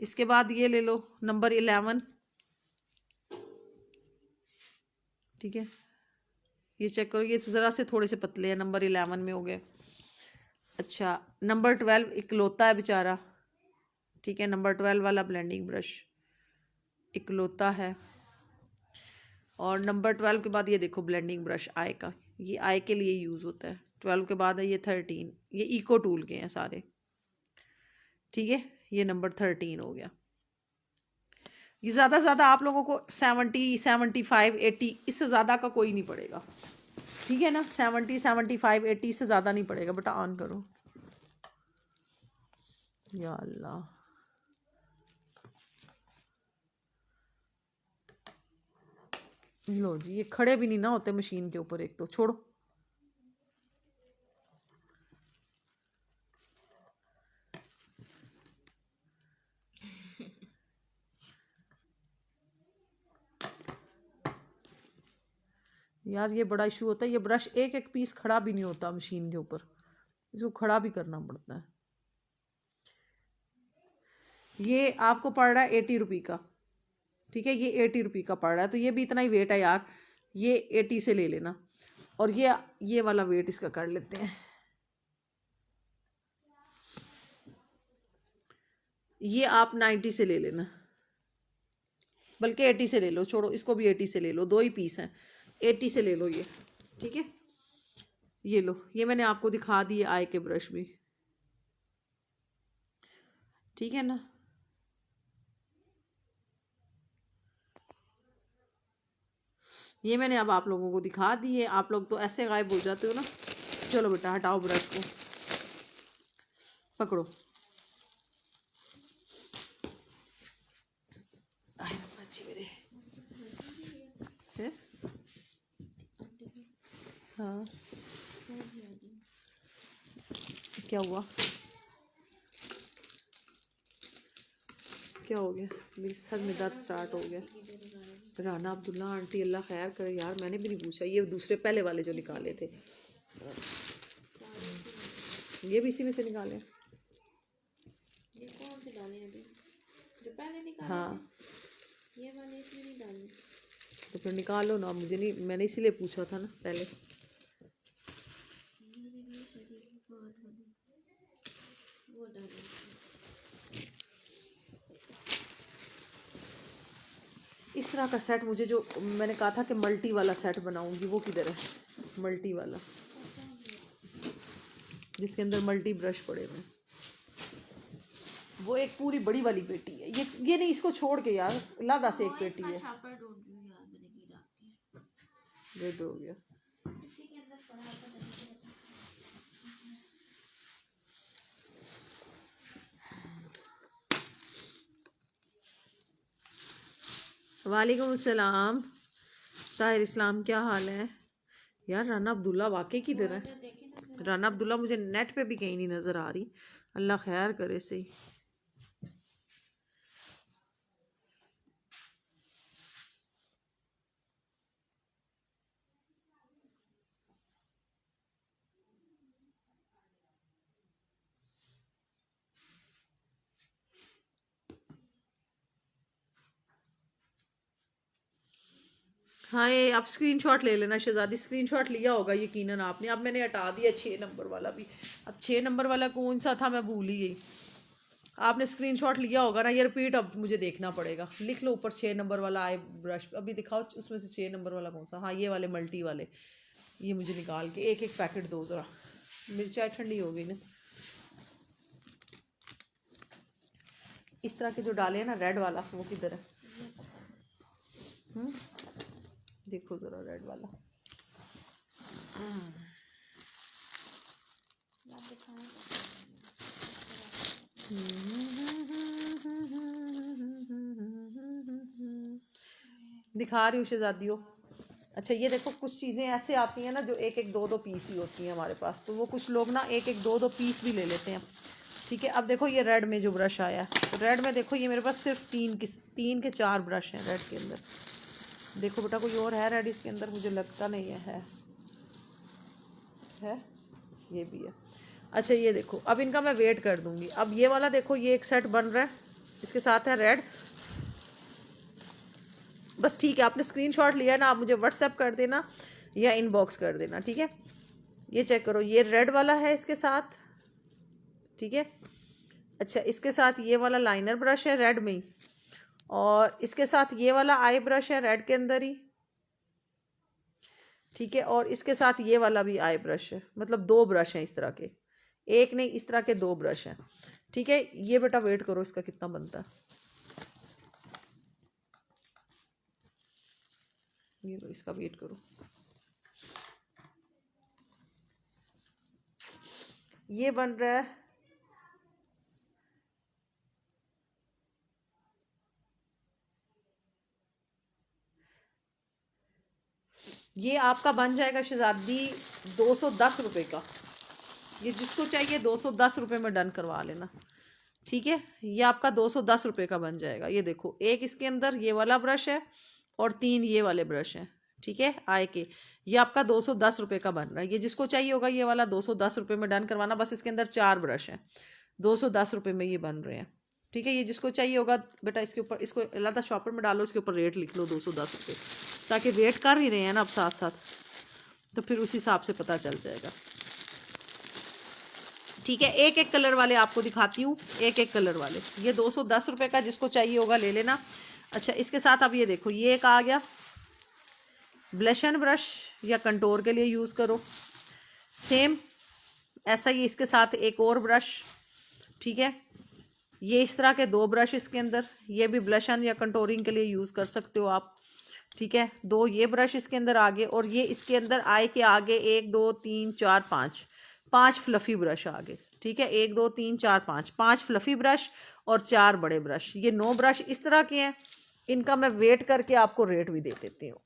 इसके बाद ये ले लो नंबर 11। ठीक है, ये चेक करो, ये ज़रा से थोड़े से पतले हैं, नंबर 11 में हो गए। अच्छा नंबर 12 इकलौता है बेचारा। ठीक है, नंबर 12 वाला ब्लेंडिंग ब्रश इकलौता है। और नंबर 12 के बाद ये देखो ब्लेंडिंग ब्रश आई का, ये आई के लिए यूज़ होता है। 12 के बाद है ये 13, ये इको टूल के हैं सारे। ठीक है, ये नंबर 13 हो गया। ये ज़्यादा से ज़्यादा आप लोगों को 70 75 80, इससे ज़्यादा का कोई नहीं पड़ेगा। ठीक है ना, 70 75 80 से ज़्यादा नहीं पड़ेगा। बेटा ऑन करो, या अल्लाह। लो जी, ये खड़े भी नहीं ना होते मशीन के ऊपर, एक तो छोड़ो। यार ये बड़ा इशू होता है, ये ब्रश एक एक पीस खड़ा भी नहीं होता मशीन के ऊपर, इसको खड़ा भी करना पड़ता है। ये आपको पड़ रहा है 80 रुपये का। ठीक है, ये 80 रुपये का पड़ रहा है, तो ये भी इतना ही वेट है यार, ये 80 से ले लेना। और ये वाला वेट इसका कर लेते हैं, ये आप 90 से ले लेना, बल्कि 80 से ले लो, छोड़ो इसको भी 80 से ले लो, 2 ही पीस हैं, 80 से ले लो ये। ठीक है, ये लो, ये मैंने आपको दिखा दिए आई के ब्रश भी। ठीक है ना, ये मैंने अब आप लोगों को दिखा दिए। आप लोग तो ऐसे गायब हो जाते हो ना। चलो बेटा हटाओ ब्रश को, पकड़ो। आए रब्बा जी मेरे, है? हाँ क्या हुआ, क्या हो गया? मेरी सर में दर्द स्टार्ट हो गया। राना अब्दुल्ला आंटी अल्लाह खैर करे यार, मैंने भी नहीं पूछा। ये दूसरे पहले वाले जो निकाले थे, ये भी इसी में से निकाले। ये कौन से डाले अभी जो पहले निकाले हाँ थे? ये वाले इसमें नहीं डालने। तो फिर निकालो ना, मुझे नहीं, मैंने इसीलिए पूछा था ना पहले। वो डाले। इस इस तरह का सेट मुझे, जो मैंने कहा था कि मल्टी वाला सेट बनाऊंगी, वो किधर है? मल्टी वाला, जिसके अंदर मल्टी ब्रश पड़े हुए हैं। वो एक पूरी बड़ी वाली पेटी है। ये नहीं, इसको छोड़ के यार, लादा से एक पेटी है। शार्पर ढूंढ रही हूँ यार, मैंने गिरा के रेड हो गया। इसी के अंदर पड़ा है, पता नहीं क्या था। वालेकुम अस्सलाम ताहिर इस्लाम, क्या हाल है यार? राना अब्दुल्ला वाकई किधर है? देखी ना, राना अब्दुल्ला मुझे नेट पे भी कहीं नहीं नज़र आ रही। अल्लाह खैर करे सही। हाँ, ये आप स्क्रीनशॉट ले लेना शहजादी, स्क्रीनशॉट लिया होगा यकीनन आपने। अब मैंने हटा दिया 6 नंबर वाला भी। अब 6 नंबर वाला कौन सा था मैं भूल ही गई। आपने स्क्रीनशॉट लिया होगा ना, ये रिपीट अब मुझे देखना पड़ेगा। लिख लो ऊपर 6 नंबर वाला आई ब्रश, अभी दिखाओ उसमें से 6 नंबर वाला कौन सा। हाँ, ये वाले मल्टी वाले, ये मुझे निकाल के एक एक पैकेट दो ज़रा। मिर्चाई ठंडी हो गई ना। इस तरह के जो डाले हैं ना, रेड वाला, वो किधर है? देखो ज़रा रेड वाला। यार दिखाएं दिखा रही हूँ शहजादियों। अच्छा, ये देखो कुछ चीज़ें ऐसे आती हैं ना जो एक एक दो दो पीस ही होती हैं हमारे पास, तो वो कुछ लोग ना एक एक दो दो पीस भी ले लेते हैं। ठीक है, अब देखो ये रेड में जो ब्रश आया है, तो रेड में देखो ये मेरे पास सिर्फ 3 के 4 ब्रश हैं रेड के अंदर। देखो बेटा, कोई और है रेड इसके अंदर? मुझे लगता नहीं है। ये भी है। अच्छा, ये देखो, अब इनका मैं वेट कर दूंगी। अब ये वाला देखो, ये एक सेट बन रहा है, इसके साथ है रेड। बस ठीक है, आपने स्क्रीनशॉट लिया ना, आप मुझे व्हाट्सएप कर देना या इनबॉक्स कर देना। ठीक है, ये चेक करो, ये रेड वाला है इसके साथ। ठीक है, अच्छा, इसके साथ ये वाला लाइनर ब्रश है रेड में ही, और इसके साथ ये वाला आई ब्रश है रेड के अंदर ही। ठीक है, और इसके साथ ये वाला भी आई ब्रश है, मतलब 2 ब्रश हैं इस तरह के, एक नहीं, इस तरह के 2 ब्रश हैं। ठीक है, ये बेटा वेट करो इसका कितना बनता है। ये लो, इसका वेट करो। ये बन रहा है ये आपका बन जाएगा शहजादी 210 रुपये का। ये जिसको चाहिए 210 रुपये में डन करवा लेना। ठीक है, ये आपका 210 रुपये का बन जाएगा। ये देखो, एक इसके अंदर ये वाला ब्रश है और 3 ये वाले ब्रश हैं। ठीक है, आए के ये आपका 210 रुपये का बन रहा है। ये जिसको चाहिए होगा ये वाला 210 रुपये में डन करवाना। बस इसके अंदर 4 ब्रश हैं, 210 रुपये में ये बन रहे हैं। ठीक है, ये जिसको चाहिए होगा बेटा, इसके ऊपर इसको अलग शॉपर में डालो, इसके ऊपर रेट लिख लो 210 रुपये, ताकि वेट कर ही रहे हैं ना अब साथ साथ, तो फिर उस हिसाब से पता चल जाएगा। ठीक है, एक एक कलर वाले आपको दिखाती हूँ, एक एक कलर वाले। ये 210 रुपये का, जिसको चाहिए होगा ले लेना। अच्छा, इसके साथ अब ये देखो, ये एक आ गया ब्लशन ब्रश, या कंटोर के लिए यूज़ करो। सेम ऐसा ही इसके साथ एक और ब्रश। ठीक है, ये इस तरह के 2 ब्रश इसके अंदर, ये भी ब्लशन या कंटोरिंग के लिए यूज़ कर सकते हो आप। ठीक है, 2 ये ब्रश इसके अंदर आगे, और ये इसके अंदर आए के आगे 1 2 3 4 5 फ्लफ़ी ब्रश आगे। ठीक है, 1 2 3 4 5 फ्लफ़ी ब्रश और 4 बड़े ब्रश। ये 9 ब्रश इस तरह के हैं। इनका मैं वेट करके आपको रेट भी दे देती हूँ।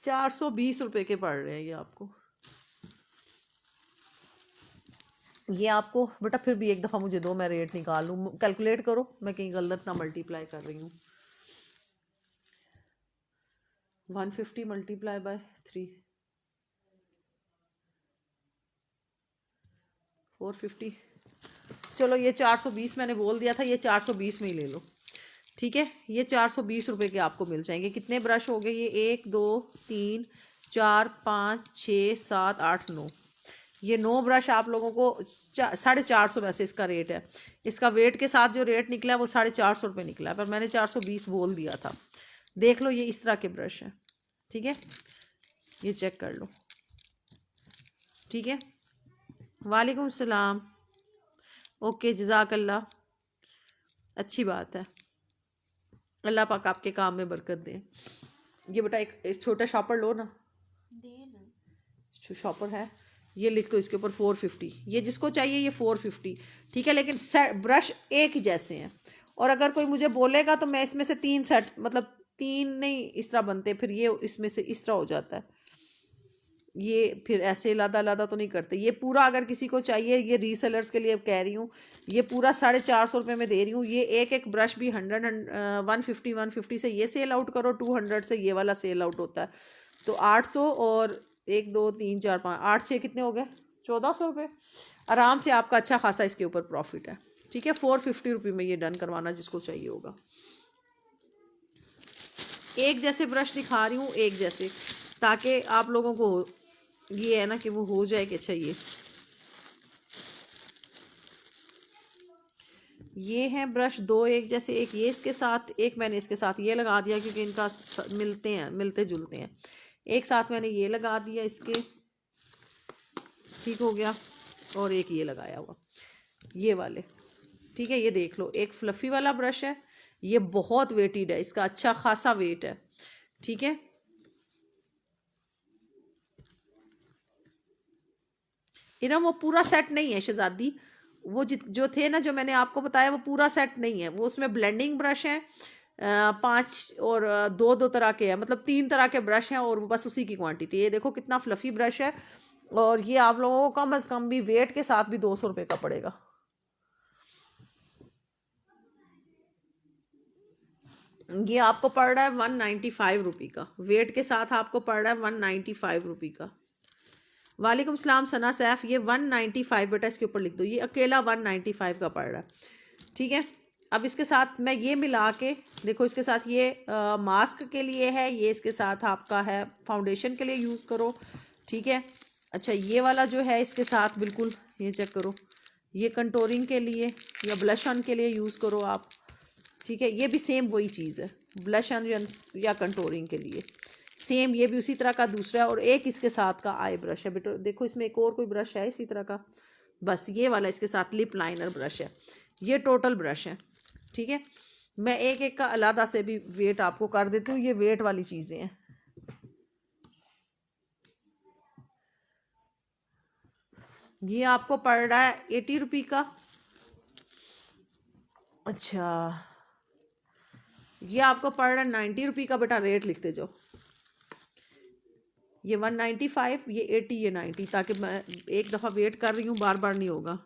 ₹420 के पड़ रहे हैं ये आपको। ये आपको बेटा फिर भी एक दफ़ा मुझे दो, मैं रेट निकाल लूँ। कैलकुलेट करो, मैं कहीं गलत ना मल्टीप्लाई कर रही हूँ। 150 मल्टीप्लाई बाय 3, 450। चलो, ये 420 मैंने बोल दिया था, ये 420 में ही ले लो। ठीक है, ये 420 रुपये के आपको मिल जाएंगे। कितने ब्रश हो गए ये? 1 2 3 4 5 6 7 8 9 ये 9 ब्रश आप लोगों को 450 वैसे इसका रेट है। इसका वेट के साथ जो रेट निकला है वो 450 रुपये निकला है, पर मैंने 420 बोल दिया था। देख लो ये इस तरह के ब्रश हैं, ठीक है, ये चेक कर लो, ठीक है। वालेकुम सलाम। ओके, जज़ाकल्लाह, अच्छी बात है, अल्लाह पाक आपके काम में बरकत दे। ये बेटा एक छोटा शॉपर लो ना, दे ना। शॉपर है, ये लिख दो इसके ऊपर 450, ये जिसको चाहिए ये 450, ठीक है। लेकिन ब्रश एक ही जैसे हैं, और अगर कोई मुझे बोलेगा तो मैं इसमें से 3 सेट, मतलब 3 नहीं इस तरह बनते, फिर ये इसमें से इस तरह हो जाता है, ये फिर ऐसे लादा लादा तो नहीं करते। ये पूरा अगर किसी को चाहिए, ये रीसेलर्स के लिए कह रही हूँ, ये पूरा 450 रुपये में दे रही हूँ। ये एक एक ब्रश भी 150 से ये सेल आउट करो, 200 से ये वाला सेल आउट होता है, तो 800 और 1 2 3 4 5 8 6 कितने हो गए, 1400 रुपये आराम से आपका अच्छा खासा इसके ऊपर प्रॉफिट है, ठीक है। 450 रुपये में ये डन करवाना जिसको चाहिए होगा। एक जैसे ब्रश दिखा रही हूँ, एक जैसे, ताकि आप लोगों को ये है ना कि वो हो जाए कि अच्छा ये हैं ब्रश 2 एक जैसे, एक ये इसके साथ, एक मैंने इसके साथ ये लगा दिया क्योंकि इनका मिलते जुलते हैं। एक साथ मैंने ये लगा दिया इसके, ठीक हो गया, और एक ये लगाया हुआ, ये वाले, ठीक है। ये देख लो, एक फ्लफ़ी वाला ब्रश है, ये बहुत वेटेड है, इसका अच्छा खासा वेट है, ठीक है। इरम वो पूरा सेट नहीं है शहजादी, वो जो थे ना, जो मैंने आपको बताया वो पूरा सेट नहीं है, वो उसमें ब्लेंडिंग ब्रश हैं 5 और 2 तरह के हैं, मतलब 3 तरह के ब्रश हैं, और बस उसी की क्वांटिटी। ये देखो कितना फ्लफ़ी ब्रश है, और ये आप लोगों को कम अज़ कम भी वेट के साथ भी 200 रुपये का पड़ेगा। ये आपको पड़ रहा है 195 रुपये का, वेट के साथ आपको पड़ रहा है 195 रुपये का। वालेकुम सलाम सना सैफ, ये 195 बेटा इसके ऊपर लिख दो, ये अकेला 195 का पड़ रहा है, ठीक है। अब इसके साथ मैं ये मिला के देखो, इसके साथ ये मास्क के लिए है, ये इसके साथ आपका है फाउंडेशन के लिए यूज़ करो, ठीक है। अच्छा, ये वाला जो है इसके साथ बिल्कुल, ये चेक करो, ये कंटोरिंग के लिए या ब्लश ऑन के लिए यूज़ करो आप, ठीक है। ये भी सेम वही चीज़ है, ब्लश ऑन या कंटोरिंग के लिए सेम, ये भी उसी तरह का दूसरा है। और एक इसके साथ का आई ब्रश है बेटा, देखो इसमें एक और कोई ब्रश है इसी तरह का, बस ये वाला इसके साथ लिप लाइनर ब्रश है। ये टोटल ब्रश है, ठीक है। मैं एक एक का अलग से भी वेट आपको कर देती हूँ, ये वेट वाली चीज़ें हैं। ये आपको पड़ रहा है 80 रुपये का। अच्छा, ये आपको पड़ रहा है 90 रुपये का, बेटा रेट लिखते जाओ, ये 195, ये 80, ये 90, ताकि मैं एक दफ़ा वेट कर रही हूँ, बार बार नहीं होगा।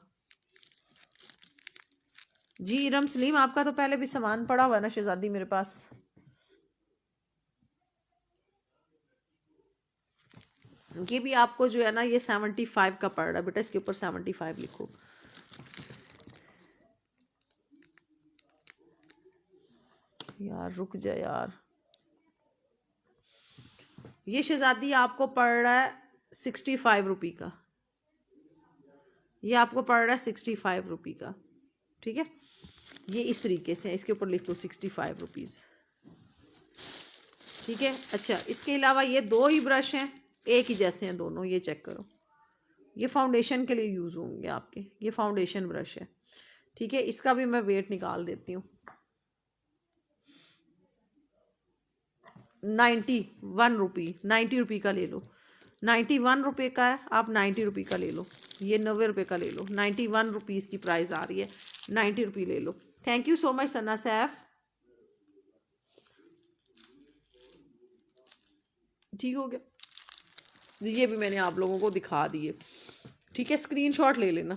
जी इरम सलीम, आपका तो पहले भी सामान पड़ा हुआ है ना शहजादी मेरे पास। ये भी आपको जो है ना ये 75 का पड़ रहा है बेटा, इसके ऊपर 75 लिखो। यार रुक जा यार, ये शहजादी आपको पड़ रहा है 65 रुपये का, ये आपको पड़ रहा है 65 रुपये का, ठीक है। ये इस तरीके से इसके ऊपर लिख दो 65 रुपीज़, ठीक है। अच्छा, इसके अलावा ये 2 ही ब्रश हैं, एक ही जैसे हैं दोनों, ये चेक करो, ये फाउंडेशन के लिए यूज़ होंगे आपके, ये फाउंडेशन ब्रश है, ठीक है। इसका भी मैं वेट निकाल देती हूँ, 91 रुपये, 90 रुपये का ले लो, 91 रुपये का है, आप 90 रुपये का ले लो, ये 90 रुपये का ले लो, 91 रुपीज़ की प्राइस आ रही है, 90 रुपये ले लो। थैंक यू सो मच सना सैफ, ठीक हो गया। ये भी मैंने आप लोगों को दिखा दिए, ठीक है। स्क्रीनशॉट ले लेना,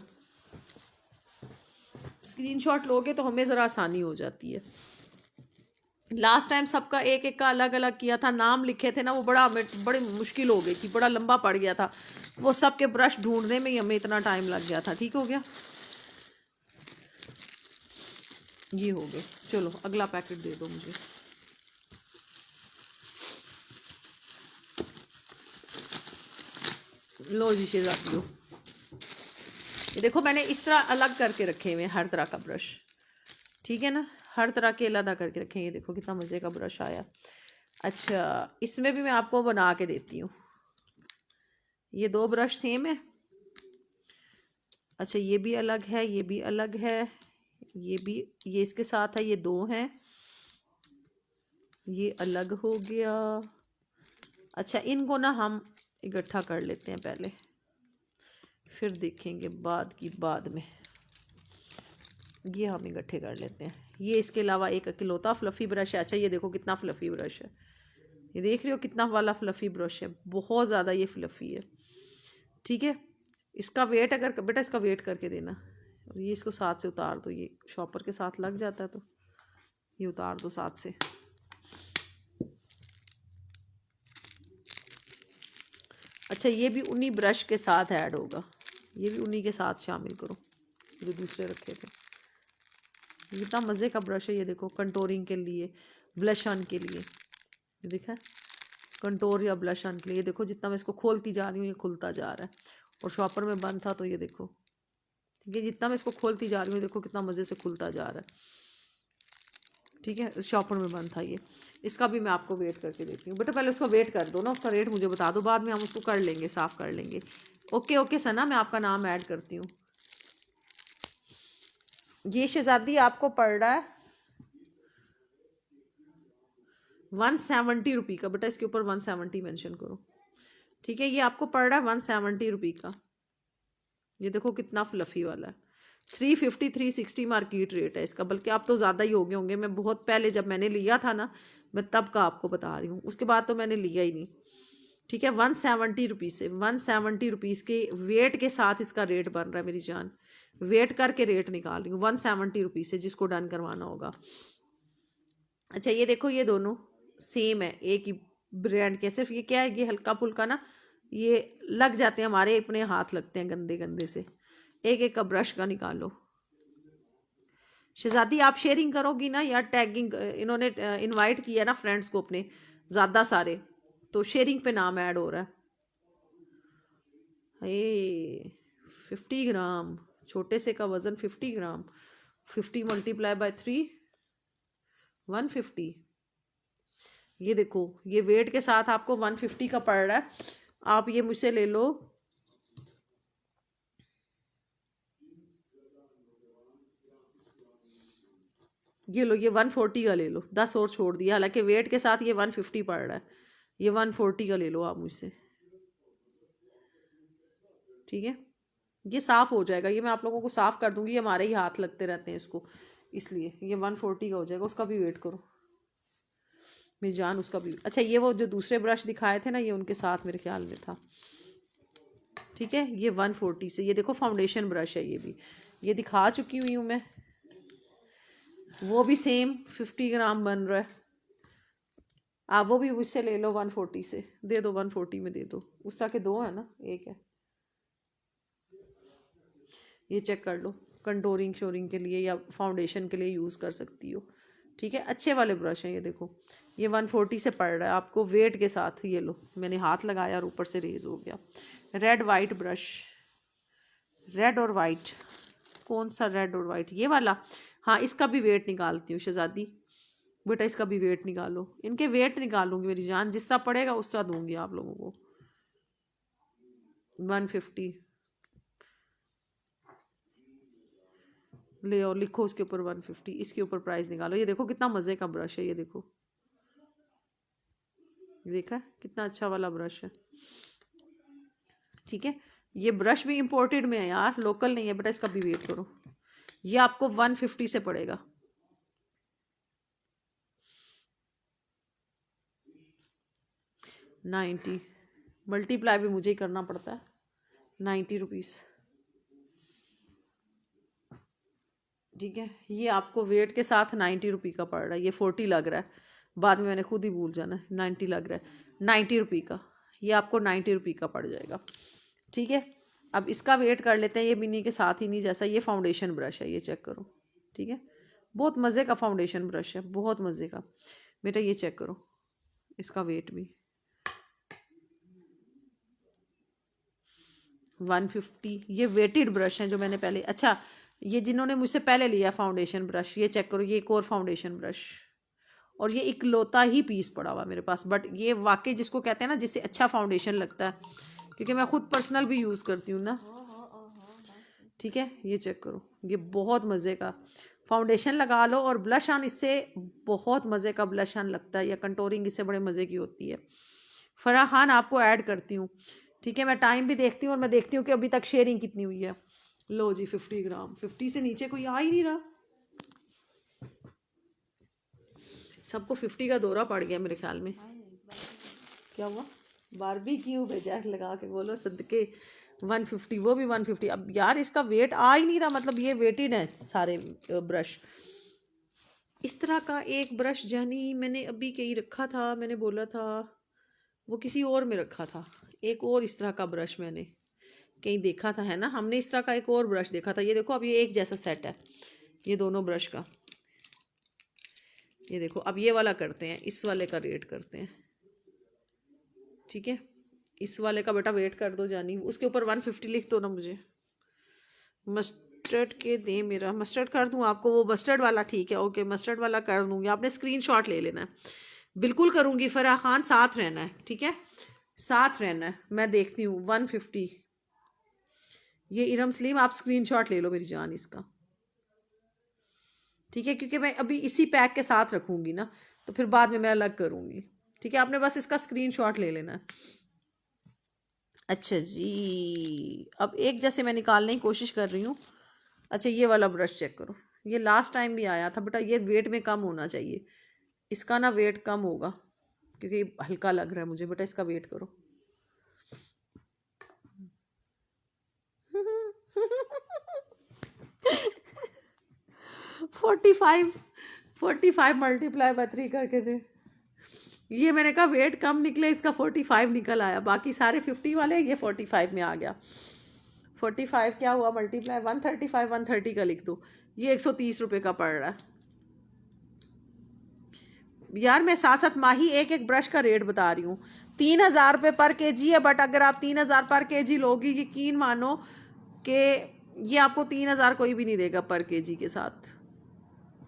स्क्रीनशॉट लोगे तो हमें ज़रा आसानी हो जाती है। लास्ट टाइम सबका एक एक का अलग अलग किया था, नाम लिखे थे ना, वो बड़ी मुश्किल हो गई थी, बड़ा लंबा पड़ गया था, वो सब के ब्रश ढूंढने में ही हमें इतना टाइम लग गया था, ठीक हो गया। ये हो गए, चलो अगला पैकेट दे दो मुझे। लो जी शेजादियों, ये देखो मैंने इस तरह अलग करके रखे हुए हैं हर तरह का ब्रश, ठीक है ना, हर तरह के अलग करके रखे हैं। ये देखो कितना मज़े का ब्रश आया। अच्छा इसमें भी मैं आपको बना के देती हूँ। ये दो ब्रश सेम है। अच्छा ये भी अलग है, ये भी अलग है, ये भी, ये इसके साथ है, ये दो हैं, ये अलग हो गया। अच्छा इनको ना हम इकट्ठा कर लेते हैं पहले, फिर देखेंगे बाद में। ये हम इकट्ठे कर लेते हैं। ये इसके अलावा एक अकेलौता फ्लफ़ी ब्रश है। अच्छा ये देखो कितना फ्लफ़ी ब्रश है, ये देख रहे हो कितना वाला फ्लफ़ी ब्रश है, बहुत ज़्यादा ये फ्लफ़ी है, ठीक है। इसका वेट अगर बेटा इसका वेट करके देना, और ये इसको साथ से उतार दो, ये शॉपर के साथ लग जाता है तो ये उतार दो साथ से। अच्छा ये भी उन्हीं ब्रश के साथ ऐड होगा, ये भी उन्हीं के साथ शामिल करो जो दूसरे रखे थे। कितना मज़े का ब्रश है ये देखो, कंटोरिंग के लिए, ब्लश ऑन के लिए, ये देखा कंटोर या ब्लश ऑन के लिए। ये देखो जितना मैं इसको खोलती जा रही हूँ ये खुलता जा रहा है, और शॉपर में बंद था तो ये देखो, ठीक है, जितना मैं इसको खोलती जा रही हूँ देखो कितना मज़े से खुलता जा रहा है, ठीक है। शॉपर में बंद था ये। इसका भी मैं आपको वेट करके देती हूँ। बेटा पहले उसका वेट कर दो ना, उसका रेट मुझे बता दो, बाद में हम उसको कर लेंगे, साफ़ कर लेंगे। ओके ओके सना, मैं आपका नाम ऐड करती हूँ। ये शहज़ादी आपको पड़ रहा है 170 रुपये का। बेटा इसके ऊपर 170 मेंशन करो, ठीक है। ये आपको पड़ रहा है 170 रुपये का। ये देखो कितना फ्लफ़ी वाला है। 350 360 मार्केट रेट है इसका, बल्कि आप तो ज़्यादा ही हो गए होंगे। मैं बहुत पहले जब मैंने लिया था ना, मैं तब का आपको बता रही हूँ, उसके बाद तो मैंने लिया ही नहीं, ठीक है। 170 रुपीज़ से 170 रुपीज़ के वेट के साथ इसका रेट बन रहा है मेरी जान। वेट करके रेट निकाल रही हूँ 170 रुपीज़ से, जिसको डन करवाना होगा। अच्छा ये देखो ये दोनों सेम है, एक ही ब्रांड के, सिर्फ ये क्या है, ये हल्का फुल्का ना ये लग जाते हैं हमारे, अपने हाथ लगते हैं गंदे गंदे से। एक एक का ब्रश का निकालो। शहजादी आप शेयरिंग करोगी ना यार, टैगिंग, इन्होंने इनवाइट किया ना फ्रेंड्स को अपने ज़्यादा सारे, तो शेयरिंग पे नाम ऐड हो रहा है। ये 50 ग्राम, छोटे से का वज़न 50 ग्राम, 50 मल्टीप्लाई बाय 3 150। ये देखो ये वेट के साथ आपको 150 का पड़ रहा है। आप ये मुझसे ले लो, ये लो, ये 140 का ले लो, 10 और छोड़ दिया, हालांकि वेट के साथ ये 150 पड़ रहा है। ये 140 का ले लो आप मुझसे, ठीक है। ये साफ़ हो जाएगा, ये मैं आप लोगों को साफ़ कर दूंगी, ये हमारे ही हाथ लगते रहते हैं इसको, इसलिए ये 140 का हो जाएगा। उसका भी वेट करो मेरी जान, उसका भी। अच्छा ये वो जो दूसरे ब्रश दिखाए थे ना, ये उनके साथ मेरे ख्याल में था, ठीक है। ये 140 से, ये देखो फाउंडेशन ब्रश है, ये भी ये दिखा चुकी हुई हूँ मैं, वो भी सेम 50 ग्राम बन रहा है। आप वो भी मुझसे ले लो 140 से, दे दो 140 में दे दो। उस तरह के दो है ना, एक है, ये चेक कर लो, कंटोरिंग शोरिंग के लिए या फाउंडेशन के लिए यूज़ कर सकती हो, ठीक है। अच्छे वाले ब्रश हैं ये देखो, ये 140 से पड़ रहा है आपको वेट के साथ। ये लो मैंने हाथ लगाया और ऊपर से रेज हो गया। रेड वाइट ब्रश, रेड और वाइट, कौन सा रेड और वाइट, ये वाला। हाँ इसका भी वेट निकालती हूँ शहजादी, बेटा इसका भी वेट निकालो। इनके वेट निकालूंगी मेरी जान, जिस तरह पड़ेगा उस तरह दूंगी आप लोगों को। 150 ले और लिखो उसके ऊपर 150, इसके ऊपर प्राइस निकालो। ये देखो कितना मज़े का ब्रश है, ये देखो, देखा है कितना अच्छा वाला ब्रश है, ठीक है। ये ब्रश भी इंपोर्टेड में है यार, लोकल नहीं है। बेटा इसका भी वेट करो, ये आपको 150 से पड़ेगा। नाइन्टी मल्टीप्लाई भी मुझे ही करना पड़ता है, 90 रुपीज़, ठीक है। ये आपको वेट के साथ 90 रुपये का पड़ रहा है। ये 40 लग रहा है, बाद में मैंने खुद ही भूल जाना है, 90 लग रहा है, 90 रुपये का। ये आपको 90 रुपये का पड़ जाएगा, ठीक है। अब इसका वेट कर लेते हैं, ये मिनी के साथ ही नहीं जैसा। ये फाउंडेशन ब्रश है, ये चेक करो, ठीक है। बहुत मज़े का फाउंडेशन ब्रश है, बहुत मज़े का बेटा। ये चेक करो इसका वेट भी 150। ये वेटेड ब्रश हैं जो मैंने पहले, अच्छा ये जिन्होंने मुझसे पहले लिया फाउंडेशन ब्रश, ये चेक करो, ये एक और फाउंडेशन ब्रश, और ये इकलौता ही पीस पड़ा हुआ मेरे पास, बट ये वाकई जिसको कहते हैं ना जिससे अच्छा फाउंडेशन लगता है, क्योंकि मैं खुद पर्सनल भी यूज़ करती हूँ ना। ठीक है, ये चेक करो, ये बहुत मज़े का फाउंडेशन लगा लो और ब्लश ऑन, इससे बहुत मज़े का ब्लश ऑन लगता है, या कंटोरिंग इससे बड़े मज़े की होती है। फराह खान आपको ऐड करती हूँ, ठीक है, मैं टाइम भी देखती हूँ और मैं देखती हूँ कि अभी तक शेयरिंग कितनी हुई है। लो जी 50 ग्राम, 50 से नीचे कोई आ ही नहीं रहा, सबको 50 का दौरा पड़ गया मेरे ख्याल में। क्या हुआ? बारबेक्यू भेजा है, लगा के बोलो सदके 150, वो भी 150। अब यार इसका वेट आ ही नहीं रहा, मतलब ये वेटेड है सारे ब्रश। इस तरह का एक ब्रश जानी मैंने अभी कहीं रखा था, मैंने बोला था वो किसी और में रखा था, एक और इस तरह का ब्रश मैंने कहीं देखा था, है ना, हमने इस तरह का एक और ब्रश देखा था। ये देखो अब ये एक जैसा सेट है ये दोनों ब्रश का, ये देखो। अब ये वाला करते हैं, इस वाले का रेट करते हैं, ठीक है, इस वाले का बेटा वेट कर दो जानी, उसके ऊपर 150 लिख दो ना मुझे। मस्टर्ड के दे, मेरा मस्टर्ड कर दूँ आपको, वो मस्टर्ड वाला ठीक है, ओके मस्टर्ड वाला कर दूँगी, आपने स्क्रीनशॉट ले लेना है। बिल्कुल करूँगी फराह खान, साथ रहना है, ठीक है, साथ रहना है। मैं देखती हूँ 150, ये इरम सलीम आप स्क्रीनशॉट ले लो मेरी जान इसका, ठीक है, क्योंकि मैं अभी इसी पैक के साथ रखूँगी ना, तो फिर बाद में मैं अलग करूँगी, ठीक है, आपने बस इसका स्क्रीनशॉट ले लेना है। अच्छा जी, अब एक जैसे मैं निकालने की कोशिश कर रही हूँ। अच्छा ये वाला ब्रश चेक करो, ये लास्ट टाइम भी आया था बेटा, ये वेट में कम होना चाहिए, इसका ना वेट कम होगा क्योंकि हल्का लग रहा है मुझे बेटा, इसका वेट करो। फोर्टी फाइव मल्टीप्लाई बाय 3 करके दे, ये मैंने कहा वेट कम निकले, इसका 45 निकल आया, बाकी सारे 50 वाले, ये 45 में आ गया। 45 क्या हुआ मल्टीप्लाई 135, 130 का लिख दो, ये 130 रुपये का पड़ रहा है। यार मैं साथ साथ माही एक एक ब्रश का रेट बता रही हूँ, 3000 रुपये पर केजी है, बट अगर आप 3000 पर केजी लोगी, यकीन मानो कि ये आपको 3000 कोई भी नहीं देगा पर केजी के साथ।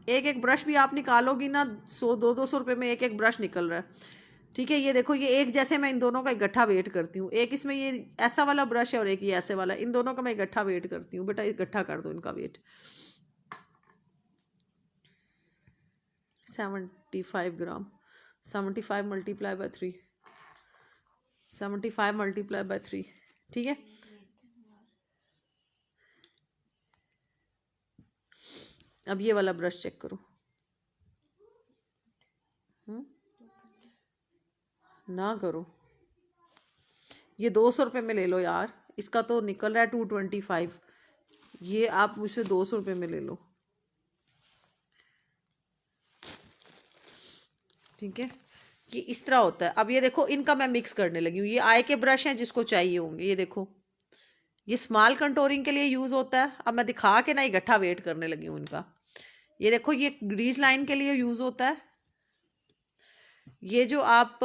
एक एक ब्रश भी आप निकालोगी ना, 100-200 रुपये में एक एक ब्रश निकल रहा है, ठीक है। ये देखो, ये एक जैसे, मैं इन दोनों का इकट्ठा वेट करती हूँ, एक इसमें ये ऐसा वाला ब्रश है और एक ये ऐसे वाला, इन दोनों का मैं इकट्ठा वेट करती हूँ बेटा, इकट्ठा कर दो इनका weight. 75 gram, 75 multiply by 3, 75 multiply by 3, ठीक है। अब ये वाला ब्रश चेक करो, ना करो, ये 200 रुपये में ले लो यार, इसका तो निकल रहा है 225, ये आप मुझसे 200 रुपये में ले लो, ठीक है। ये इस तरह होता है। अब ये देखो, इनका मैं मिक्स करने लगी हूँ, ये आई के ब्रश हैं जिसको चाहिए होंगे, ये देखो, ये स्मॉल कंटोरिंग के लिए यूज़ होता है। अब मैं दिखा के ना इकट्ठा वेट करने लगी हूँ इनका, ये देखो, ये ग्रीज लाइन के लिए यूज़ होता है, ये जो आप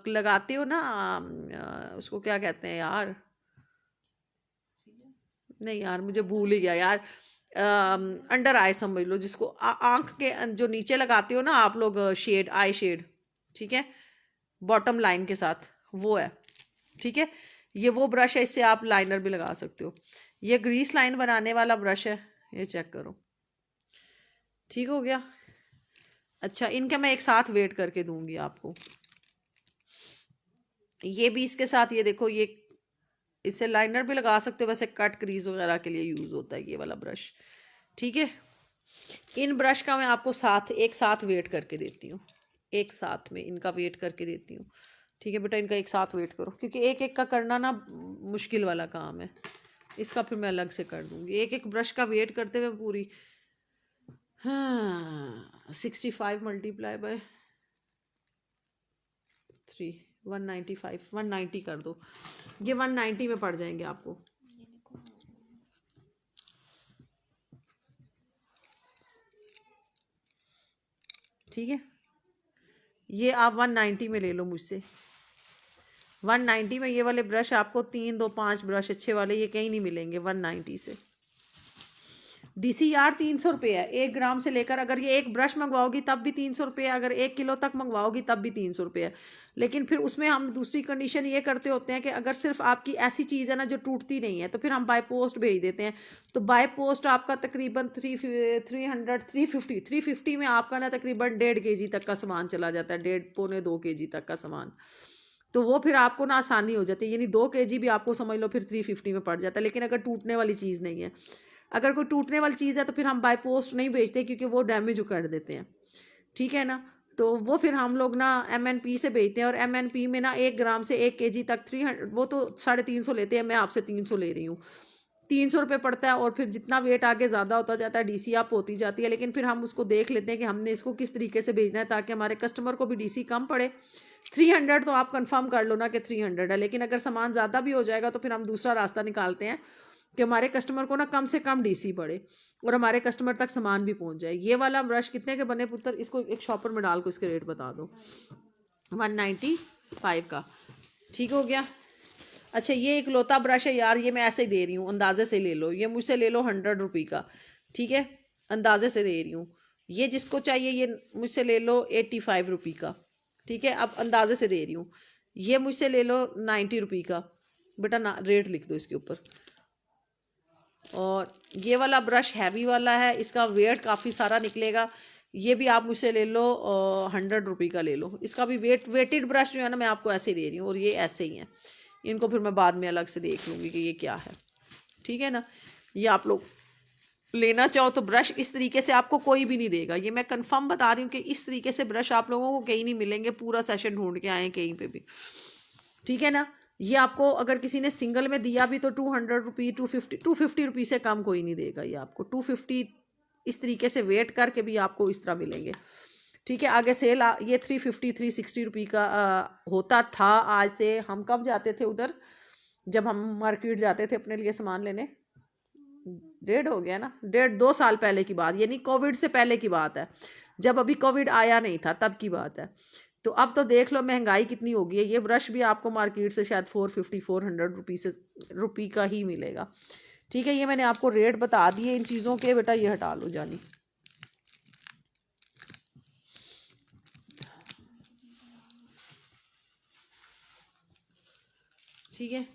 लगाते हो ना, उसको क्या कहते हैं यार, नहीं यार मुझे भूल ही गया यार, अंडर आई समझ लो जिसको, आंख के जो नीचे लगाते हो ना आप लोग, शेड, आई शेड, ठीक है, बॉटम लाइन के साथ, वो है, ठीक है। ये वो ब्रश है, इससे आप लाइनर भी लगा सकते हो, ये ग्रीस लाइन बनाने वाला ब्रश है, ये चेक करो, ठीक हो गया। अच्छा, इनका मैं एक साथ वेट करके दूंगी आपको, ये भी इसके साथ, ये देखो, ये इससे लाइनर भी लगा सकते हो, वैसे कट क्रीज वगैरह के लिए यूज़ होता है ये वाला ब्रश, ठीक है। इन ब्रश का मैं आपको एक साथ वेट करके देती हूँ, एक साथ में इनका वेट करके देती हूँ, ठीक है बेटा, इनका एक साथ वेट करो, क्योंकि एक एक का करना ना मुश्किल वाला काम है, इसका फिर मैं अलग से कर दूँगी, एक एक ब्रश का वेट करते हुए पूरी। हाँ, 65 मल्टीप्लाई बाय 3, 195, 190 कर दो, ये 190 में पड़ जाएंगे आपको, ठीक है। ये आप 190 में ले लो मुझसे, 190 में ये वाले ब्रश आपको 3 2 5 ब्रश अच्छे वाले ये कहीं नहीं मिलेंगे 190 से। DCR 300 रुपये है 1 ग्राम से लेकर, अगर ये एक ब्रश मंगवाओगी तब भी 300 रुपये, अगर 1 किलो तक मंगवाओगी तब भी 300 रुपये है। लेकिन फिर उसमें हम दूसरी कंडीशन ये करते होते हैं कि अगर सिर्फ आपकी ऐसी चीज़ है ना जो टूटती नहीं है तो फिर हम बाय पोस्ट भेज देते हैं। तो बाय पोस्ट आपका तकरीबन 350 में आपका ना तकरीबन 1.5 kg तक का सामान चला जाता है, 1.5 पौने 2 kg तक का सामान। तो वो फिर आपको ना आसानी हो जाती है, यानी 2 kg भी आपको समझ लो फिर 350 में पड़ जाता है। लेकिन अगर टूटने वाली चीज़ नहीं है, अगर कोई टूटने वाली चीज़ है तो फिर हम बाय पोस्ट नहीं भेजते क्योंकि वो डैमेज कर देते हैं, ठीक है ना। तो वो फिर हम लोग ना MNP से भेजते हैं, और MNP में ना 1 ग्राम से 1 kg तक 300, वो तो 350 लेते हैं, मैं आपसे 300 ले रही हूँ, 300 रुपये पड़ता है। और फिर जितना वेट आगे ज़्यादा होता जाता है DC अप होती जाती है, लेकिन फिर हम उसको देख लेते हैं कि हमने इसको किस तरीके से भेजना है ताकि हमारे कस्टमर को भी DC कम पड़े। 300 तो आप कंफर्म कर लो ना कि 300 है, लेकिन अगर सामान ज़्यादा भी हो जाएगा तो फिर हम दूसरा रास्ता निकालते हैं कि हमारे कस्टमर को ना कम से कम DC पड़े और हमारे कस्टमर तक सामान भी पहुंच जाए। ये वाला ब्रश कितने के बने पुत्र, इसको एक शॉपर में डाल को इसके रेट बता दो। 195 का, ठीक हो गया। अच्छा ये एक लोता ब्रश है यार, ये मैं ऐसे ही दे रही हूँ, अंदाजे से ले लो, ये मुझसे ले लो 100 रुपये का, ठीक है, अंदाजे से दे रही हूँ। ये जिसको चाहिए ये मुझसे ले लो 85 रुपये का, ठीक है, अब अंदाजे से दे रही हूँ। ये मुझसे ले लो 90 रुपये का, बेटा ना रेट लिख दो इसके ऊपर। और ये वाला ब्रश हैवी वाला है, इसका वेट काफ़ी सारा निकलेगा, ये भी आप मुझसे ले लो 100 रुपये का ले लो। इसका भी वेटेड ब्रश जो है ना मैं आपको ऐसे ही दे रही हूँ, और ये ऐसे ही हैं, इनको फिर मैं बाद में अलग से देख लूँगी कि ये क्या है, ठीक है ना। ये आप लोग लेना चाहो तो ब्रश इस तरीके से आपको कोई भी नहीं देगा, ये मैं कंफर्म बता रही हूँ कि इस तरीके से ब्रश आप लोगों को कहीं नहीं मिलेंगे, पूरा सेशन ढूंढ के आए कहीं पे भी, ठीक है ना। ये आपको अगर किसी ने सिंगल में दिया भी तो 200 रुपये 250 रुपये से कम कोई नहीं देगा। ये आपको 250 इस तरीके से वेट करके भी आपको इस तरह मिलेंगे, ठीक है। आगे सेल ये 350 360 रुपये का होता था। आज से हम कब जाते थे उधर, जब हम मार्केट जाते थे अपने लिए सामान लेने, 1.5 हो गया ना, 1.5 2 साल पहले की बात, यानी कोविड से पहले की बात है, जब अभी कोविड आया नहीं था तब की बात है। तो अब तो देख लो महंगाई कितनी हो गई है। ये ब्रश भी आपको मार्केट से शायद 450 400 रुपये का ही मिलेगा, ठीक है। ये मैंने आपको रेट बता दिए इन चीज़ों के, बेटा ये हटा लो जानी, ठीक है।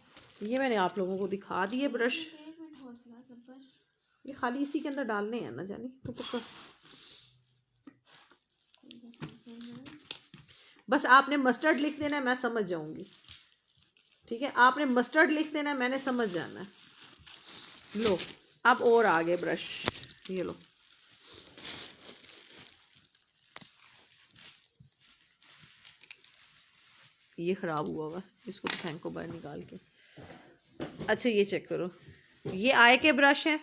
ये मैंने आप लोगों को दिखा दिए ब्रश, ये खाली इसी के अंदर डालने हैं ना जानी, तो पक्का बस आपने मस्टर्ड लिख देना है, मैं समझ जाऊंगी, ठीक है। आपने मस्टर्ड लिख देना है, मैंने समझ जाना है। लो अब और आगे ब्रश, ये लो, ये ख़राब हुआ हुआ, इसको तो फेंको बाहर निकाल के। अच्छा ये चेक करो, ये आय के ब्रश हैं,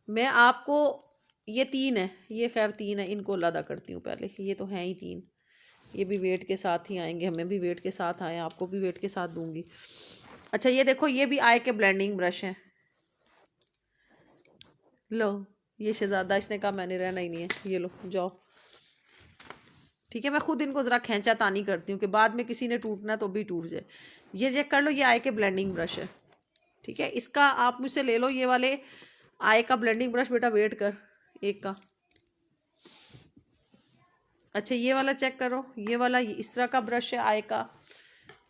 मैं आपको ये 3 है, ये खैर 3 है, इनको अलग करती हूँ पहले, ये तो हैं ही 3, ये भी वेट के साथ ही आएंगे, हमें भी वेट के साथ आए, आपको भी वेट के साथ दूंगी। अच्छा ये देखो, ये भी आय के ब्लेंडिंग ब्रश हैं, लो ये शहजादा, इसने कहा मैंने रहना ही नहीं है, ये लो जाओ, ठीक है। मैं खुद इनको ज़रा खींचा तानी करती हूँ कि बाद में किसी ने टूटना तो भी टूट जाए। ये चेक कर लो, ये आय के ब्लेंडिंग ब्रश है, ठीक है। इसका आप मुझसे ले लो ये वाले आय का ब्लेंडिंग ब्रश, बेटा वेट कर एक का। अच्छा ये वाला चेक करो, ये वाला इस तरह का ब्रश है आय का,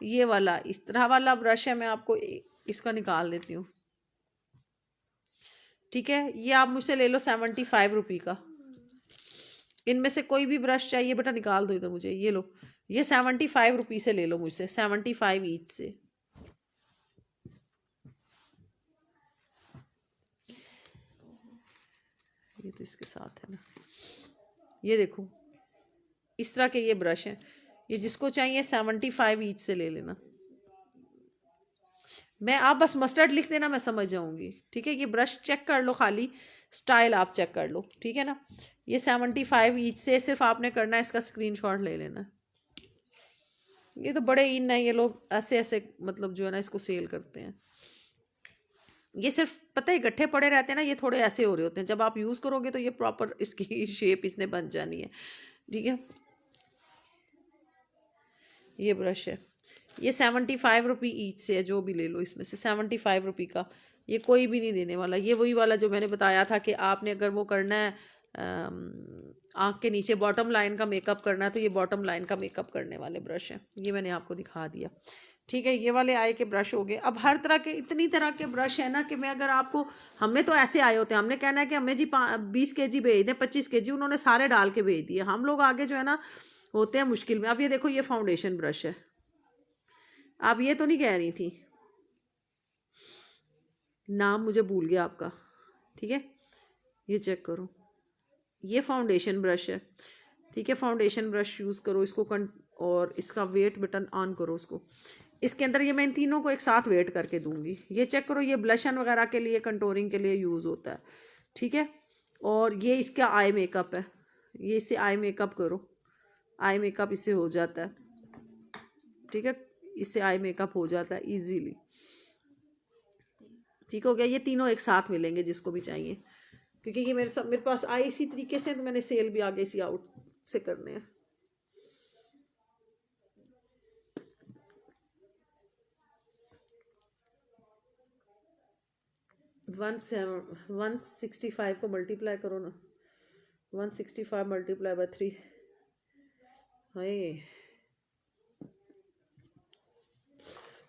ये वाला इस तरह वाला ब्रश है, मैं आपको इसका निकाल देती हूँ, ठीक है। ये आप मुझसे ले लो 75 रुपये का, इनमें से कोई भी ब्रश चाहिए बेटा निकाल दो इधर मुझे, ये लो, ये 75 रुपये से ले लो मुझसे, 75 ईच से, ये तो इसके साथ है ना। ये देखो इस तरह के ये ब्रश हैं, ये जिसको चाहिए 75 ईच से ले लेना। मैं आप बस मस्टर्ड लिख देना, मैं समझ जाऊंगी, ठीक है। ये ब्रश चेक कर लो, खाली स्टाइल आप चेक कर लो, ठीक है ना। ये 75 ईच से, सिर्फ आपने करना है इसका स्क्रीनशॉट ले लेना। ये तो बड़े इन है, ये लोग ऐसे ऐसे मतलब जो है ना इसको सेल करते हैं। ये सिर्फ पता है इकट्ठे पड़े रहते हैं ना, ये थोड़े ऐसे हो रहे होते हैं, जब आप यूज़ करोगे तो ये प्रॉपर इसकी शेप इसने बन जानी है, ठीक है। ये ब्रश है, ये 75 रुपी ईच से है, जो भी ले लो इसमें से 75 रुपी का। ये कोई भी नहीं देने वाला। ये वही वाला जो मैंने बताया था कि आपने अगर वो करना है आँख के नीचे बॉटम लाइन का मेकअप करना है, तो ये बॉटम लाइन का मेकअप करने वाले ब्रश हैं। ये मैंने आपको दिखा दिया, ठीक है। ये वाले आए के ब्रश हो गए। अब हर तरह के, इतनी तरह के ब्रश है ना कि मैं अगर आपको, हमें तो ऐसे आए होते हैं, हमने कहना है कि हमें जी 20 kg भेज दें, 25 kg, उन्होंने सारे डाल के भेज दिए। हम लोग आगे जो है ना होते हैं मुश्किल में। अब ये देखो, ये फाउंडेशन ब्रश है। आप ये तो नहीं कह रही थी, नाम मुझे भूल गया आपका, ठीक है। ये चेक करो, ये फाउंडेशन ब्रश है, ठीक है। फाउंडेशन ब्रश यूज़ करो इसको और इसका वेट बटन ऑन करो उसको। इसके अंदर ये मैं इन तीनों को एक साथ वेट करके दूंगी। ये चेक करो, ये ब्लशन वगैरह के लिए, कंटोरिंग के लिए यूज़ होता है, ठीक है। और ये इसका आई मेकअप है। ये इससे आई मेकअप करो, आई मेकअप इससे हो जाता है, ठीक है। इससे आई मेकअप हो जाता है इजीली, ठीक हो गया। ये तीनों एक साथ मिलेंगे जिसको भी चाहिए, क्योंकि ये मेरे पास आई इसी तरीके से, तो मैंने सेल भी आगे इसी आउट से करने हैं। वन 165 को मल्टीप्लाई करो ना, 165 मल्टीप्लाई बाय 3, हाय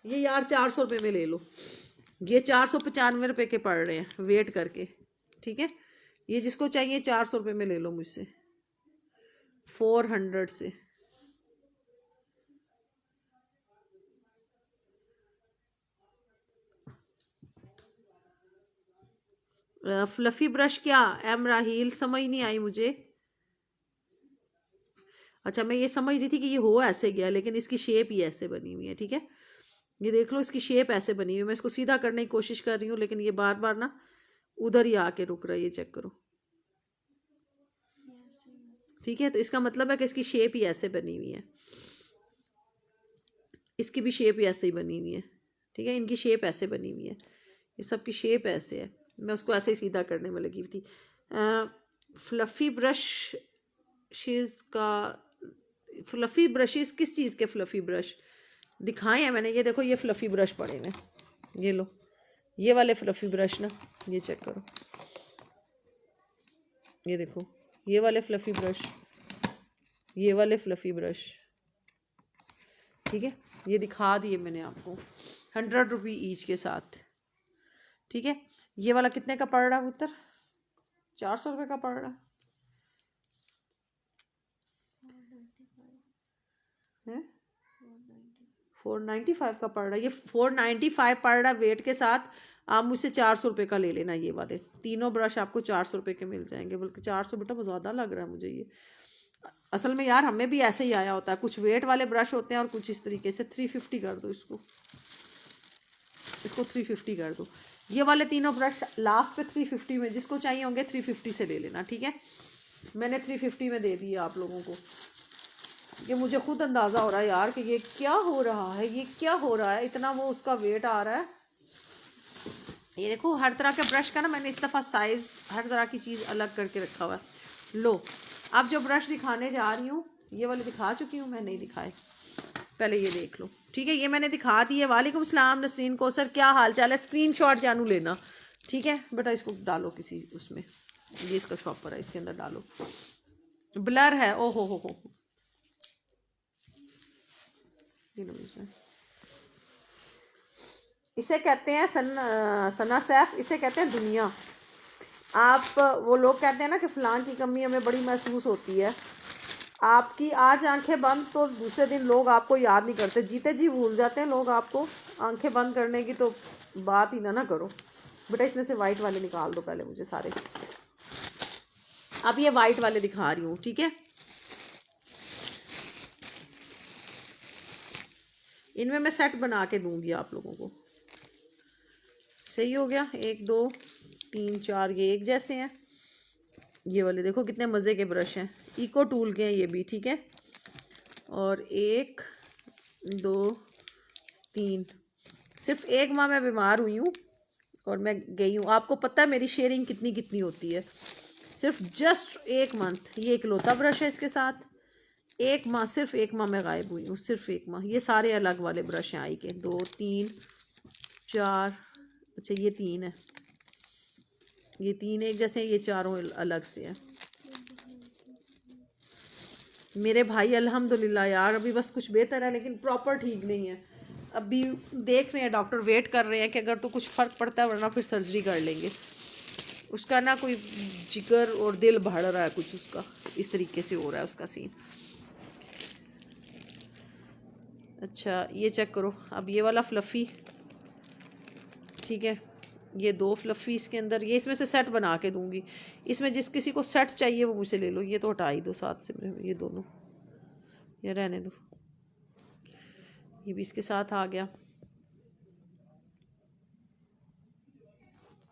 ये यार 400 रुपये में ले लो। ये 495 रुपये के पड़ रहे हैं वेट करके, ठीक है। ये जिसको चाहिए 400 रुपये में ले लो मुझसे, 400 से। फ्लफी ब्रश क्या एम राहील, समझ नहीं आई मुझे। अच्छा, मैं ये समझ रही थी कि ये हो ऐसे गया, लेकिन इसकी शेप ही ऐसे बनी हुई है, ठीक है। ये देख लो, इसकी शेप ऐसे बनी हुई है। मैं इसको सीधा करने की कोशिश कर रही हूँ, लेकिन ये बार बार ना उधर ही आके रुक रहा है। ये चेक करो, ठीक है। तो इसका मतलब है कि इसकी शेप ही ऐसे बनी हुई है, इसकी भी शेप ही ऐसे ही बनी हुई है, ठीक है। इनकी शेप ऐसे बनी हुई है, ये सब की शेप ऐसे है। मैं उसको ऐसे ही सीधा करने में लगी हुई थी। फ्लफ़ी ब्रश शीज़ का, फ्लफ़ी ब्रशेस किस चीज़ के फ्लफ़ी ब्रश दिखाए हैं मैंने? ये देखो, ये फ्लफ़ी ब्रश पड़े हैं, ये लो, ये वाले फ्लफ़ी ब्रश ना, ये चेक करो, ये देखो, ये वाले फ्लफ़ी ब्रश, ये वाले फ्लफ़ी ब्रश, ठीक है। ये दिखा दिए मैंने आपको 100 रुपी ईच के साथ, ठीक है। ये वाला कितने का पड़ रहा है उत्तर? 400 रुपये का पड़ रहा है, 495 का पड़ रहा है। ये 495 पड़ रहा है वेट के साथ। आप मुझसे 400 रुपये का ले लेना। ये वाले तीनों ब्रश आपको 400 रुपये के मिल जाएंगे, बल्कि 400 बेटा बहुत ज़्यादा लग रहा है मुझे ये। असल में यार हमें भी ऐसे ही आया होता है, कुछ वेट वाले ब्रश होते हैं और कुछ इस तरीके से। 350 कर दो इसको, इसको 350 कर दो। ये वाले तीनों ब्रश लास्ट पे 350 में, जिसको चाहिए होंगे 350 से ले लेना, ठीक है। मैंने 350 में दे दिया आप लोगों को। ये मुझे खुद अंदाज़ा हो रहा है यार कि ये क्या हो रहा है, ये क्या हो रहा है, इतना वो उसका वेट आ रहा है। ये देखो, हर तरह के ब्रश का ना मैंने इस दफ़ा साइज़, हर तरह की चीज़ अलग करके रखा हुआ है। लो, अब जो ब्रश दिखाने जा रही हूँ, ये वाले दिखा चुकी हूँ मैं, नहीं दिखाए, पहले ये देख लो, ठीक है। ये मैंने दिखा दी है। वालेकुम सलाम नसरीन कौसर, क्या हाल चाल है? स्क्रीनशॉट जानू लेना, ठीक है बेटा। इसको डालो किसी उसमें, ये इसका शॉपर है, इसके अंदर डालो। ब्लर है, ओ हो, इसे कहते हैं सना सैफ, इसे कहते हैं दुनिया। आप, वो लोग कहते हैं ना कि फ़लाँ की कमी हमें बड़ी महसूस होती है। आपकी आज आंखें बंद तो दूसरे दिन लोग आपको याद नहीं करते, जीते जी भूल जाते हैं लोग आपको। आंखें बंद करने की तो बात ही ना करो बेटा। इसमें से वाइट वाले निकाल दो पहले मुझे सारे। अब ये वाइट वाले दिखा रही हूँ, ठीक है। इनमें मैं सेट बना के दूंगी आप लोगों को। सही हो गया, 1 2 3 4 ये एक जैसे हैं। ये वाले देखो कितने मज़े के ब्रश हैं, इको टूल के हैं ये भी, ठीक है। और 1 2 3, सिर्फ 1 माह मैं बीमार हुई हूँ और मैं गई हूँ। आपको पता है मेरी शेयरिंग कितनी कितनी होती है, सिर्फ जस्ट 1 मंथ। ये इकलौता ब्रश है इसके साथ, एक माह, सिर्फ एक माह मैं गायब हुई हूँ, सिर्फ एक माह। ये सारे अलग वाले ब्रश हैं आई के, 2 3 4, अच्छा ये 3 है, ये 3 एक जैसे हैं, ये चारों अलग से हैं। मेरे भाई अल्हम्दुलिल्लाह यार अभी बस कुछ बेहतर है, लेकिन प्रॉपर ठीक नहीं है। अभी देख रहे हैं डॉक्टर, वेट कर रहे हैं कि अगर तो कुछ फ़र्क पड़ता है, वरना फिर सर्जरी कर लेंगे। उसका ना कोई जिगर और दिल बढ़ रहा है कुछ, उसका इस तरीके से हो रहा है उसका सीन। अच्छा ये चेक करो, अब ये वाला फ्लफ़ी, ठीक है, ये 2 फ्लफ़ी इसके अंदर, ये इसमें से सेट बना के दूंगी। इसमें जिस किसी को सेट चाहिए वो मुझसे ले लो। ये तो हटा ही दो साथ से, ये दोनों ये रहने दो। ये भी इसके साथ आ गया,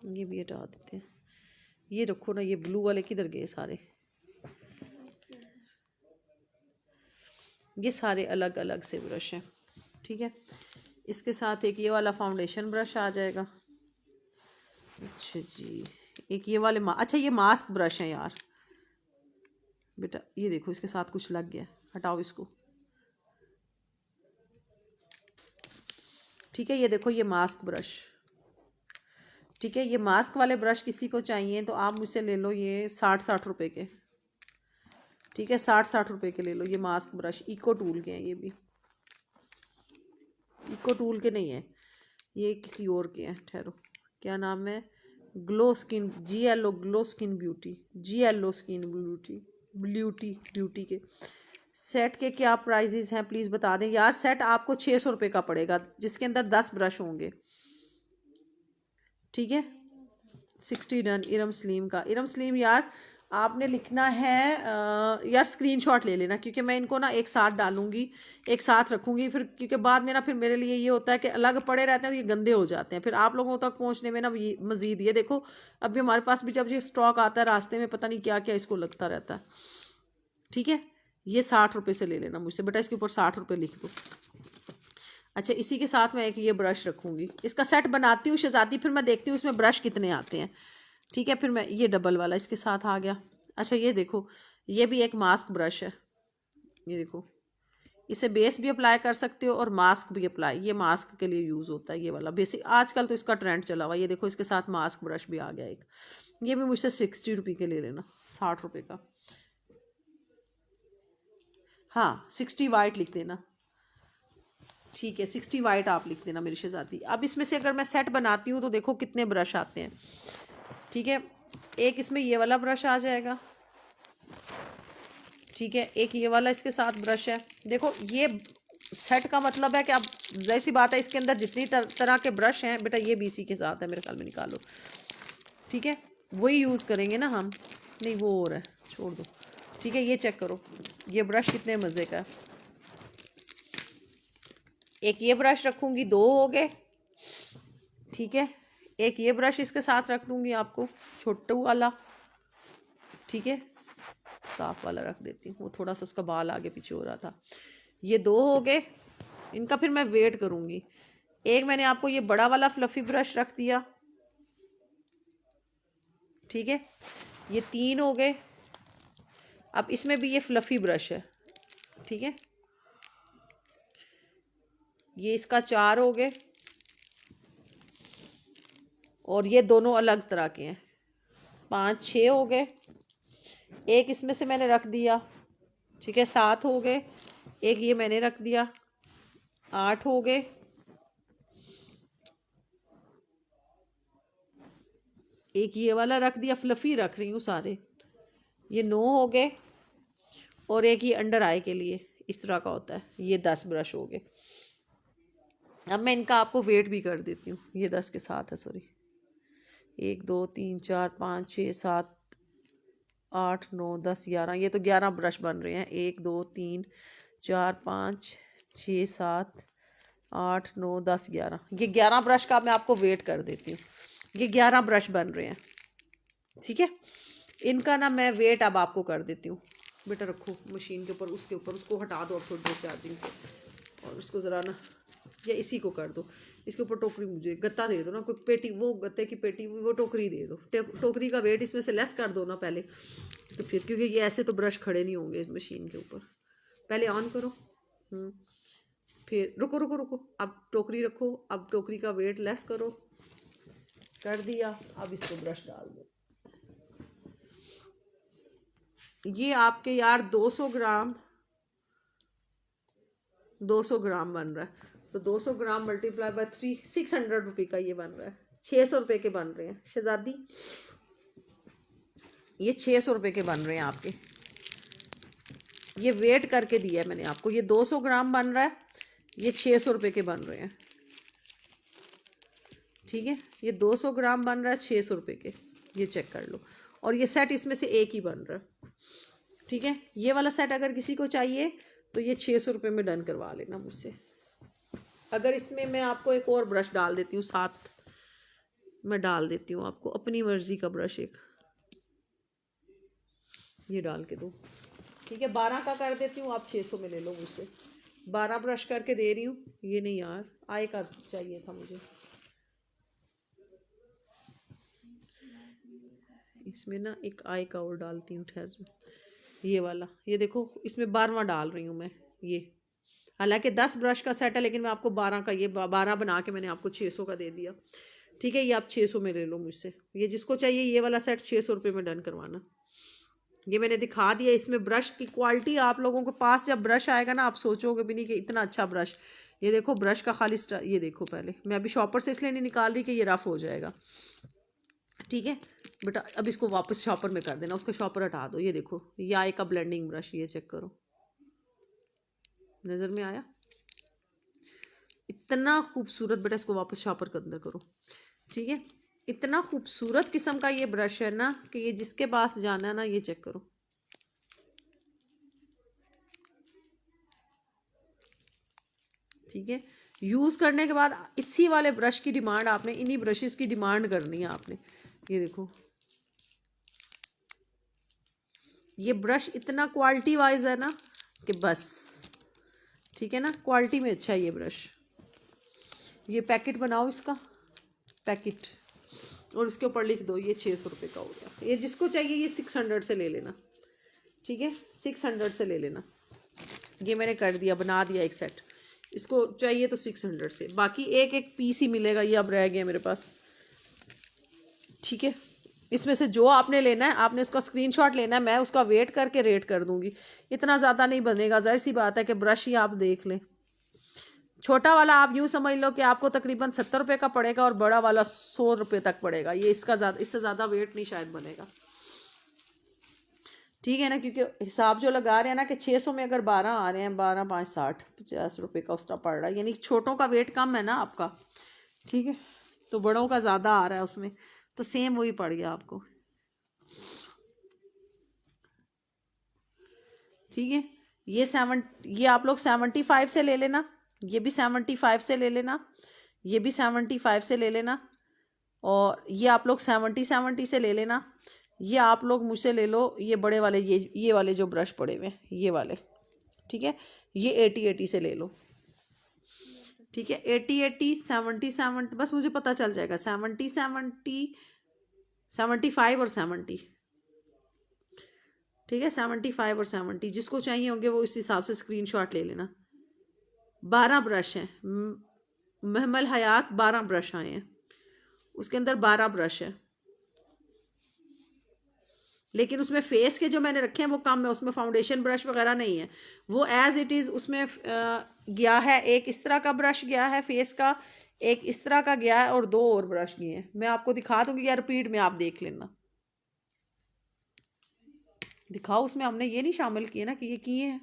ये भी हटा देते हैं। ये रखो ना, ये ब्लू वाले किधर गए सारे? ये सारे अलग अलग से ब्रश हैं, ठीक है। इसके साथ एक ये वाला फाउंडेशन ब्रश आ जाएगा। अच्छा जी, एक ये वाले अच्छा ये मास्क ब्रश है यार बेटा, ये देखो इसके साथ कुछ लग गया, हटाओ इसको, ठीक है। ये देखो ये मास्क ब्रश, ठीक है। ये मास्क वाले ब्रश किसी को चाहिए तो आप मुझसे ले लो, ये 60 रुपए के, ठीक है, 60 रुपए के ले लो। ये मास्क ब्रश इको टूल के हैं, ये भी इको टूल के नहीं है, ये किसी और के हैं। ठहरो, क्या नाम है? Glow skin, GLO glow skin beauty, GLO skin beauty के सेट के क्या प्राइजेज हैं प्लीज़ बता दें यार। सेट आपको 600 रुपये का पड़ेगा, जिसके अंदर 10 ब्रश होंगे, ठीक है। 60 डन इरम सलीम का। इरम सलीम यार आपने लिखना है यार, स्क्रीनशॉट ले लेना, क्योंकि मैं इनको ना एक साथ डालूंगी, एक साथ रखूंगी फिर, क्योंकि बाद में ना फिर मेरे लिए ये होता है कि अलग पड़े रहते हैं तो ये गंदे हो जाते हैं, फिर आप लोगों तक पहुंचने में ना मज़ीद। ये देखो अभी हमारे पास भी जब ये स्टॉक आता है रास्ते में, पता नहीं क्या क्या इसको लगता रहता है, ठीक है। ये 60 रुपये से ले लेना मुझसे बेटा, इसके ऊपर 60 रुपये लिख दो। अच्छा इसी के साथ मैं एक ये ब्रश रखूँगी, इसका सेट बनाती हूँ शहज़ादी, फिर मैं देखती हूँ इसमें ब्रश कितने आते हैं, ठीक है। फिर मैं ये डबल वाला इसके साथ आ गया। अच्छा ये देखो, ये भी एक मास्क ब्रश है, ये देखो, इसे बेस भी अप्लाई कर सकते हो और मास्क भी अप्लाई, ये मास्क के लिए यूज़ होता है ये वाला बेसिक, आजकल तो इसका ट्रेंड चला हुआ। ये देखो इसके साथ मास्क ब्रश भी आ गया एक, ये भी मुझसे 60 रुपये के ले लेना, 60 रुपये का। हाँ 60 वाइट लिख देना, ठीक है, 60 वाइट आप लिख देना मेरी शहज़ादी। अब इसमें से अगर मैं सेट बनाती हूँ तो देखो कितने ब्रश आते हैं, ठीक है। एक इसमें ये वाला ब्रश आ जाएगा, ठीक है। एक ये वाला इसके साथ ब्रश है। देखो ये सेट का मतलब है कि अब जैसी बात है, इसके अंदर जितनी तरह के ब्रश हैं बेटा, ये भी इसी के साथ है मेरे ख्याल में, निकालो, ठीक है। वही यूज़ करेंगे ना हम, नहीं वो और है, छोड़ दो, ठीक है। ये चेक करो ये ब्रश कितने मज़े का है। एक ये ब्रश रखूँगी, 2 हो गए, ठीक है। एक ये ब्रश इसके साथ रख दूँगी आपको, छोटू वाला, ठीक है। साफ वाला रख देती हूँ, वो थोड़ा सा उसका बाल आगे पीछे हो रहा था। ये 2 हो गए, इनका फिर मैं वेट करूँगी। एक मैंने आपको ये बड़ा वाला फ्लफ़ी ब्रश रख दिया, ठीक है। ये 3 हो गए। अब इसमें भी ये फ्लफ़ी ब्रश है, ठीक है। ये इसका 4 हो गए, और ये दोनों अलग तरह के हैं, 5 6 हो गए। एक इसमें से मैंने रख दिया, ठीक है, 7 हो गए। एक ये मैंने रख दिया, 8 हो गए। एक ये वाला रख दिया, फ्लफ़ी रख रही हूँ सारे, ये 9 हो गए। और एक ये अंडर आई के लिए इस तरह का होता है, ये 10 ब्रश हो गए। अब मैं इनका आपको वेट भी कर देती हूँ, ये 10 के साथ है, सॉरी, 1 2 3 4 5 6 7 8 9 10 11, ये तो 11 ब्रश बन रहे हैं। 1 2 3 4 5 6 7 8 9 10 11, ये 11 ब्रश का मैं आपको वेट कर देती हूँ। ये 11 ब्रश बन रहे हैं, ठीक है। इनका ना मैं वेट अब आपको कर देती हूँ बेटा, रखो मशीन के ऊपर, उसके ऊपर उसको हटा दो अब थोड़ी देर चार्जिंग से, और उसको ज़रा ना, या इसी को कर दो, इसके ऊपर टोकरी, मुझे गत्ता दे दो ना, कोई पेटी, वो गत्ते की पेटी, वो टोकरी दे दो, टोकरी का वेट इसमें से लेस कर दो ना पहले, तो फिर, क्योंकि ये ऐसे तो ब्रश खड़े नहीं होंगे इस मशीन के ऊपर, पहले ऑन करो। फिर रुको रुको रुको, अब टोकरी रखो, अब टोकरी का वेट लेस करो, कर दिया। अब इसको ब्रश डाल दो। ये आपके यार 200 ग्राम बन रहा है। तो 200 ग्राम मल्टीप्लाई बाय 3, 600 रुपये का ये बन रहा है। 600 रुपये के बन रहे हैं शहजादी, ये 600 रुपये के बन रहे हैं आपके। ये वेट करके दिया है मैंने आपको। ये 200 ग्राम बन रहा है, ये 600 रुपये के बन रहे हैं। ठीक है, ये 200 ग्राम बन रहा है 600 रुपये के, ये चेक कर लो। और ये सेट इसमें से एक ही बन रहा है। ठीक है, ये वाला सेट अगर किसी को चाहिए तो ये 600 रुपये में डन करवा लेना मुझसे। अगर इसमें मैं आपको एक और ब्रश डाल देती हूँ साथ, मैं डाल देती हूँ आपको अपनी मर्जी का ब्रश एक, ये डाल के दो। ठीक है, 12 का कर देती हूँ, आप 600 में ले लो मुझसे। 12 ब्रश करके दे रही हूँ। ये नहीं यार, आई का चाहिए था मुझे। इसमें ना एक आई का और डालती हूँ, ठहर जाओ। ये वाला, ये देखो इसमें 12वां डाल रही हूँ मैं। ये हालांकि 10 ब्रश का सेट है, लेकिन मैं आपको 12 का, ये 12 बना के मैंने आपको 600 का दे दिया। ठीक है, ये आप 600 में ले लो मुझसे। ये जिसको चाहिए ये वाला सेट 600 रुपये में डन करवाना। ये मैंने दिखा दिया। इसमें ब्रश की क्वालिटी, आप लोगों के पास जब ब्रश आएगा ना आप सोचोगे भी नहीं कि इतना अच्छा ब्रश। ये देखो ब्रश का खाली ये देखो, पहले मैं अभी शॉपर से इसलिए नहीं निकाल रही कि ये रफ हो जाएगा। ठीक है बेटा, अब इसको वापस शॉपर में कर देना, उसका शॉपर हटा दो। ये देखो, ये आए का ब्लेंडिंग ब्रश, ये चेक करो, नज़र में आया? इतना खूबसूरत बेटा, इसको वापस शॉपर के अंदर करो। ठीक है, इतना खूबसूरत किस्म का ये ब्रश है ना कि ये जिसके पास जाना है ना, ये चेक करो। ठीक है, यूज़ करने के बाद इसी वाले ब्रश की डिमांड आपने, इन्हीं ब्रशेस की डिमांड करनी है आपने। ये देखो, ये ब्रश इतना क्वालिटी वाइज है ना कि बस। ठीक है ना, क्वालिटी में अच्छा है ये ब्रश। ये पैकेट बनाओ इसका, पैकेट, और इसके ऊपर लिख दो ये 600 रुपये का हो गया। ये जिसको चाहिए ये 600 से ले लेना। ठीक है, 600 से ले लेना। ये मैंने कर दिया, बना दिया एक सेट। इसको चाहिए तो 600 से, बाकी एक एक पीस ही मिलेगा। ये अब रह गया मेरे पास। ठीक है, इसमें से जो आपने लेना है आपने उसका स्क्रीनशॉट लेना है, मैं उसका वेट करके रेट कर दूंगी। इतना ज़्यादा नहीं बनेगा, ज़ाहिर सी बात है कि ब्रश ही आप देख लें। छोटा वाला आप यूँ समझ लो कि आपको तकरीबन 70 रुपये का पड़ेगा, और बड़ा वाला 100 रुपये तक पड़ेगा। ये इसका ज़्यादा, इससे ज़्यादा वेट नहीं शायद बनेगा। ठीक है ना, क्योंकि हिसाब जो लगा रहे हैं ना कि 600 में अगर 12 आ रहे हैं, 12 5 60 50 रुपये का उसका पड़ रहा है, यानी छोटों का वेट कम है ना आपका। ठीक है, तो बड़ों का ज़्यादा आ रहा है उसमें, तो सेम वही पड़ गया आपको। ठीक है, ये आप लोग 75 से ले लेना, ये भी 75 से ले लेना, ये भी 75 से ले लेना, और ये आप लोग 70 से ले लेना। ये आप लोग मुझसे ले लो ये बड़े वाले, ये वाले जो ब्रश पड़े हुए हैं ये वाले। ठीक है, ये 80 से ले लो। ठीक है, 80 70 बस मुझे पता चल जाएगा। 70 75 और 70। ठीक है, 75 और 70 जिसको चाहिए होंगे वो इस हिसाब से स्क्रीनशॉट ले लेना। 12 ब्रश हैं, महमल हयात 12 ब्रश आए हैं, उसके अंदर 12 ब्रश है, लेकिन उसमें फेस के जो मैंने रखे हैं वो कम है, उसमें फाउंडेशन ब्रश वगैरह नहीं है। वो एज इट इज़ उसमें गया है। एक इस तरह का ब्रश गया है फेस का, एक इस तरह का गया है, और 2 और ब्रश गए हैं। मैं आपको दिखा दूंगी या रिपीट में आप देख लेना। दिखाओ, उसमें हमने ये नहीं शामिल किए ना कि ये किए हैं,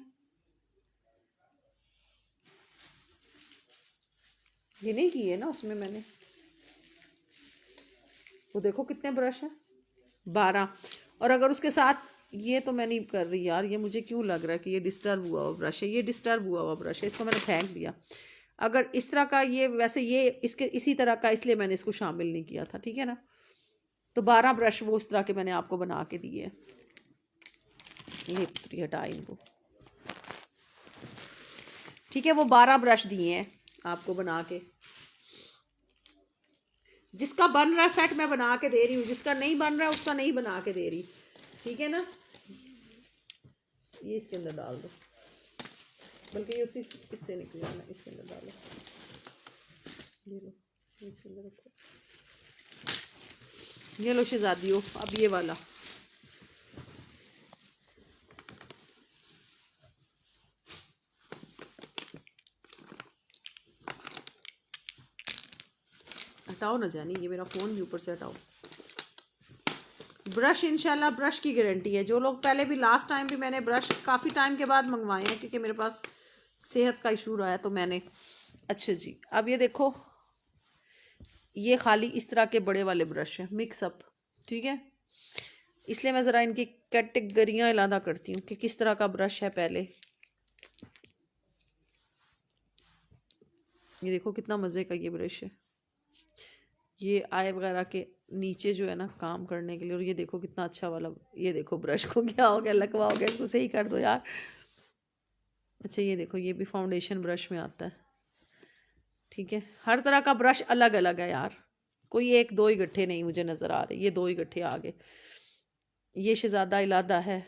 ये नहीं किए ना उसमें मैंने। वो देखो कितने ब्रश हैं, 12। और अगर उसके साथ ये, तो मैं नहीं कर रही यार, ये मुझे क्यों लग रहा है कि ये डिस्टर्ब हुआ हुआ ब्रश है। ये डिस्टर्ब हुआ हुआ ब्रश है, इसको मैंने फेंक दिया। अगर इस तरह का ये, वैसे ये इसके इसी तरह का, इसलिए मैंने इसको शामिल नहीं किया था। ठीक है ना, तो 12 ब्रश वो उस तरह के मैंने आपको बना के दिए हैं। ये हटा इनको। ठीक है, वो 12 ब्रश दिए हैं आपको बना के। जिसका बन रहा सेट मैं बना के दे रही हूँ, जिसका नहीं बन रहा उसका नहीं बना के दे रही। ठीक है ना, ये इसके अंदर डाल दो। बल्कि ये उसी इससे निकलवाना, इसके अंदर डालो, ये लो, इसके अंदर रखो। ये लो शहजादियों, अब ये वाला हटाओ ना जानी, ये मेरा फ़ोन भी ऊपर से हटाओ। ब्रश इंशाल्लाह ब्रश की गारंटी है। जो लोग पहले भी, लास्ट टाइम भी मैंने ब्रश काफ़ी टाइम के बाद मंगवाए हैं क्योंकि मेरे पास सेहत का इशू रहा है तो मैंने। अच्छा जी, अब ये देखो, ये खाली इस तरह के बड़े वाले ब्रश हैं, मिक्सअप, ठीक है। इसलिए मैं ज़रा इनकी कैटेगरियाँ इलादा करती हूँ कि किस तरह का ब्रश है। पहले ये देखो कितना मज़े का ये ब्रश है, ये आई वगैरह के नीचे जो है ना काम करने के लिए। और ये देखो कितना अच्छा वाला, ये देखो ब्रश को क्या हो गया, लकवा हो गया, इसको सही कर दो यार। अच्छा ये देखो, ये भी फाउंडेशन ब्रश में आता है, ठीक है। हर तरह का ब्रश अलग अलग है यार, कोई एक दो ही गट्ठे नहीं मुझे नज़र आ रहे, ये दो ही गट्ठे आ गए। ये शहजादा इलादा है,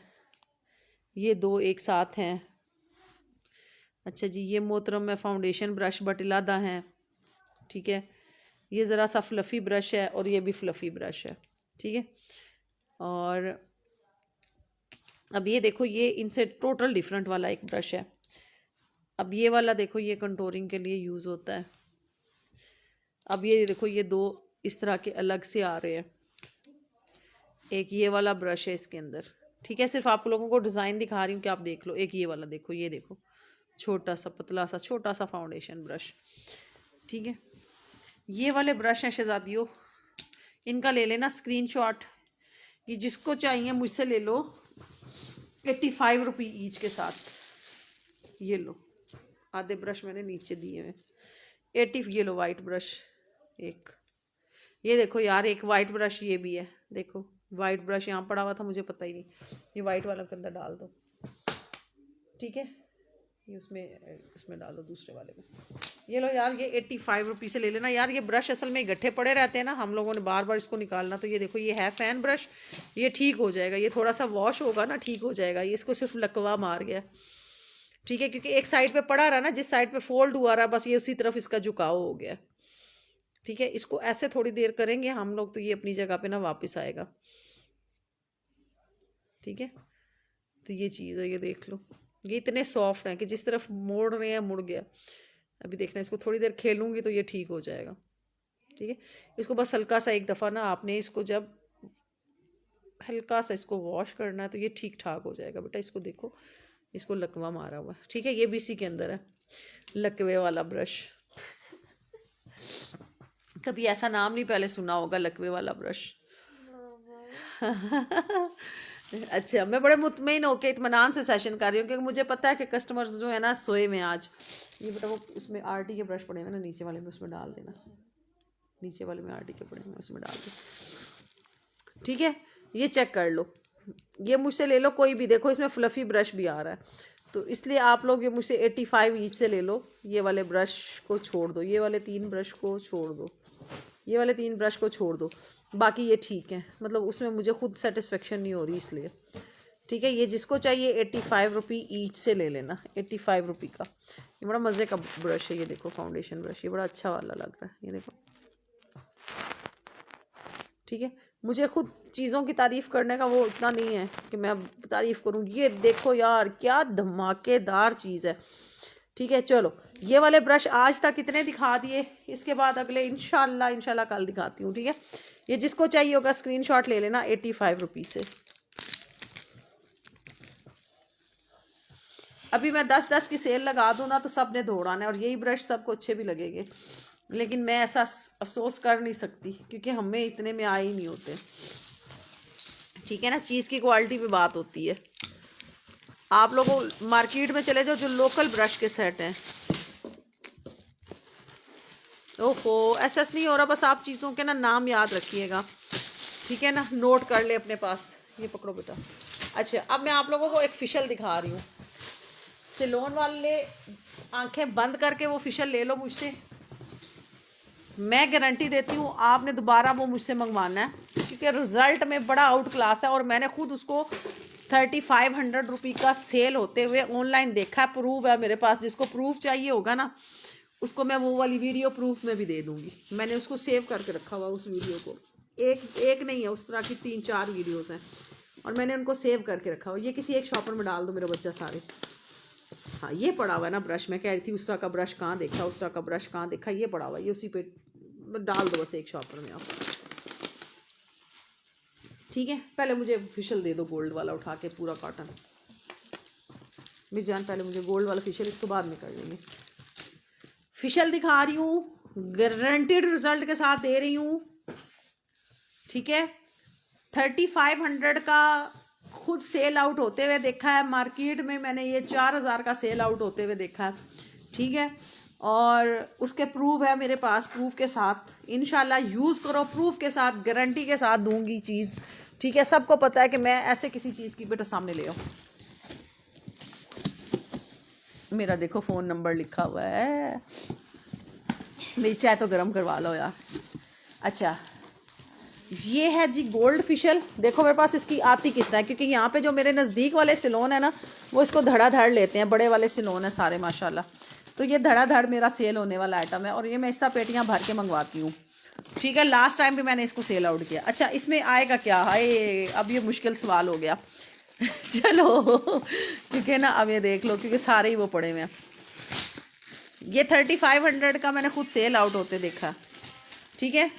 ये दो एक साथ हैं। अच्छा जी, ये मोहतरम में फाउंडेशन ब्रश बट इलादा हैं, ठीक है। ये ज़रा सा फ्लफ़ी ब्रश है और ये भी फ्लफ़ी ब्रश है, ठीक है। और अब ये देखो, ये इनसे टोटल डिफरेंट वाला एक ब्रश है। अब ये वाला देखो, ये कंटोरिंग के लिए यूज़ होता है। अब ये देखो, ये दो इस तरह के अलग से आ रहे हैं। एक ये वाला ब्रश है इसके अंदर, ठीक है। सिर्फ आप लोगों को डिज़ाइन दिखा रही हूँ कि आप देख लो। एक ये वाला देखो, ये देखो छोटा सा पतला सा छोटा सा फाउंडेशन ब्रश, ठीक है। ये वाले ब्रश हैं शहजादियों, इनका ले लेना स्क्रीनशॉट। ये जिसको चाहिए मुझसे ले लो, 85 रुपये ईच के साथ। ये लो, आधे ब्रश मैंने नीचे दिए हैं 80। ये लो वाइट ब्रश एक, ये देखो यार एक वाइट ब्रश ये भी है, देखो वाइट ब्रश यहाँ पड़ा हुआ था, मुझे पता ही नहीं। ये वाइट वाला के अंदर डाल दो, ठीक है। ये उसमें डाल दो, दूसरे वाले में। ये लो यार, ये 85 रुपये से ले लेना यार। ये ब्रश असल में गट्ठे पड़े रहते हैं ना, हम लोगों ने बार बार इसको निकालना। तो ये देखो, ये है फैन ब्रश, ये ठीक हो जाएगा, ये थोड़ा सा वॉश होगा ना, ठीक हो जाएगा। ये इसको सिर्फ लकवा मार गया, ठीक है, क्योंकि एक साइड पे पड़ा रहा ना, जिस साइड पे फोल्ड हुआ रहा, बस ये उसी तरफ इसका झुकाव हो गया, ठीक है। इसको ऐसे थोड़ी देर करेंगे हम लोग तो ये अपनी जगह पे ना वापस आएगा, ठीक है। तो ये चीज़ है, ये देख लो, ये इतने सॉफ्ट हैं कि जिस तरफ मोड़ रहे हैं मुड़ गया। अभी देखना, इसको थोड़ी देर खेलूंगी तो ये ठीक हो जाएगा, ठीक है। इसको बस हल्का सा एक दफ़ा ना आपने इसको जब हल्का सा इसको वॉश करना है तो ये ठीक ठाक हो जाएगा बेटा। इसको देखो, इसको लकवा मारा हुआ है, ठीक है। ये भी इसी के अंदर है, लकवे वाला ब्रश। कभी ऐसा नाम नहीं पहले सुना होगा, लकवे वाला ब्रश। अच्छा, मैं बड़े मुतमईन होके इत्मीनान से सेशन कर रही हूँ क्योंकि मुझे पता है कि कस्टमर्स जो है ना सोए में आज। ये बेटा वो उसमें आरटी के ब्रश पड़े हुए ना, नीचे वाले में उसमें डाल देना, नीचे वाले में आरटी के पड़े हुए उसमें डाल दो, ठीक है। ये चेक कर लो, ये मुझसे ले लो कोई भी, देखो इसमें फ्लफ़ी ब्रश भी आ रहा है, तो इसलिए आप लोग ये मुझसे 85 ईच से ले लो। ये वाले ब्रश को छोड़ दो, ये वाले 3 ब्रश को छोड़ दो, ये वाले 3 ब्रश को छोड़ दो, बाकी ये ठीक है। मतलब उसमें मुझे खुद सेटिस्फेक्शन नहीं हो रही इसलिए, ठीक है। ये जिसको चाहिए 85 रुपये ईच से ले लेना, 85 रुपये का। ये बड़ा मज़े का ब्रश है, ये देखो फाउंडेशन ब्रश, ये बड़ा अच्छा वाला लग रहा है, ये देखो, ठीक है। मुझे खुद चीज़ों की तारीफ़ करने का वो इतना नहीं है कि मैं अब तारीफ़ करूँ। ये देखो यार क्या धमाकेदार चीज़ है, ठीक है। चलो, ये वाले ब्रश आज तक कितने दिखा दिए, इसके बाद अगले इंशाल्लाह कल दिखाती हूँ, ठीक है। ये जिसको चाहिए होगा स्क्रीनशॉट ले लेना 85 रुपये से। अभी मैं 10-10 की सेल लगा दूँ ना तो सब ने दौड़ाना है, और यही ब्रश सबको अच्छे भी लगेंगे, लेकिन मैं ऐसा अफसोस कर नहीं सकती क्योंकि हमें इतने में आए ही नहीं होते, ठीक है ना। चीज़ की क्वालिटी पे बात होती है। आप लोगों मार्केट में चले जाओ, जो लोकल ब्रश के सेट हैं, ओहो ऐसा नहीं हो रहा, बस आप चीज़ों के ना नाम याद रखिएगा, ठीक है ना, नोट कर ले अपने पास। ये पकड़ो बेटा। अच्छा, अब मैं आप लोगों को एक फिशल दिखा रही हूँ। सिलोन वाले आंखें बंद करके वो फिशल ले लो मुझसे, मैं गारंटी देती हूँ आपने दोबारा वो मुझसे मंगवाना है क्योंकि रिज़ल्ट में बड़ा आउट क्लास है, और मैंने खुद उसको ₹3500 का सेल होते हुए ऑनलाइन देखा है, प्रूफ है मेरे पास। जिसको प्रूफ चाहिए होगा ना उसको मैं वो वाली वीडियो प्रूफ में भी दे दूंगी। मैंने उसको सेव करके रखा हुआ उस वीडियो को, एक नहीं है, उस तरह की 3-4 वीडियोस हैं और मैंने उनको सेव करके रखा हुआ। ये किसी एक शॉपर में डाल दो मेरा बच्चा सारे। हाँ ये पड़ा हुआ है ना ब्रश, मैं कह रही थी उस तरह का ब्रश कहाँ देखा, उस तरह का ब्रश कहाँ देखा, ये पड़ा हुआ है, ये उसी पे डाल दो बस एक शॉपर में आप। ठीक है, पहले मुझे फेशियल दे दो गोल्ड वाला उठा के पूरा कॉटन। मिस जान पहले मुझे गोल्ड वाला फेशियल, इसको बाद में कर लेंगे। फेशियल दिखा रही हूँ, गारंटेड रिजल्ट के साथ दे रही हूँ। ठीक है, 3500 का खुद सेल आउट होते हुए देखा है मार्केट में मैंने, ये 4000 का सेल आउट होते हुए देखा है। ठीक है, और उसके प्रूफ है मेरे पास, प्रूफ के साथ इंशाल्लाह यूज़ करो, प्रूफ के साथ गारंटी के साथ दूंगी चीज़। ठीक है, सबको पता है कि मैं ऐसे किसी चीज़ की बेटा सामने ले आओ। मेरा देखो फ़ोन नंबर लिखा हुआ है, मेरी चाय तो गर्म करवा लो यार। अच्छा ये है जी गोल्ड फेशियल। देखो मेरे पास इसकी आती किस तरह है, क्योंकि यहाँ पे जो मेरे नज़दीक वाले सैलून है ना वो इसको धड़ाधड़ लेते हैं, बड़े वाले सैलून है सारे माशाल्लाह। तो ये धड़ाधड़ मेरा सेल होने वाला आइटम है और ये मैं इस तरह पेटियाँ भर के मंगवाती हूँ। ठीक है, लास्ट टाइम भी मैंने इसको सेल आउट किया। अच्छा इसमें आएगा क्या, हाय अब ये मुश्किल सवाल हो गया चलो क्योंकि ना अब ये देख लो, क्योंकि सारे ही वो पड़े हुए हैं। ये 3500 का मैंने खुद सेल आउट होते देखा। ठीक है,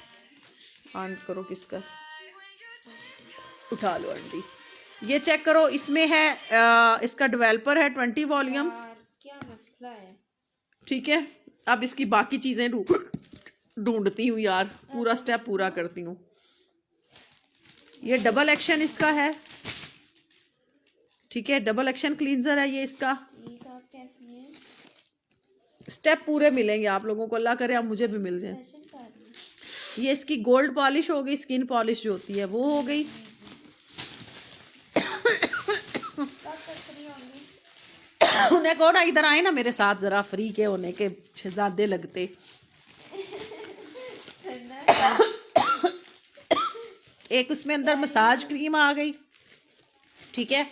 ऑन करो, किसका उठा लो आंटी, ये चेक करो, इसमें है इसका डेवलपर है 20 वॉल्यूम। क्या मसला है? ठीक है, अब इसकी बाकी चीज़ें ढूंढती हूँ यार, पूरा स्टेप पूरा करती हूँ। ये डबल एक्शन इसका है। ठीक है, डबल एक्शन क्लींजर है ये इसका। स्टेप पूरे मिलेंगे आप लोगों को, अल्लाह करे आप मुझे भी मिल जाए। ये इसकी गोल्ड पॉलिश हो गई, स्किन पॉलिश जो होती है वो हो गई। उन्हें कहो ना इधर आए ना मेरे साथ जरा, फ्री के होने के शहजादे लगते। एक उसमें अंदर मसाज क्रीम आ गई। ठीक है,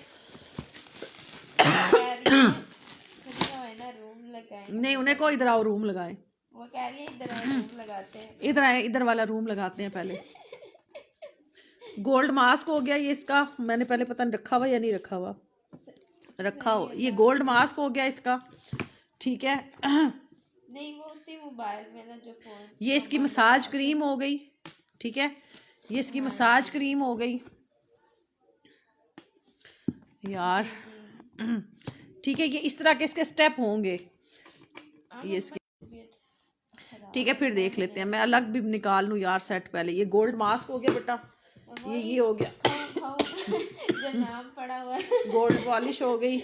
नहीं उन्हें को इधर आओ रूम लगाएं, वो कह रही है इधर आए रूम लगाते हैं। इधर आए, इधर वाला रूम लगाते हैं पहले। गोल्ड मास्क हो गया ये इसका, मैंने पहले पता नहीं रखा हुआ या नहीं रखा हुआ, रखा हो, ये गोल्ड मास्क हो गया इसका। ठीक है नहीं वो उसी मोबाइल में ना जो फोन, ये इसकी मसाज क्रीम हो गई। ठीक है, ये इसकी मसाज क्रीम हो गई यार। ठीक है, ये इस तरह के इसके स्टेप होंगे ये इसके। ठीक है, फिर देख लेते हैं, मैं अलग भी निकाल लूँ यार सेट पहले। ये गोल्ड मास्क हो गया बेटा, ये हो गया जो नाम पड़ा हुआ गोल्ड पॉलिश हो गई।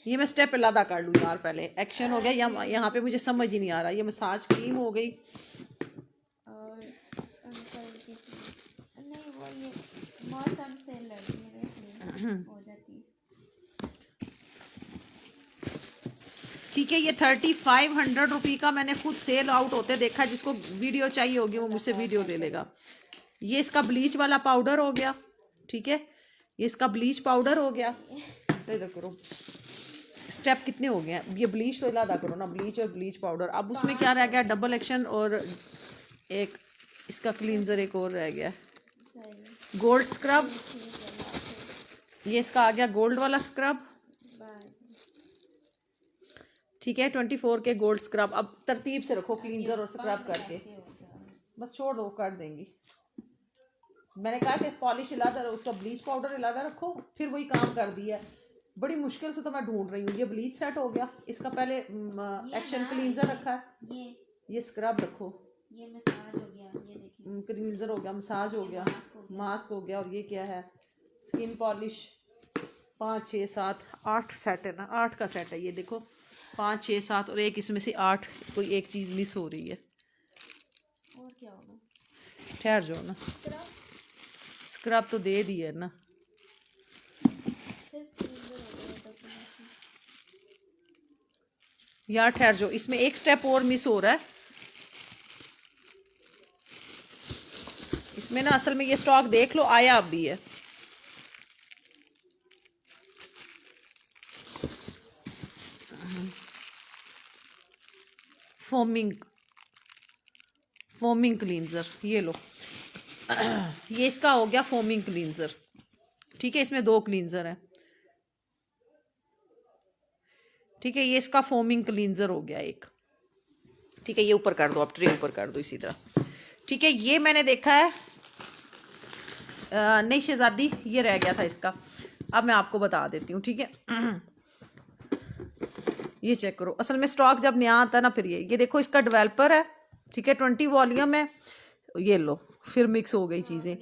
ये मैं स्टेप अलग कर लूँ यार, पहले एक्शन हो गया, यहाँ पे मुझे समझ ही नहीं आ रहा। ये मसाज क्रीम हो गई और नहीं वो ये मौसम से लड़की हो जाती है। ठीक है, ये 3500 का मैंने खुद सेल आउट होते देखा। जिसको वीडियो चाहिए होगी वो मुझसे वीडियो ले लेगा। ये इसका ब्लीच वाला पाउडर हो गया। ठीक है, ये इसका ब्लीच पाउडर हो गया। इधर करो, स्टेप कितने हो गए हैं, ये ब्लीच तो इलादा करो ना, ब्लीच और ब्लीच पाउडर। अब उसमें क्या रह गया, डबल एक्शन और एक इसका क्लींजर एक और रह गया, गोल्ड स्क्रब। ये इसका आ गया गोल्ड वाला स्क्रब। ठीक है, 24 के गोल्ड स्क्रब। अब तरतीब से रखो क्लींजर और स्क्रब करके, बस छोड़ दो कर देंगी। मैंने कहा कि पॉलिश इलादा, उसका ब्लीच पाउडर इलादा रखो, फिर वही काम कर दिया है। बड़ी मुश्किल से तो मैं ढूंढ रही हूँ। ये ब्लीच सेट हो गया, इसका पहले एक्शन क्लींजर रखा है, ये स्क्रब रखो, ये मसाज हो गया, ये देखिए क्लींजर हो गया, मसाज हो गया, मास्क हो गया, और ये क्या है, स्किन पॉलिश। 5 6 7 8 सेट है ना, 8 का सेट है ये देखो, 5 6 7 और एक इसमें से 8, कोई एक चीज़ मिस हो रही है। और क्या होगा, ठहर जाओ ना, स्क्रब तो दे दी है ना। यार ठहर जाओ, इसमें एक स्टेप और मिस हो रहा है। इसमें ना असल में ये स्टॉक देख लो आया अब भी है। फोमिंग क्लींजर, ये लो। ये इसका हो गया फोमिंग क्लींजर। ठीक है, इसमें 2 क्लींजर हैं। ठीक है, ये इसका फोमिंग क्लींजर हो गया एक। ठीक है, ये ऊपर कर दो, आप ट्रे ऊपर कर दो इसी तरह। ठीक है, ये मैंने देखा है नहीं शहजादी, ये रह गया था इसका, अब मैं आपको बता देती हूँ। ठीक है, ये चेक करो, असल में स्टॉक जब नया आता है ना, फिर ये देखो इसका डेवलपर है। ठीक है, 20 वॉल्यूम है। ये लो, फिर मिक्स हो गई चीज़ें।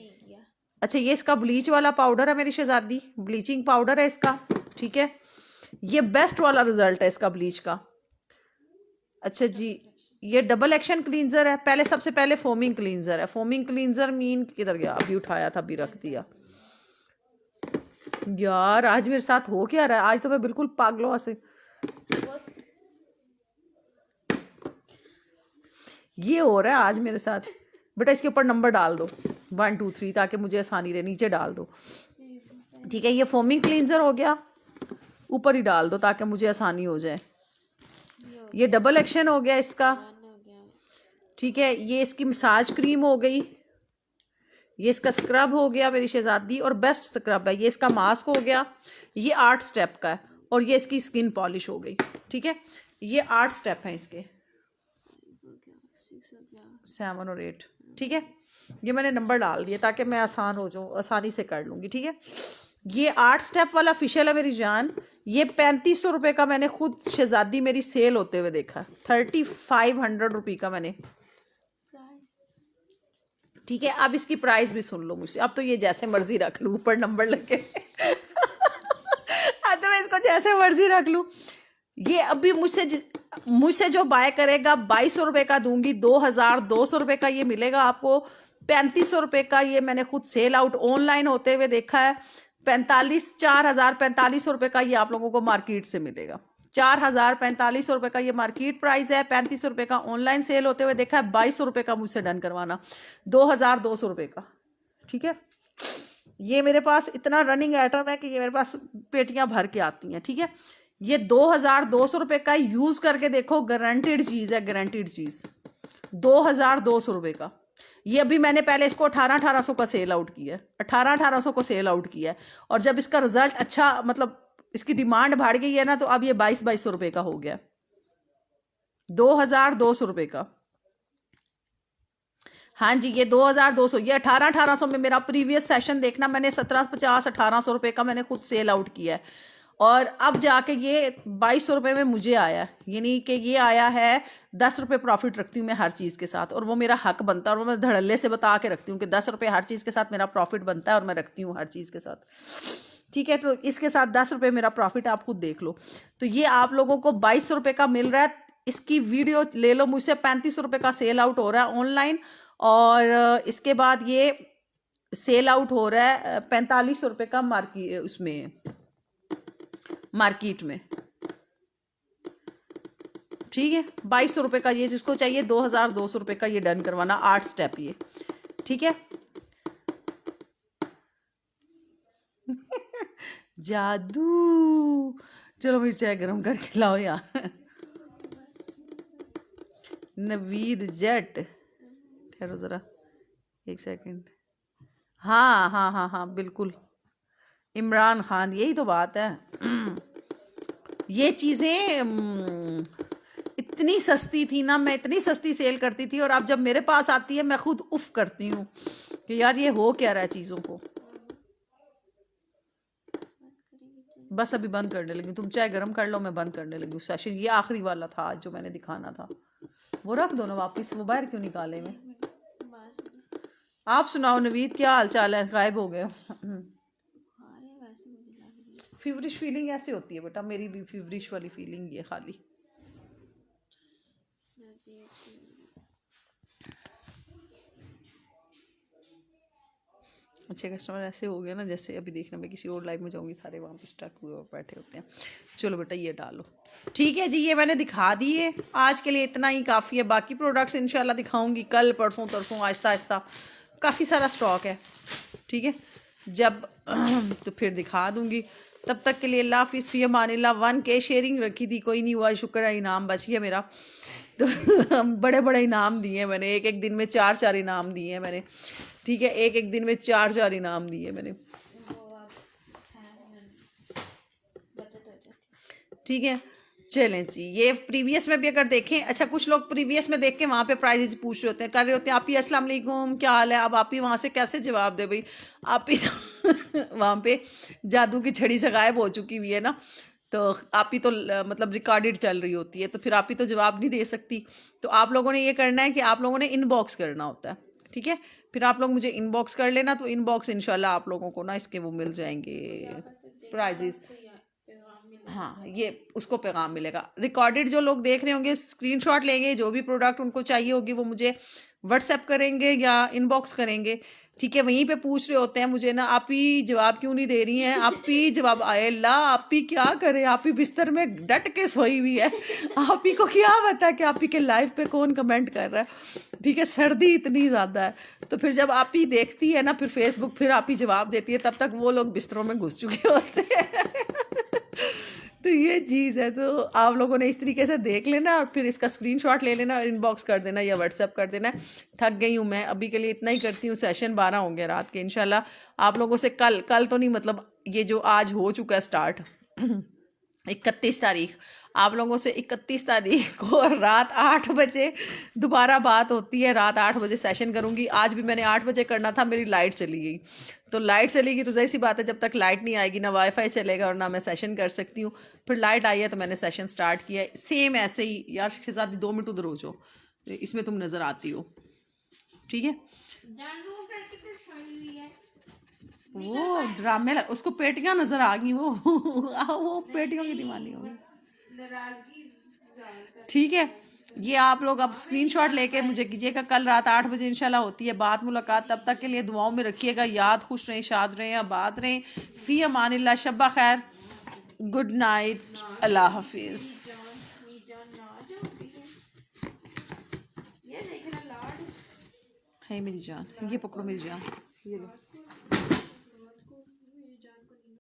अच्छा, ये इसका ब्लीच वाला पाउडर है मेरी शहजादी, ब्लीचिंग पाउडर है इसका। ठीक है, ये बेस्ट वाला रिजल्ट है इसका ब्लीच का। अच्छा जी, ये डबल एक्शन क्लींजर है। पहले सबसे पहले फोमिंग क्लींजर है। फोमिंग क्लींजर मीन किधर गया, अभी उठाया था, अभी रख दिया। यार आज मेरे साथ हो क्या रहा है, आज तो मैं बिल्कुल पागलों से। ये हो रहा है आज मेरे साथ। बेटा इसके ऊपर नंबर डाल दो 1 2 3 ताकि मुझे आसानी रहे, नीचे डाल दो। ठीक है, ये फोमिंग क्लींजर हो गया, ऊपर ही डाल दो ताकि मुझे आसानी हो जाए। ये डबल एक्शन हो गया इसका। ठीक है, ये इसकी मसाज क्रीम हो गई, ये इसका स्क्रब हो गया मेरी शहजादी, और बेस्ट स्क्रब है। ये इसका मास्क हो गया, ये 8 स्टेप का है, और ये इसकी स्किन पॉलिश हो गई। ठीक है, ये 8 स्टेप हैं इसके, 7 और 8। ठीक है, ये मैंने नंबर डाल दिया ताकि मैं आसान हो जाऊँ, आसानी से कर लूँगी। ठीक है, ये 8 स्टेप वाला फेशियल है मेरी जान। ये 3500 रुपये का मैंने खुद शहजादी मेरी सेल होते हुए देखा, 3500 रुपये का मैंने। ठीक है, अब इसकी प्राइस भी सुन लो मुझसे। अब तो ये जैसे मर्जी रख लूँ, ऊपर नंबर लगे। अब तो मैं इसको जैसे मर्जी रख लूँ। ये अभी मुझसे जो बाय करेगा 2200 रुपये का दूंगी, 2200 रुपये का ये मिलेगा आपको। 3500 रुपये का ये मैंने खुद सेल आउट ऑनलाइन होते हुए देखा है। 4500 रुपये का ये आप लोगों को मार्केट से मिलेगा। 4500 रुपये का ये मार्केट प्राइस है। 3500 रुपये का ऑनलाइन सेल होते हुए देखा है। 2200 रुपये का मुझसे डन करवाना, 2200 रुपये का। ठीक है, ये मेरे पास इतना रनिंग आइटम है कि ये मेरे पास पेटियां भर के आती हैं। ठीक है, ये 2200 रुपये का यूज़ करके देखो, गारंटेड चीज़ है, गारंटेड चीज़। 2200 रुपये का। ये अभी मैंने पहले इसको 1800 का सेल आउट किया है, 1800 को सेल आउट किया है। और जब इसका रिजल्ट अच्छा, मतलब इसकी डिमांड बढ़ गई है ना, तो अब ये 2200 रुपये का हो गया, 2200 रुपये का। हाँ जी, ये 2200, ये 1800 में मेरा प्रीवियस सेशन देखना, मैंने 1750 1800 रुपये का मैंने खुद सेल आउट किया है। और अब जाके ये 2200 रुपये में मुझे आया, यानी कि ये आया है 10 रुपये प्रॉफिट रखती हूँ मैं हर चीज़ के साथ, और वो मेरा हक बनता है। और वो मैं धड़ल्ले से बता के रखती हूँ कि 10 रुपये हर चीज़ के साथ मेरा प्रॉफिट बनता है, और मैं रखती हूँ हर चीज़ के साथ। ठीक है, तो इसके साथ 10 रुपये मेरा प्रॉफिट, आप खुद देख लो। तो ये आप लोगों को 2200 रुपये का मिल रहा है। इसकी वीडियो ले लो मुझसे, 3500 रुपये का सेल आउट हो रहा है ऑनलाइन, और इसके बाद ये सेल आउट हो रहा है 4500 रुपये का मार्केट में। ठीक है, 2200 रुपये का ये जिसको चाहिए, 2200 रुपये का ये डन करवाना, 8 स्टेप ये। ठीक है, जादू। चलो मुझे चाय गरम करके लाओ यार। नवीद जट, ठहरो ज़रा 1 सेकंड। हाँ हाँ हाँ हाँ बिल्कुल, इमरान खान, यही तो बात है। ये चीज़ें इतनी सस्ती थी ना, मैं इतनी सस्ती सेल करती थी, और अब जब मेरे पास आती है मैं खुद उफ करती हूँ कि यार ये हो क्या रहा है चीज़ों को। बस अभी बंद करने लगी, तुम चाय गरम कर लो, मैं बंद करने लगी सेशन। ये आखिरी वाला था आज जो मैंने दिखाना था, वो रख दो ना वापस, वो बाहर क्यों निकाले मैं। आप सुनाओ नवीद, क्या हाल चाल है, गायब हो गए। फीवरिश फीलिंग ऐसे होती है बेटा, मेरी भी फीवरिश वाली फीलिंग ये खाली। अच्छे कस्टमर ऐसे हो गए ना, जैसे अभी देखना मैं किसी और लाइव में जाऊंगी, सारे वहाँ पे स्टक हुए और बैठे होते हैं। चलो बेटा ये डालो। ठीक है जी, ये मैंने दिखा दिए, आज के लिए इतना ही काफ़ी है। बाकी प्रोडक्ट्स इंशाल्लाह दिखाऊंगी कल परसों तरसों, आहिस्ता आहिस्ता। काफ़ी सारा स्टॉक है। ठीक है, जब तो फिर दिखा दूंगी। तब तक के लिए अल्लाह हाफिज़, फ़ी अमानिल्लाह। 1K शेयरिंग रखी थी, कोई नहीं हुआ, शुक्र है इनाम बच गया मेरा। तो बड़े बड़े इनाम दिए हैं मैंने, एक एक दिन में 4-4 इनाम दिए हैं मैंने, ठीक है, एक एक दिन में 4-4 इनाम दिए मैंने, वो आप बचत हो जाती। ठीक है। चलें जी, ये प्रीवियस में भी अगर देखें, अच्छा कुछ लोग प्रीवियस में देख के वहाँ पे प्राइजेज पूछ रहे होते हैं, कर रहे होते हैं, आप ही अस्सलाम वालेकुम क्या हाल है, अब आप ही वहाँ से कैसे जवाब दे भाई, आप ही तो वहाँ पे जादू की छड़ी से गायब हो चुकी हुई है ना, तो आप ही तो मतलब रिकॉर्डेड चल रही होती है, तो फिर आप ही तो जवाब नहीं दे सकती। तो आप लोगों ने ये करना है कि आप लोगों ने इनबॉक्स करना होता है, ठीक है, फिर आप लोग मुझे इनबॉक्स कर लेना, तो इनबॉक्स इंशाल्लाह आप लोगों को ना इसके वो मिल जाएंगे प्राइजेस। हाँ, ये उसको पैगाम मिलेगा। रिकॉर्डेड जो लोग देख रहे होंगे स्क्रीनशॉट लेंगे, जो भी प्रोडक्ट उनको चाहिए होगी वो मुझे व्हाट्सएप करेंगे या इनबॉक्स करेंगे, ठीक है। वहीं पे पूछ रहे होते हैं मुझे ना, आप ही जवाब क्यों नहीं दे रही हैं, आप ही जवाब आए ला, आप ही क्या करे, आप ही बिस्तर में डट के सोई हुई है, आप ही को क्या पता कि आप ही के लाइव पे कौन कमेंट कर रहा है, ठीक है, सर्दी इतनी ज़्यादा है। तो फिर जब आप ही देखती है ना फिर फेसबुक, फिर आप ही जवाब देती है, तब तक वो लोग बिस्तरों में घुस चुके होते हैं। तो ये चीज़ है, तो आप लोगों ने इस तरीके से देख लेना और फिर इसका स्क्रीनशॉट ले लेना और इनबॉक्स कर देना या व्हाट्सएप कर देना। थक गई हूँ मैं, अभी के लिए इतना ही करती हूँ, सेशन 12 होंगे रात के, इंशाल्लाह आप लोगों से कल तो नहीं, मतलब ये जो आज हो चुका है स्टार्ट 31 तारीख, आप लोगों से 31 तारीख को रात 8 बजे दोबारा बात होती है, रात 8 बजे सेशन करूँगी। आज भी मैंने 8 बजे करना था, मेरी लाइट चली गई, तो लाइट चली गई तो ज़ाहिर सी बात है जब तक लाइट नहीं आएगी ना वाईफाई चलेगा और ना मैं सेशन कर सकती हूँ। फिर लाइट आई है तो मैंने सेशन स्टार्ट किया है, सेम ऐसे ही। यार शहजादी 2 मिनट उधर हो जाओ, इसमें तुम नज़र आती हो, ठीक है। वो ड्रामे उसको पेटियां नजर आ गई, वो पेटियों की दीवानी हो गई, ठीक है। ये आप लोग अब स्क्रीनशॉट लेके मुझे कीजिएगा, कल रात 8 बजे इंशाल्लाह होती है बात मुलाकात, तब तक के लिए दुआओं में रखिएगा, याद खुश रहें, शाद रहें, आबाद रहें, फ़ी अमानिल्लाह, शब्बा खैर, गुड नाइट, अल्लाह हाफिज़। है मेरी जान, ये पकड़ो मेरी जान, ये लो।